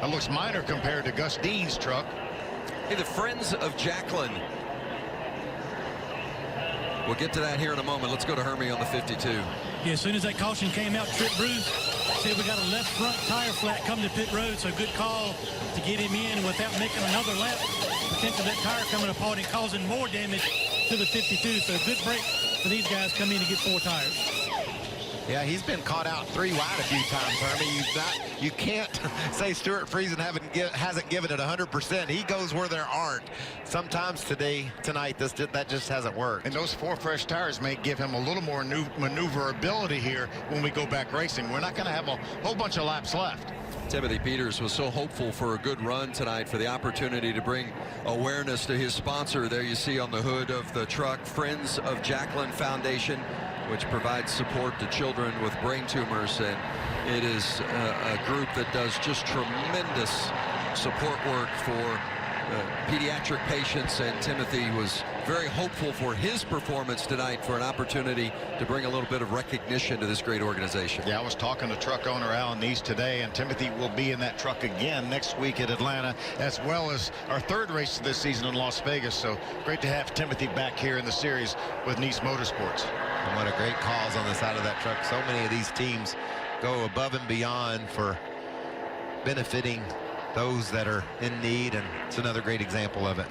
That looks minor compared to Gus Dean's truck. Hey, the Friends of Jacqueline. We'll get to that here in a moment. Let's go to Hermie on the 52. Yeah, as soon as that caution came out, Trip Bruce said we got a left front tire flat come to pit road, so good call to get him in without making another lap. Potentially that tire coming apart and causing more damage to the 52, so good break for these guys come in to get 4 tires. Yeah, he's been caught out 3 wide a few times, Hermie. You can't say Stuart Friesen hasn't given it 100%. He goes where there aren't. Sometimes tonight, that just hasn't worked. And those 4 fresh tires may give him a little more maneuverability here when we go back racing. We're not going to have a whole bunch of laps left. Timothy Peters was so hopeful for a good run tonight, for the opportunity to bring awareness to his sponsor. There you see on the hood of the truck, Friends of Jacqueline Foundation, which provides support to children with brain tumors. And it is a group that does just tremendous support work for pediatric patients, and Timothy was very hopeful for his performance tonight, for an opportunity to bring a little bit of recognition to this great organization. Yeah, I was talking to truck owner Alan Neese today, and Timothy will be in that truck again next week at Atlanta, as well as our third race this season in Las Vegas. So great to have Timothy back here in the series with Neese Motorsports. And what a great cause on the side of that truck. So many of these teams go above and beyond for benefiting those that are in need, and it's another great example of it.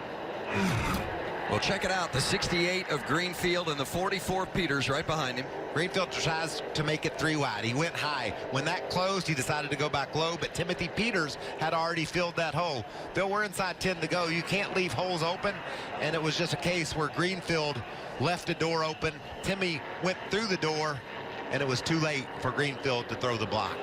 Well, check it out. The 68 of Greenfield and the 44 Peters right behind him. Greenfield tries to make it 3 wide. He went high. When that closed, he decided to go back low, but Timothy Peters had already filled that hole. Bill, we're inside 10 to go. You can't leave holes open, and it was just a case where Greenfield left a door open. Timmy went through the door, and it was too late for Greenfield to throw the block.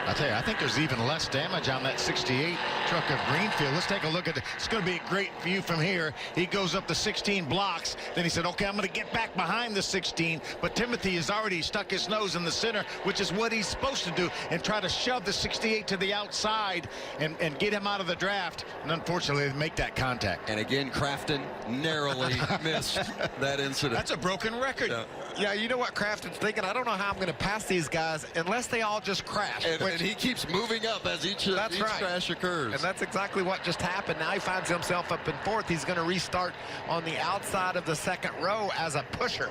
I tell you, I think there's even less damage on that 68 truck of Greenfield. Let's take a look at it. It's going to be a great view from here. He goes up the 16 blocks. Then he said, okay, I'm going to get back behind the 16. But Timothy has already stuck his nose in the center, which is what he's supposed to do, and try to shove the 68 to the outside and get him out of the draft. And unfortunately, they make that contact. And again, Crafton narrowly missed that incident. That's a broken record. Yeah, you know what Crafton's thinking? I don't know how I'm going to pass these guys unless they all just crash. And he keeps moving up as each crash occurs. And that's exactly what just happened. Now he finds himself up in fourth. He's going to restart on the outside of the second row as a pusher.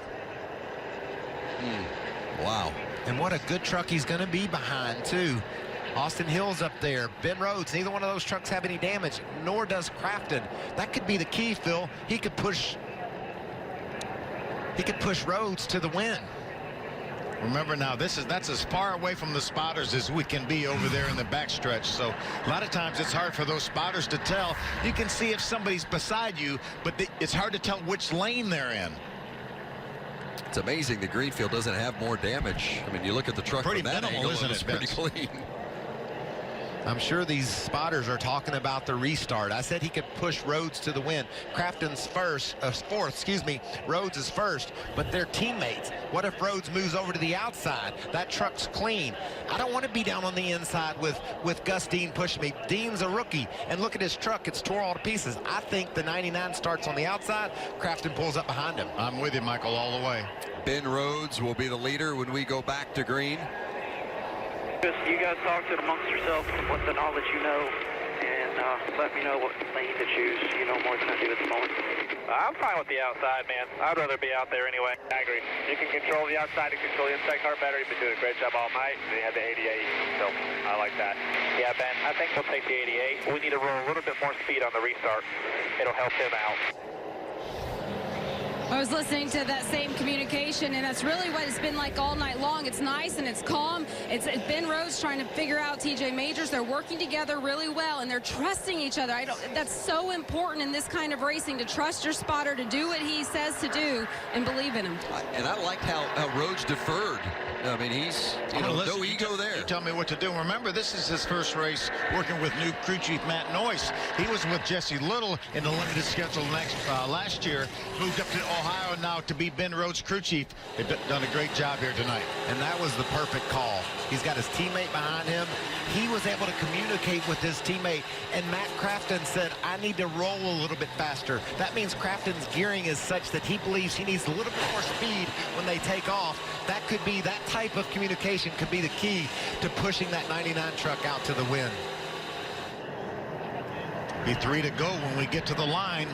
Wow. And what a good truck he's going to be behind, too. Austin Hill's up there. Ben Rhodes, neither one of those trucks have any damage, nor does Crafton. That could be the key, Phil. He could push Rhodes to the win. Remember now, that's as far away from the spotters as we can be over there in the backstretch. So a lot of times it's hard for those spotters to tell. You can see if somebody's beside you, but it's hard to tell which lane they're in. It's amazing that Greenfield doesn't have more damage. I mean, you look at the truck Pretty from that minimal, angle, isn't it's it, pretty Vince? clean. I'm sure these spotters are talking about the restart. I said he could push Rhodes to the win. Crafton's fourth, Rhodes is first, but they're teammates. What if Rhodes moves over to the outside? That truck's clean. I don't want to be down on the inside with Gus Dean pushing me. Dean's a rookie, and look at his truck. It's tore all to pieces. I think the 99 starts on the outside. Crafton pulls up behind him. I'm with you, Michael, all the way. Ben Rhodes will be the leader when we go back to green. You guys talk to it amongst yourselves with the knowledge you know, and let me know what lane to choose. You know more than I do at the moment. I'm fine with the outside, man. I'd rather be out there anyway. I agree. You can control the outside and control the inside car better. You've been doing a great job all night. They had the 88, so I like that. Yeah, Ben, I think we'll take the 88. We need to roll a little bit more speed on the restart. It'll help him out. I was listening to that same communication, and that's really what it's been like all night long. It's nice and it's calm. It's Ben Rhodes trying to figure out TJ Majors. They're working together really well, and they're trusting each other. That's so important in this kind of racing, to trust your spotter to do what he says to do and believe in him. And I liked how Rhodes deferred. I mean, he's no ego there. You tell me what to do. Remember, this is his first race working with new crew chief Matt Noyce. He was with Jesse Little in the limited schedule last year. Moved up to Ohio now to be Ben Rhodes' crew chief. They've done a great job here tonight. And that was the perfect call. He's got his teammate behind him. He was able to communicate with his teammate, and Matt Crafton said, I need to roll a little bit faster. That means Crafton's gearing is such that he believes he needs a little bit more speed when they take off. That could be, that type of communication could be the key to pushing that 99 truck out to the win. Be 3 to go when we get to the line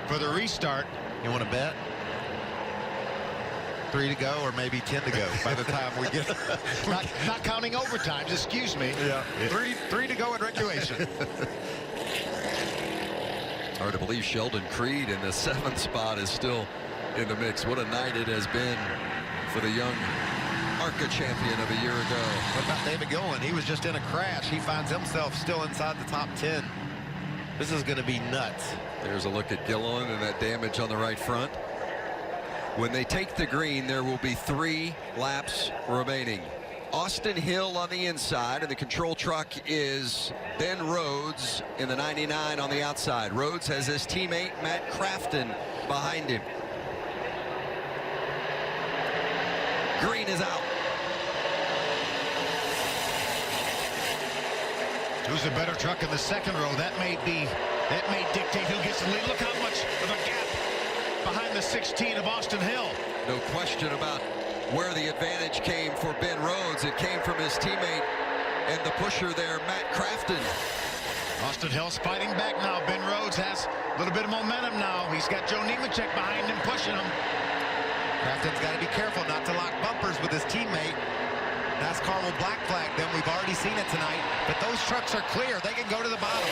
for the restart. You want to bet? 3 to go, or maybe 10 to go by the time we get. not counting overtime, excuse me. Yeah. 3 to go in regulation. Hard to believe Sheldon Creed in the 7th spot is still in the mix. What a night it has been for the young ARCA champion of a year ago. What about David Gillen? He was just in a crash. He finds himself still inside the top 10. This is going to be nuts. There's a look at Gilliland and that damage on the right front. When they take the green, there will be 3 laps remaining. Austin Hill on the inside, and the control truck is Ben Rhodes in the 99 on the outside. Rhodes has his teammate Matt Crafton behind him. Green is out. Who's a better truck in the second row? That may dictate who gets the lead. Look how much of a gap behind the 16 of Austin Hill. No question about where the advantage came for Ben Rhodes. It came from his teammate and the pusher there, Matt Crafton. Austin Hill's fighting back now. Ben Rhodes has a little bit of momentum now. He's got Joe Nemechek behind him, pushing him. Crafton's got to be careful not to lock bumpers with his teammate. NASCAR will black flag them. We've already seen it tonight. But those trucks are clear. They can go to the bottom.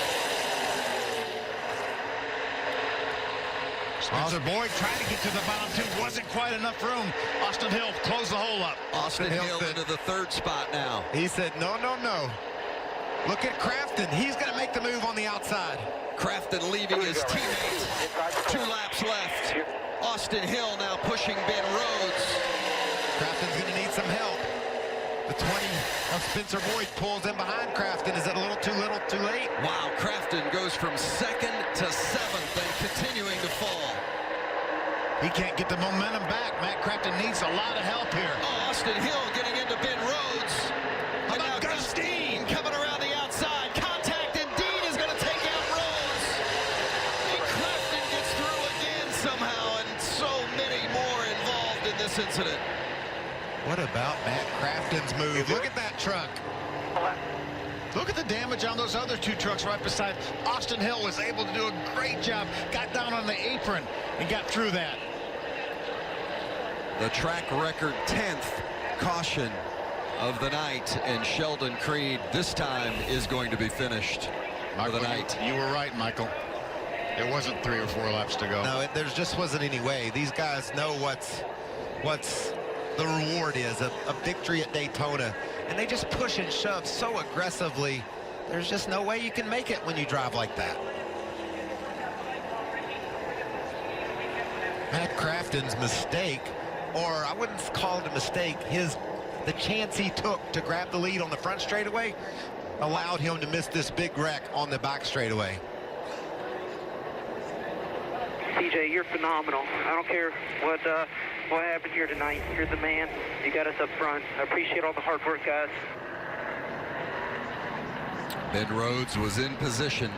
Spencer Boyd trying to get to the bottom too. Wasn't quite enough room. Austin Hill closed the hole up. Austin Hill into the third spot now. He said, no, no, no. Look at Crafton. He's going to make the move on the outside. Crafton leaving his teammate. 2 laps left. Austin Hill now pushing Ben Rhodes. Crafton's going to need some help. The 20 of Spencer Boyd pulls in behind Crafton. Is it a little, too late? Wow, Crafton goes from 2nd to 7th and continuing to fall. He can't get the momentum back. Matt Crafton needs a lot of help here. Austin Hill getting into Ben Rhodes. How about Gus Dean coming around the outside. Contact, and Dean is going to take out Rhodes. And Crafton gets through again somehow, and so many more involved in this incident. What about Matt Crafton's move? Look at that truck. Look at the damage on those other 2 trucks right beside. Austin Hill was able to do a great job. Got down on the apron and got through that. The track record 10th caution of the night, and Sheldon Creed this time is going to be finished for the night. You were right, Michael. There wasn't 3 or 4 laps to go. No, there just wasn't any way. These guys know what's the reward is, a victory at Daytona, and they just push and shove so aggressively. There's just no way you can make it when you drive like that. Matt Crafton's mistake, or I wouldn't call it a mistake, the chance he took to grab the lead on the front straightaway allowed him to miss this big wreck on the back straightaway. TJ, you're phenomenal. I don't care what happened here tonight. You're the man. You got us up front. I appreciate all the hard work, guys. Ben Rhodes was in position,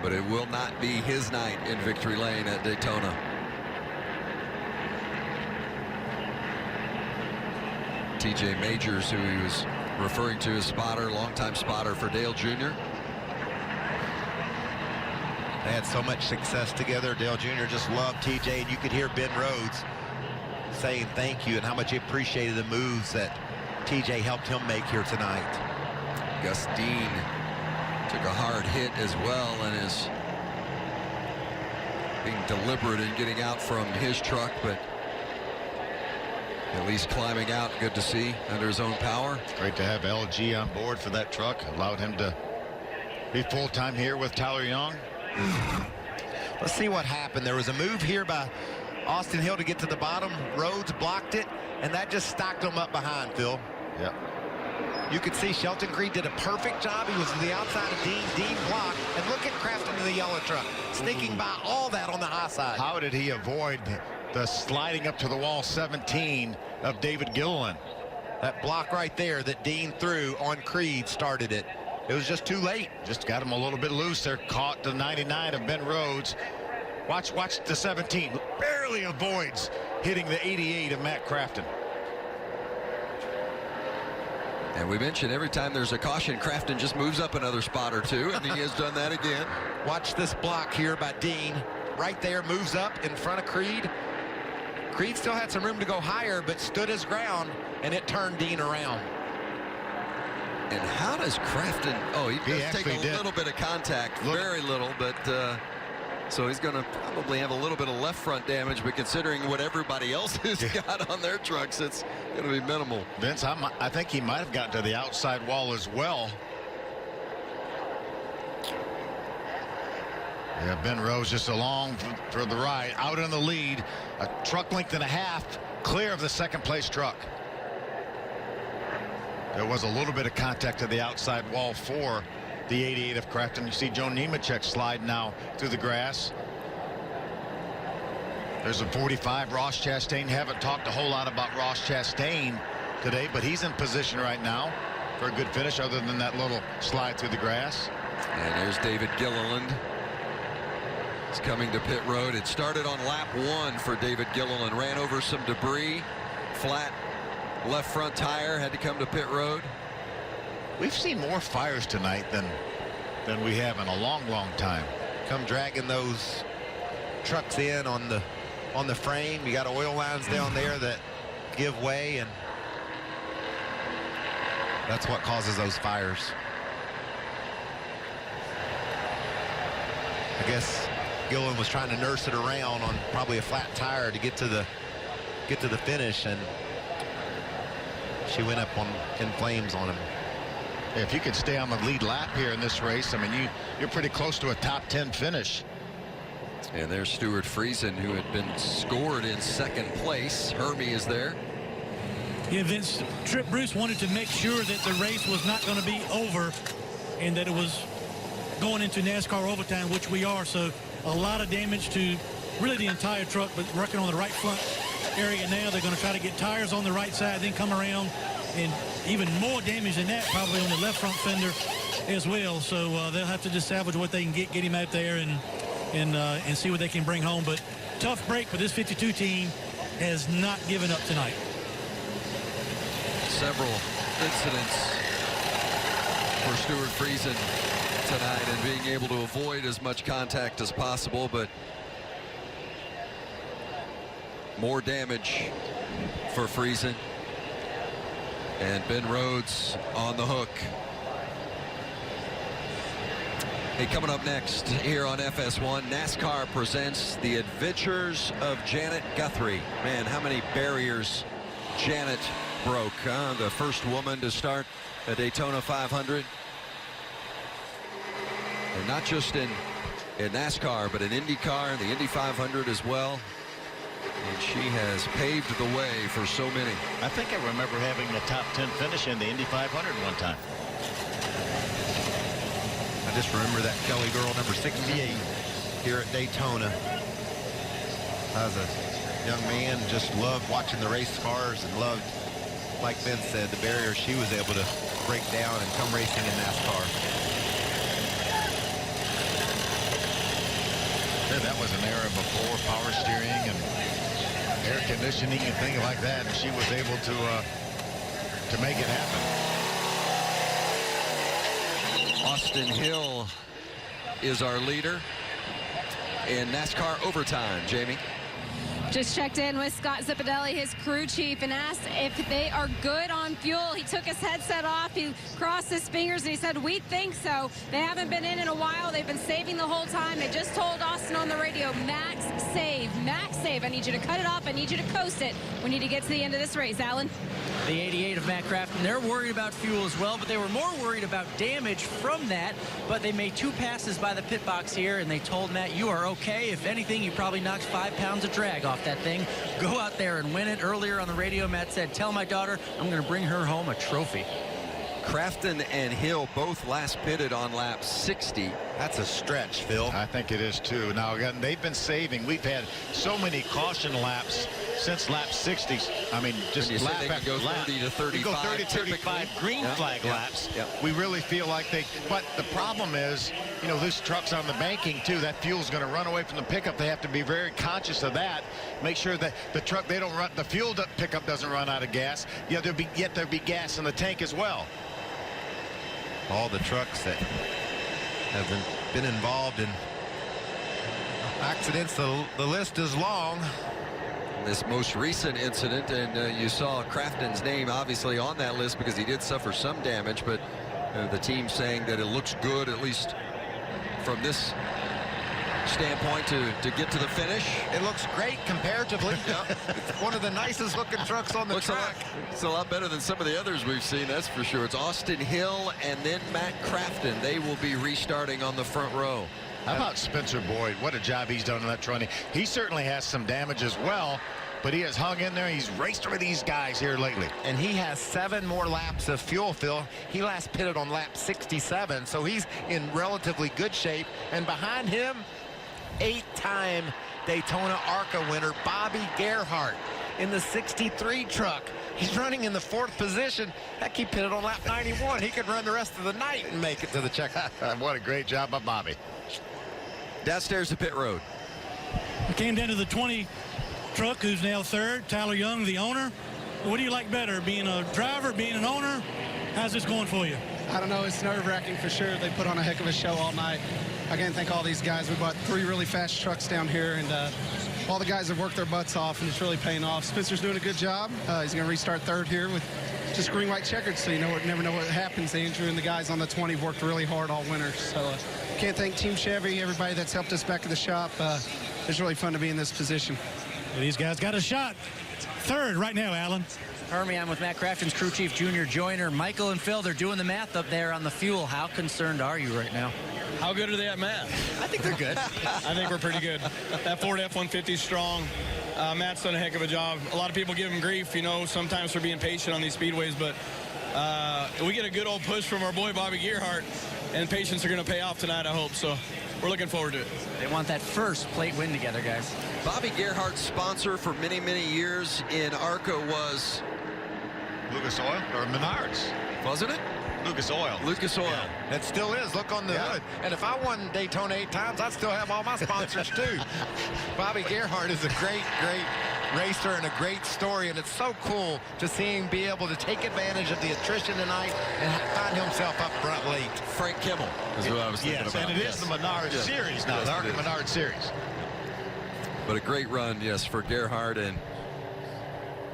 but it will not be his night in victory lane at Daytona. TJ Majors, who he was referring to as spotter, longtime spotter for Dale Jr. They had so much success together. Dale Jr. just loved TJ, and you could hear Ben Rhodes saying thank you and how much he appreciated the moves that TJ helped him make here tonight. Gus Dean took a hard hit as well and is being deliberate in getting out from his truck, but at least climbing out, good to see, under his own power. Great to have LG on board for that truck. Allowed him to be full-time here with Tyler Young. Let's see what happened. There was a move here by Austin Hill to get to the bottom. Rhodes blocked it, and that just stacked him up behind, Phil. Yep. You could see Shelton Creed did a perfect job. He was to the outside of Dean. Dean blocked. And look at Crafton in the yellow truck, sneaking by all that on the high side. How did he avoid the sliding up to the wall 17 of David Gilliland? That block right there that Dean threw on Creed started it. It was just too late. Just got him a little bit loose there. Caught the 99 of Ben Rhodes. Watch the 17. Barely avoids hitting the 88 of Matt Crafton. And we mentioned every time there's a caution, Crafton just moves up another spot or two, and he has done that again. Watch this block here by Dean. Right there, moves up in front of Creed. Creed still had some room to go higher, but stood his ground, and it turned Dean around. And how does Crafton... Oh, he does take a little bit of contact. Very little, but... so he's going to probably have a little bit of left front damage, but considering what everybody else has got on their trucks, it's going to be minimal. Vince, I think he might have gotten to the outside wall as well. Yeah, Ben Rhodes just along for the ride, out in the lead, a truck length and a half, clear of the second place truck. There was a little bit of contact to the outside wall for the 88 of Crafton. You see Joe Nemechek slide now through the grass. There's a 45, Ross Chastain. Haven't talked a whole lot about Ross Chastain today, but he's in position right now for a good finish other than that little slide through the grass. And there's David Gilliland. He's coming to pit road. It started on lap 1 for David Gilliland. Ran over some debris. Flat left front tire. Had to come to pit road. We've seen more fires tonight than we have in a long, long time. Come dragging those trucks in on the frame. You got oil lines down there that give way, and that's what causes those fires. I guess Gillen was trying to nurse it around on probably a flat tire to get to the finish, and she went up in flames on him. If you could stay on the lead lap here in this race, I mean, you're pretty close to a top 10 finish. And there's Stuart Friesen, who had been scored in second place. Hermie is there. Yeah, Vince, Trip Bruce wanted to make sure that the race was not going to be over and that it was going into NASCAR overtime, which we are. So a lot of damage to really the entire truck, but working on the right front area now. They're going to try to get tires on the right side, then come around, and even more damage than that probably on the left front fender as well. So they'll have to just salvage what they can get him out there and see what they can bring home. But tough break, but this 52 team has not given up tonight. Several incidents for Stuart Friesen tonight, and being able to avoid as much contact as possible, but more damage for Friesen. And Ben Rhodes on the hook. Hey, coming up next here on FS1, NASCAR presents The Adventures of Janet Guthrie. Man, how many barriers Janet broke, huh? The first woman to start a Daytona 500. And not just in NASCAR, but in IndyCar and the Indy 500 as well. And she has paved the way for so many. I think I remember having the top 10 finish in the Indy 500 one time. I just remember that Kelly girl, number 68, here at Daytona. As a young man, just loved watching the race cars and loved, like Ben said, the barriers she was able to break down and come racing in NASCAR. Yeah, that was an era before power steering and air conditioning and things like that, and she was able to make it happen. Austin Hill is our leader in NASCAR overtime. Jamie? Just checked in with Scott Zipadelli, his crew chief, and asked if they are good on fuel. He took his headset off, he crossed his fingers, and he said, we think so. They haven't been in a while. They've been saving the whole time. They just told Austin on the radio, max save, max save. I need you to cut it off. I need you to coast it. We need to get to the end of this race, Alan. The 88 of Matt Crafton, they're worried about fuel as well, but they were more worried about damage from that. But they made 2 passes by the pit box here, and they told Matt, you are okay. If anything, you probably knocked 5 pounds of drag off that thing. Go out there and win it. Earlier on the radio, Matt said, tell my daughter I'm going to bring her home a trophy. Crafton and Hill both last pitted on lap 60. That's a stretch, Phil. I think it is too. Now again, they've been saving. We've had so many caution laps since lap 60. I mean, just lap after go lap. 30 to 35. We go 30 to 35 green flag laps. We really feel like they. But the problem is, you know, this truck's on the banking too. That fuel's going to run away from the pickup. They have to be very conscious of that. Make sure that the truck, they don't run. The fuel pickup doesn't run out of gas. Yeah, there'll be gas in the tank as well. All the trucks that have been involved in accidents, the list is long. This most recent incident, and you saw Crafton's name obviously on that list because he did suffer some damage, but the team saying that it looks good, at least from this standpoint, to get to the finish. It looks great comparatively. It's one of the nicest looking trucks on the track. It's a lot better than some of the others we've seen, that's for sure. It's Austin Hill and then Matt Crafton. They will be restarting on the front row. How about Spencer Boyd? What a job he's done on that truck. He certainly has some damage as well, but he has hung in there. He's raced with these guys here lately. And he has 7 more laps of fuel fill. He last pitted on lap 67, so he's in relatively good shape. And behind him, 8-time Daytona ARCA winner Bobby Gerhart in the 63 truck. He's running in the 4th position. Heck, he pitted on lap 91. He could run the rest of the night and make it to the checker. What a great job by Bobby. Downstairs to pit road. We came down to the 20 truck, who's now 3rd. Tyler Young, the owner. What do you like better, being a driver, being an owner? How's this going for you? I don't know. It's nerve-wracking for sure. They put on a heck of a show all night. Again, thank all these guys. We bought 3 really fast trucks down here, and all the guys have worked their butts off, and it's really paying off. Spencer's doing a good job. He's going to restart 3rd here with just green-white checkered, so you never know what happens. Andrew and the guys on the 20 worked really hard all winter. So can't thank Team Chevy, everybody that's helped us back at the shop. It's really fun to be in this position. These guys got a shot. 3rd right now, Alan. Hermie, I'm with Matt Crafton's crew chief, Junior Joyner. Michael and Phil, they're doing the math up there on the fuel. How concerned are you right now? How good are they at math? I think they're good. I think we're pretty good. That Ford F-150 is strong. Matt's done a heck of a job. A lot of people give him grief, you know, sometimes for being patient on these speedways, but we get a good old push from our boy Bobby Gerhart, and patience are going to pay off tonight, I hope. So we're looking forward to it. They want that first plate win together, guys. Bobby Gerhart's sponsor for many, many years in ARCA was Lucas Oil or Menards. Wasn't it? Lucas Oil. Lucas Oil. Yeah, it still is. Look on the hood. And if I won Daytona 8 times, I'd still have all my sponsors too. Bobby Gerhart is a great racer and a great story, and it's so cool to see him be able to take advantage of the attrition tonight and find himself up front late. Frank Kimmel is what I was thinking about. And it is the Menards Series now, the ARCA Menards Series. But a great run, yes, for Gerhart, and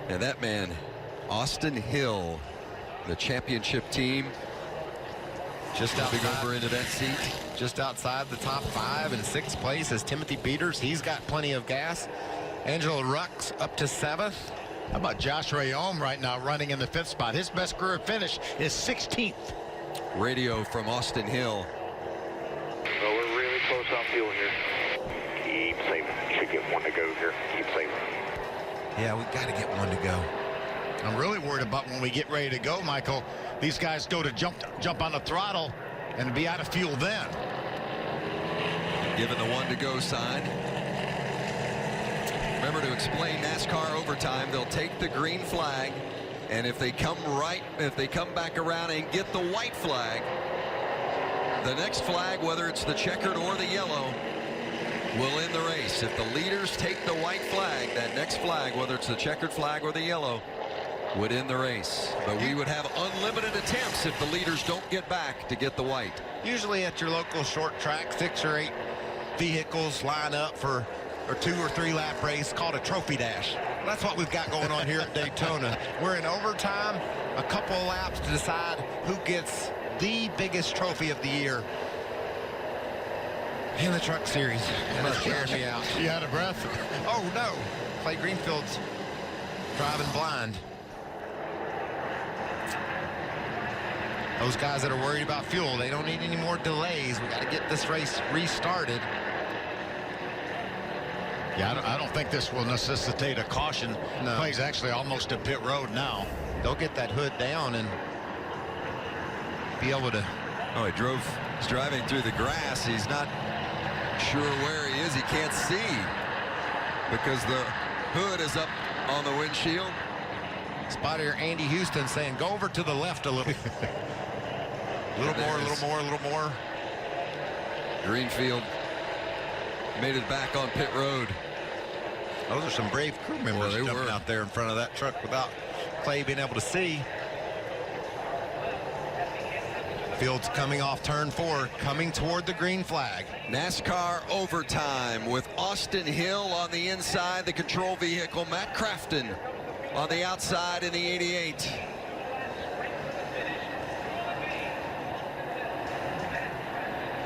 that man, Austin Hill, the championship team, just over into that seat. Just outside the top 5 in 6th place is Timothy Peters. He's got plenty of gas. Angelo Ruck's up to 7th. How about Josh Rayom right now running in the 5th spot? His best career finish is 16th. Radio from Austin Hill. Well, we're really close on fuel here. Keep saving. You should get 1 to go here. Keep saving. Yeah, we got to get 1 to go. I'm really worried about when we get ready to go, Michael. These guys go to jump on the throttle and be out of fuel then. Given the 1 to go sign. Remember to explain NASCAR overtime, they'll take the green flag, and if they come back around and get the white flag, the next flag, whether it's the checkered or the yellow, will end the race. If the leaders take the white flag, that next flag, whether it's the checkered flag or the yellow, would end the race. But we would have unlimited attempts if the leaders don't get back to get the white. Usually at your local short track, 6 or 8 vehicles line up for a 2 or 3 lap race called a trophy dash. That's what we've got going on here at Daytona. We're in overtime, a couple of laps to decide who gets the biggest trophy of the year in the Truck Series. And it's scaring me out. You out of breath? Oh no, Clay Greenfield's driving blind. Those guys that are worried about fuel, they don't need any more delays. We got to get this race restarted. Yeah, I don't think this will necessitate a caution. No. Clay's actually almost at pit road now. They'll get that hood down and be able to. Oh, he's driving through the grass. He's not sure where he is. He can't see because the hood is up on the windshield. Spotter Andy Houston saying, go over to the left a little. A little more. Greenfield made it back on pit road. Those are some brave crew members they jumping were out there in front of that truck without Clay being able to see. Field's coming off turn 4, coming toward the green flag. NASCAR overtime with Austin Hill on the inside, the control vehicle, Matt Crafton on the outside in the 88.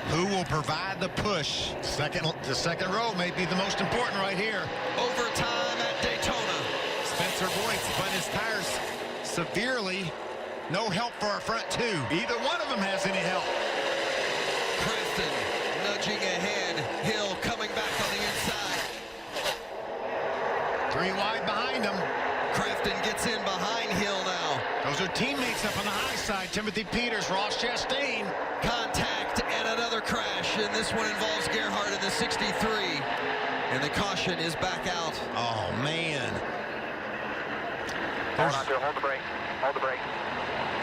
Who will provide the push? The second row may be the most important right here. Overtime at Daytona. Spencer Boyd spun his tires severely. No help for our front 2. Either one of them has any help. Crafton nudging ahead. Hill coming back on the inside. 3 wide behind. Crafton gets in behind Hill now. Those are teammates up on the high side. Timothy Peters, Ross Chastain. Contact and another crash, and this one involves Gerhardt in the 63. And the caution is back out. Oh, man. Hold on to it. Hold the brake. Hold the brake.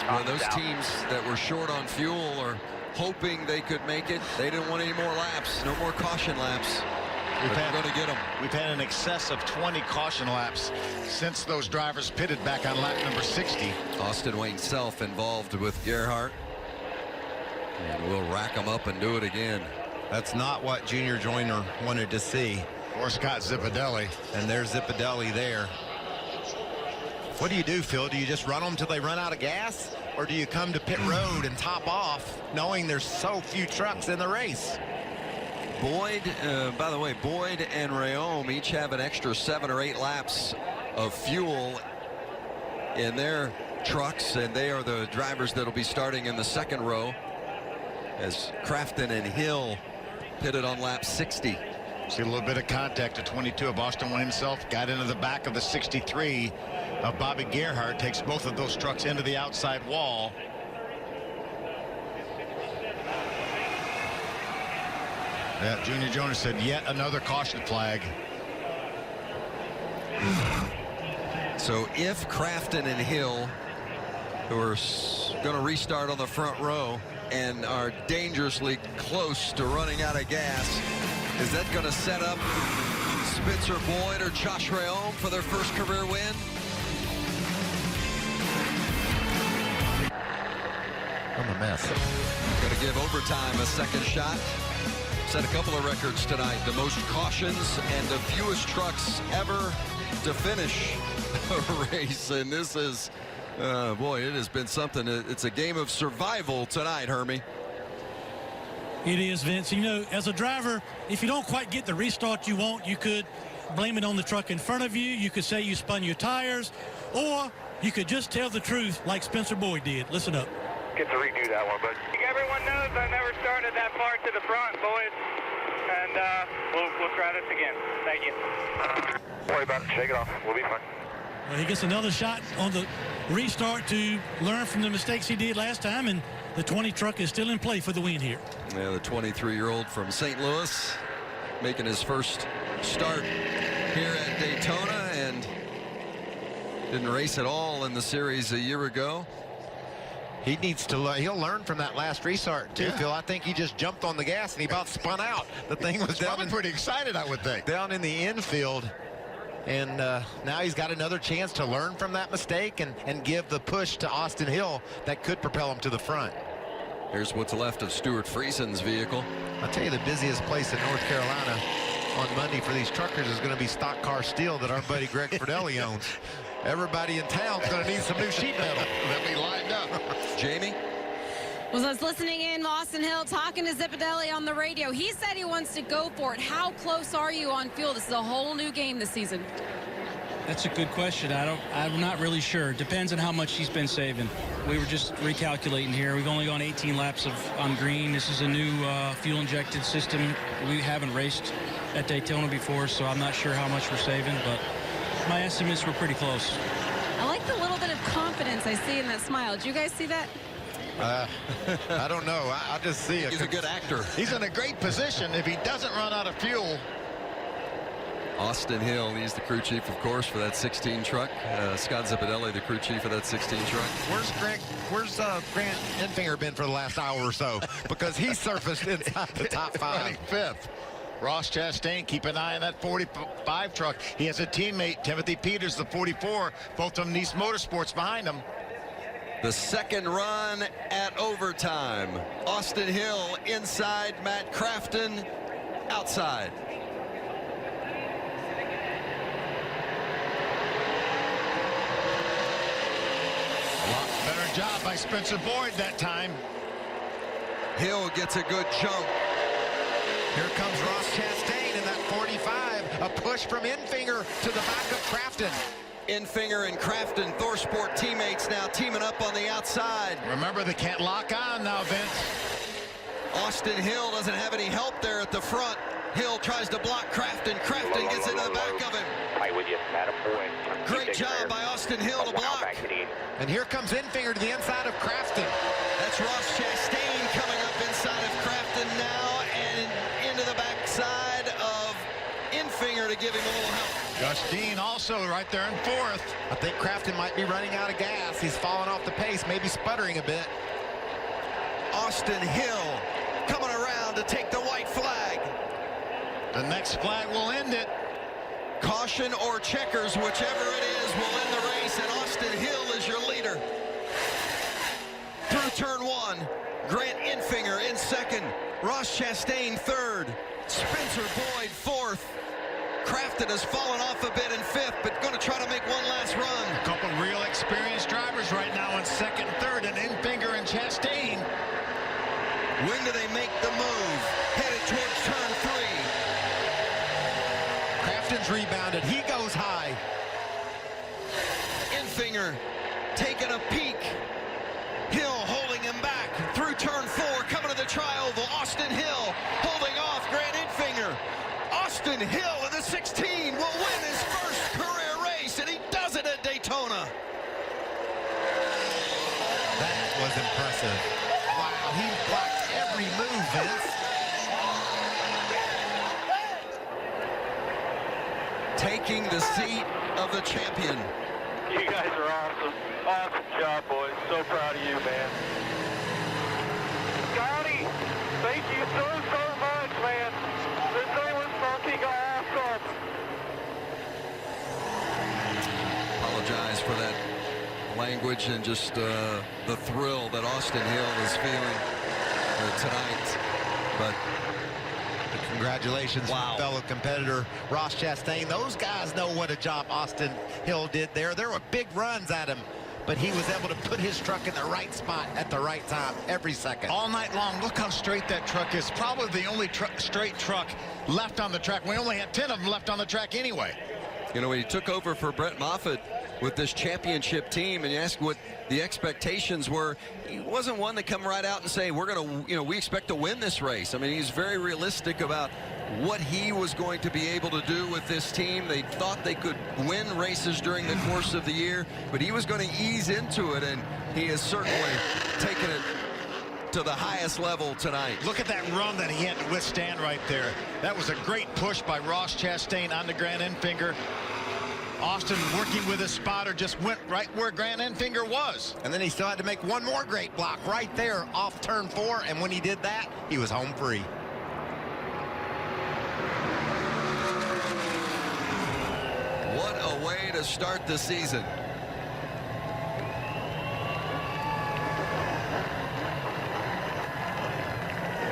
Well, those teams that were short on fuel are hoping they could make it. They didn't want any more laps, no more caution laps. We're going to get them. We've had an excess of 20 caution laps since those drivers pitted back on lap number 60. Austin Wayne Self involved with Gerhardt. And we'll rack them up and do it again. That's not what Junior Joyner wanted to see. Or Scott Zipadelli. And there's Zipadelli there. What do you do, Phil? Do you just run them till they run out of gas? Or do you come to pit road and top off knowing there's so few trucks in the race? Boyd, by the way, Boyd and Rayom each have an extra 7 or 8 laps of fuel in their trucks, and they are the drivers that will be starting in the second row as Crafton and Hill pitted on lap 60. See a little bit of contact at 22 of Austin Wayne himself. Got into the back of the 63 of Bobby Gerhardt. Takes both of those trucks into the outside wall. Yeah, Junior Jonas said yet another caution flag. So if Crafton and Hill, who are going to restart on the front row and are dangerously close to running out of gas, is that going to set up Spencer Boyd or Josh Rayom for their first career win? I'm a mess. Going to give overtime a second shot. Set a couple of records tonight. The most cautions and the fewest trucks ever to finish a race. And this is, boy, it has been something. It's a game of survival tonight, Hermie. It is, Vince. You know, as a driver, if you don't quite get the restart you want, you could blame it on the truck in front of you. You could say you spun your tires, or you could just tell the truth like Spencer Boyd did. Listen up. Get to redo that one, but Everyone knows I never started that far to the front, boys. And we'll try this again. Thank you. don't worry about it. Shake it off. We'll be fine. Well, he gets another shot on the restart to learn from the mistakes he did last time, and the 20 truck is still in play for the win here. Yeah, the 23-year-old from St. Louis making his first start here at Daytona and didn't race at all in the series a year ago. He needs to he'll learn from that last restart too, Phil. I think he just jumped on the gas and he about spun out. The thing was down pretty excited, I would think. Down in the infield. And now he's got another chance to learn from that mistake and give the push to Austin Hill that could propel him to the front. Here's what's left of Stuart Friesen's vehicle. I'll tell you, the busiest place in North Carolina on Monday for these truckers is going to be Stock Car Steel that our buddy Greg Fridelli owns. Everybody in town's going to need some new sheet metal. They'll be lined up. Jamie? Well, I was listening in, Austin Hill talking to Zipadelli on the radio. He said he wants to go for it. How close are you on fuel? This is a whole new game this season. That's a good question. I'm not really sure. Depends on how much he's been saving. We were just recalculating here. We've only gone 18 laps on green. This is a new fuel-injected system. We haven't raced at Daytona before, so I'm not sure how much we're saving, but my estimates were pretty close. I like the little bit of confidence I see in that smile. Did you guys see that? I don't know. I just see it. He's a good actor. He's in a great position if he doesn't run out of fuel. Austin Hill, he's the crew chief, of course, for that 16 truck. Scott Zipadelli, the crew chief for that 16 truck. Where's Grant Enfinger been for the last hour or so? Because he surfaced inside the top 5. 25th. Ross Chastain, keep an eye on that 45 truck. He has a teammate, Timothy Peters, the 44. Both of them Nice Motorsports behind him. The second run at overtime. Austin Hill inside, Matt Crafton outside. A lot better job by Spencer Boyd that time. Hill gets a good jump. Here comes Ross Chastain in that 45. A push from Enfinger to the back of Crafton. Enfinger and Crafton, ThorSport teammates now teaming up on the outside. Remember, they can't lock on now, Vince. Austin Hill doesn't have any help there at the front. Hill tries to block Crafton. Crafton gets into the back of him. Right with you, Adam Boy. Great job by Austin Hill to block. And here comes Infinger to the inside of Crafton. That's Ross Chastain coming up inside of Crafton now and into the backside of Infinger to give him a little help. Justine also right there in fourth. I think Crafton might be running out of gas. He's falling off the pace, maybe sputtering a bit. Austin Hill coming around to take the white flag. The next flag will end it. Caution or checkers, whichever it is, will end the race, and Austin Hill is your leader. Through turn one, Grant Infinger in second, Ross Chastain third, Spencer Boyd fourth. Crafton has fallen off a bit in fifth, but going to try to make one last run. A couple real experienced drivers right now in second and third, and Infinger and Chastain. When do they make the move? Headed towards turn three. Crafton's rebounded. He goes high. Infinger taking a peek. Hill holding him back through turn four, coming to the tri-oval. Austin Hill holding off Grant Infinger. Austin Hill in the 16 will win his first career race, and he does it at Daytona. That was impressive. Wow, he blocked every move, Vince. Taking the seat of the champion. You guys are awesome. Awesome job, boys. So proud of you, man. Scotty, thank you so much, man. This thing was fucking awesome. Apologize for that language and just the thrill that Austin Hill is feeling tonight. But congratulations, fellow competitor Ross Chastain. Those guys know what a job Austin Hill did there. There were big runs at him, but he was able to put his truck in the right spot at the right time every second. All night long, look how straight that truck is. Probably the only straight truck left on the track. We only had 10 of them left on the track anyway. You know, when he took over for Brett Moffitt with this championship team, and you ask what the expectations were, he wasn't one to come right out and say, we're going to, we expect to win this race. I mean, he's very realistic about what he was going to be able to do with this team. They thought they could win races during the course of the year, but he was going to ease into it, and he has certainly taken it to the highest level tonight. Look at that run that he had to withstand right there. That was a great push by Ross Chastain on the Grant Infinger. Austin, working with his spotter, just went right where Grant Infinger was. And then he still had to make one more great block right there off turn four, and when he did that, he was home free. What a way to start the season.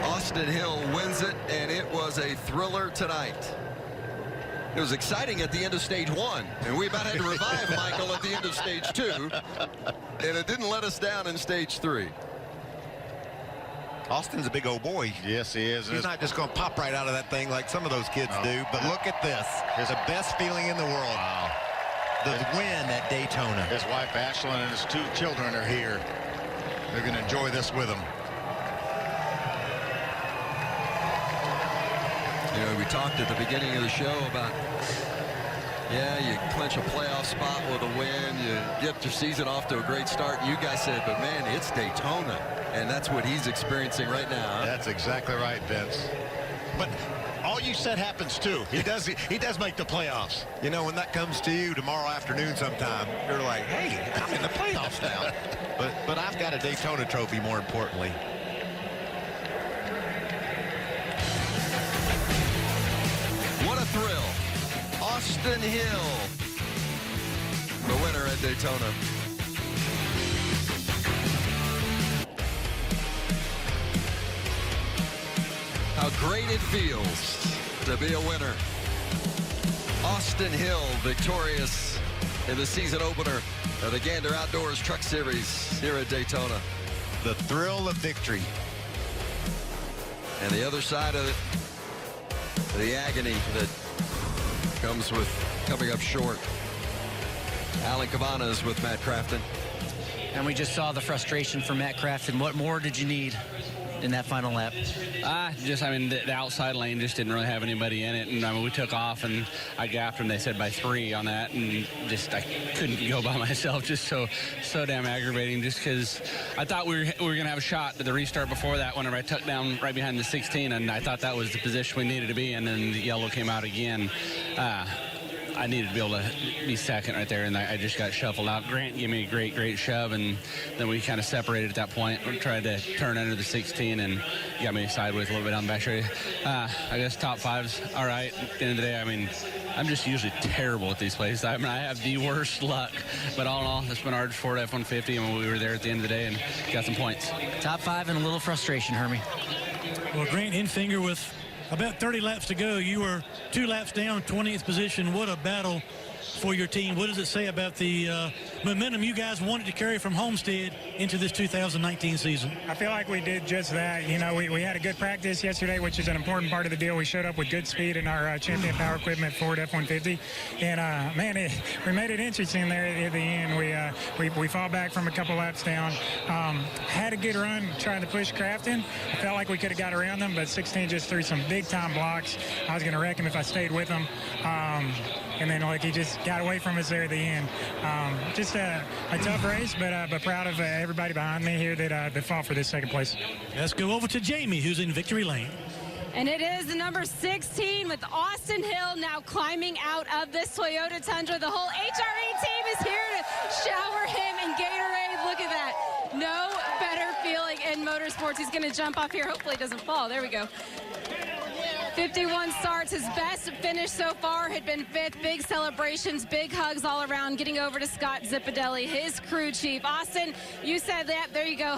Austin Hill wins it, and it was a thriller tonight. It was exciting at the end of stage one, and we about had to revive Michael at the end of stage two, and it didn't let us down in stage three. Austin's a big old boy. Yes, he is. He's not just going to pop right out of that thing like some of those kids do, but look at this. It's the best feeling in the world. Wow. The win at Daytona. His wife, Ashlyn, and his 2 children are here. They're going to enjoy this with him. You know, we talked at the beginning of the show about, you clinch a playoff spot with a win, you get your season off to a great start. You guys said, but man, it's Daytona, and that's what he's experiencing right now. Huh? That's exactly right, Vince. But all you said happens too. He does make the playoffs. You know, when that comes to you tomorrow afternoon sometime, you're like, hey, I'm in the playoffs now. but I've got a Daytona trophy, more importantly. What a thrill. Austin Hill, the winner at Daytona. How great it feels to be a winner. Austin Hill victorious in the season opener of the Gander Outdoors Truck Series here at Daytona. The thrill of victory. And the other side of it, the agony that comes with coming up short. Alan Cavana's with Matt Crafton. And we just saw the frustration from Matt Crafton. What more did you need? in that final lap? The outside lane just didn't really have anybody in it, and we took off, and I gapped them. They said by 3 on that, and I couldn't go by myself. Just so damn aggravating. Just because I thought we were gonna have a shot at the restart before that. Whenever I tucked down right behind the 16, and I thought that was the position we needed to be in, and the yellow came out again. I needed to be able to be second right there, and I just got shuffled out. Grant gave me a great shove, and then we kind of separated at that point. We tried to turn under the 16, and got me sideways a little bit on the back straight. I guess top 5's all right. At the end of the day, I'm just usually terrible at these places. I have the worst luck, but all in all, it's been hard Ford F-150, and we were there at the end of the day and got some points. Top 5 and a little frustration, Hermie. Well, Grant Enfinger with about 30 laps to go. You were 2 laps down, 20th position. What a battle for your team. What does it say about the momentum you guys wanted to carry from Homestead into this 2019 season? I feel like we did just that. We had a good practice yesterday, which is an important part of the deal. We showed up with good speed in our Champion Power Equipment Ford F-150. And, we made it interesting there at the end. We fought back from a couple laps down. Had a good run trying to push Crafton. I felt like we could have got around them, but 16 just threw some big-time blocks. I was going to wreck him if I stayed with him. And then, he just got away from us there at the end. Just a tough race, but proud of everybody behind me here that fought for this second place. Let's go over to Jamie, who's in victory lane. And it is the number 16 with Austin Hill now climbing out of this Toyota Tundra. The whole HRE team is here to shower him in Gatorade. Look at that. No better feeling in motorsports. He's going to jump off here. Hopefully it doesn't fall. There we go. 51 starts. His best finish so far had been 5th. Big celebrations, big hugs all around. Getting over to Scott Zippadelli, his crew chief. Austin, you said that. There you go.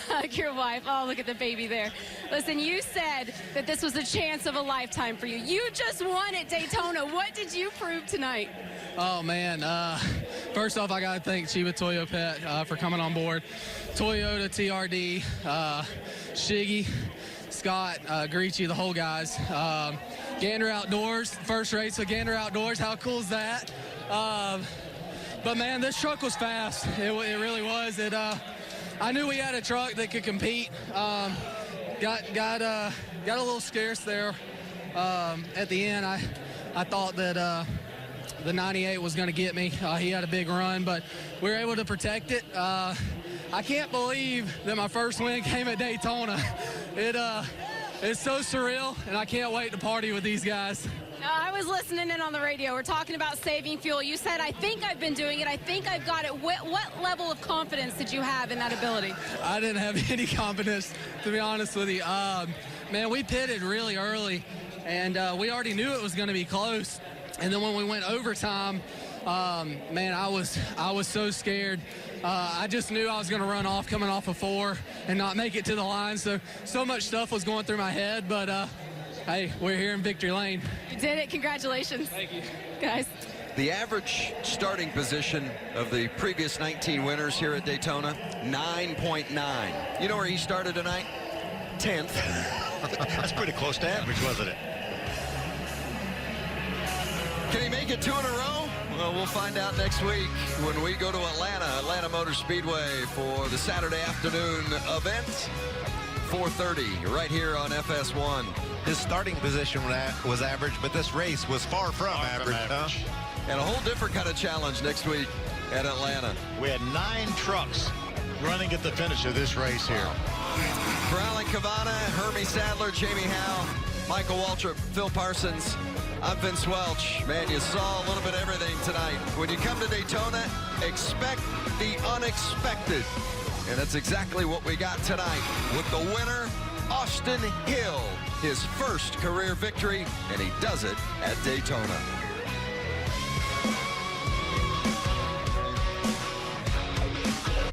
Hug your wife. Oh, look at the baby there. Listen, you said that this was a chance of a lifetime for you. You just won at Daytona. What did you prove tonight? Oh, man. First off, I got to thank Chiba Toyo Pet for coming on board. Toyota, TRD, Shiggy, Scott, Gricci, the whole guys. Gander Outdoors, first race of Gander Outdoors. How cool is that? But, man, this truck was fast. It really was. I knew we had a truck that could compete. Got a little scarce there at the end. I thought that the 98 was going to get me. He had a big run, but we were able to protect it. I can't believe that my first win came at Daytona. It's so surreal, and I can't wait to party with these guys. I was listening in on the radio. We're talking about saving fuel. You said, I think I've been doing it. I think I've got it. What level of confidence did you have in that ability? I didn't have any confidence, to be honest with you. Man, we pitted really early, and we already knew it was going to be close. And then when we went overtime, man, I was so scared. I just knew I was going to run off coming off of 4 and not make it to the line. So much stuff was going through my head, but hey, we're here in victory lane. You did it. Congratulations. Thank you. Guys. The average starting position of the previous 19 winners here at Daytona, 9.9. You know where he started tonight? 10th. That's pretty close to average, wasn't it? Can he make it 2 in a row? Well, we'll find out next week when we go to Atlanta Motor Speedway for the Saturday afternoon event, 4:30, right here on FS1. His starting position was average, but this race was far from average. Huh? And a whole different kind of challenge next week at Atlanta. We had 9 trucks running at the finish of this race here. For Alan Cavana, Hermie Sadler, Jamie Howe, Michael Waltrip, Phil Parsons, I'm Vince Welch. Man, you saw a little bit of everything tonight. When you come to Daytona, expect the unexpected. And that's exactly what we got tonight with the winner, Austin Hill. His first career victory, and he does it at Daytona.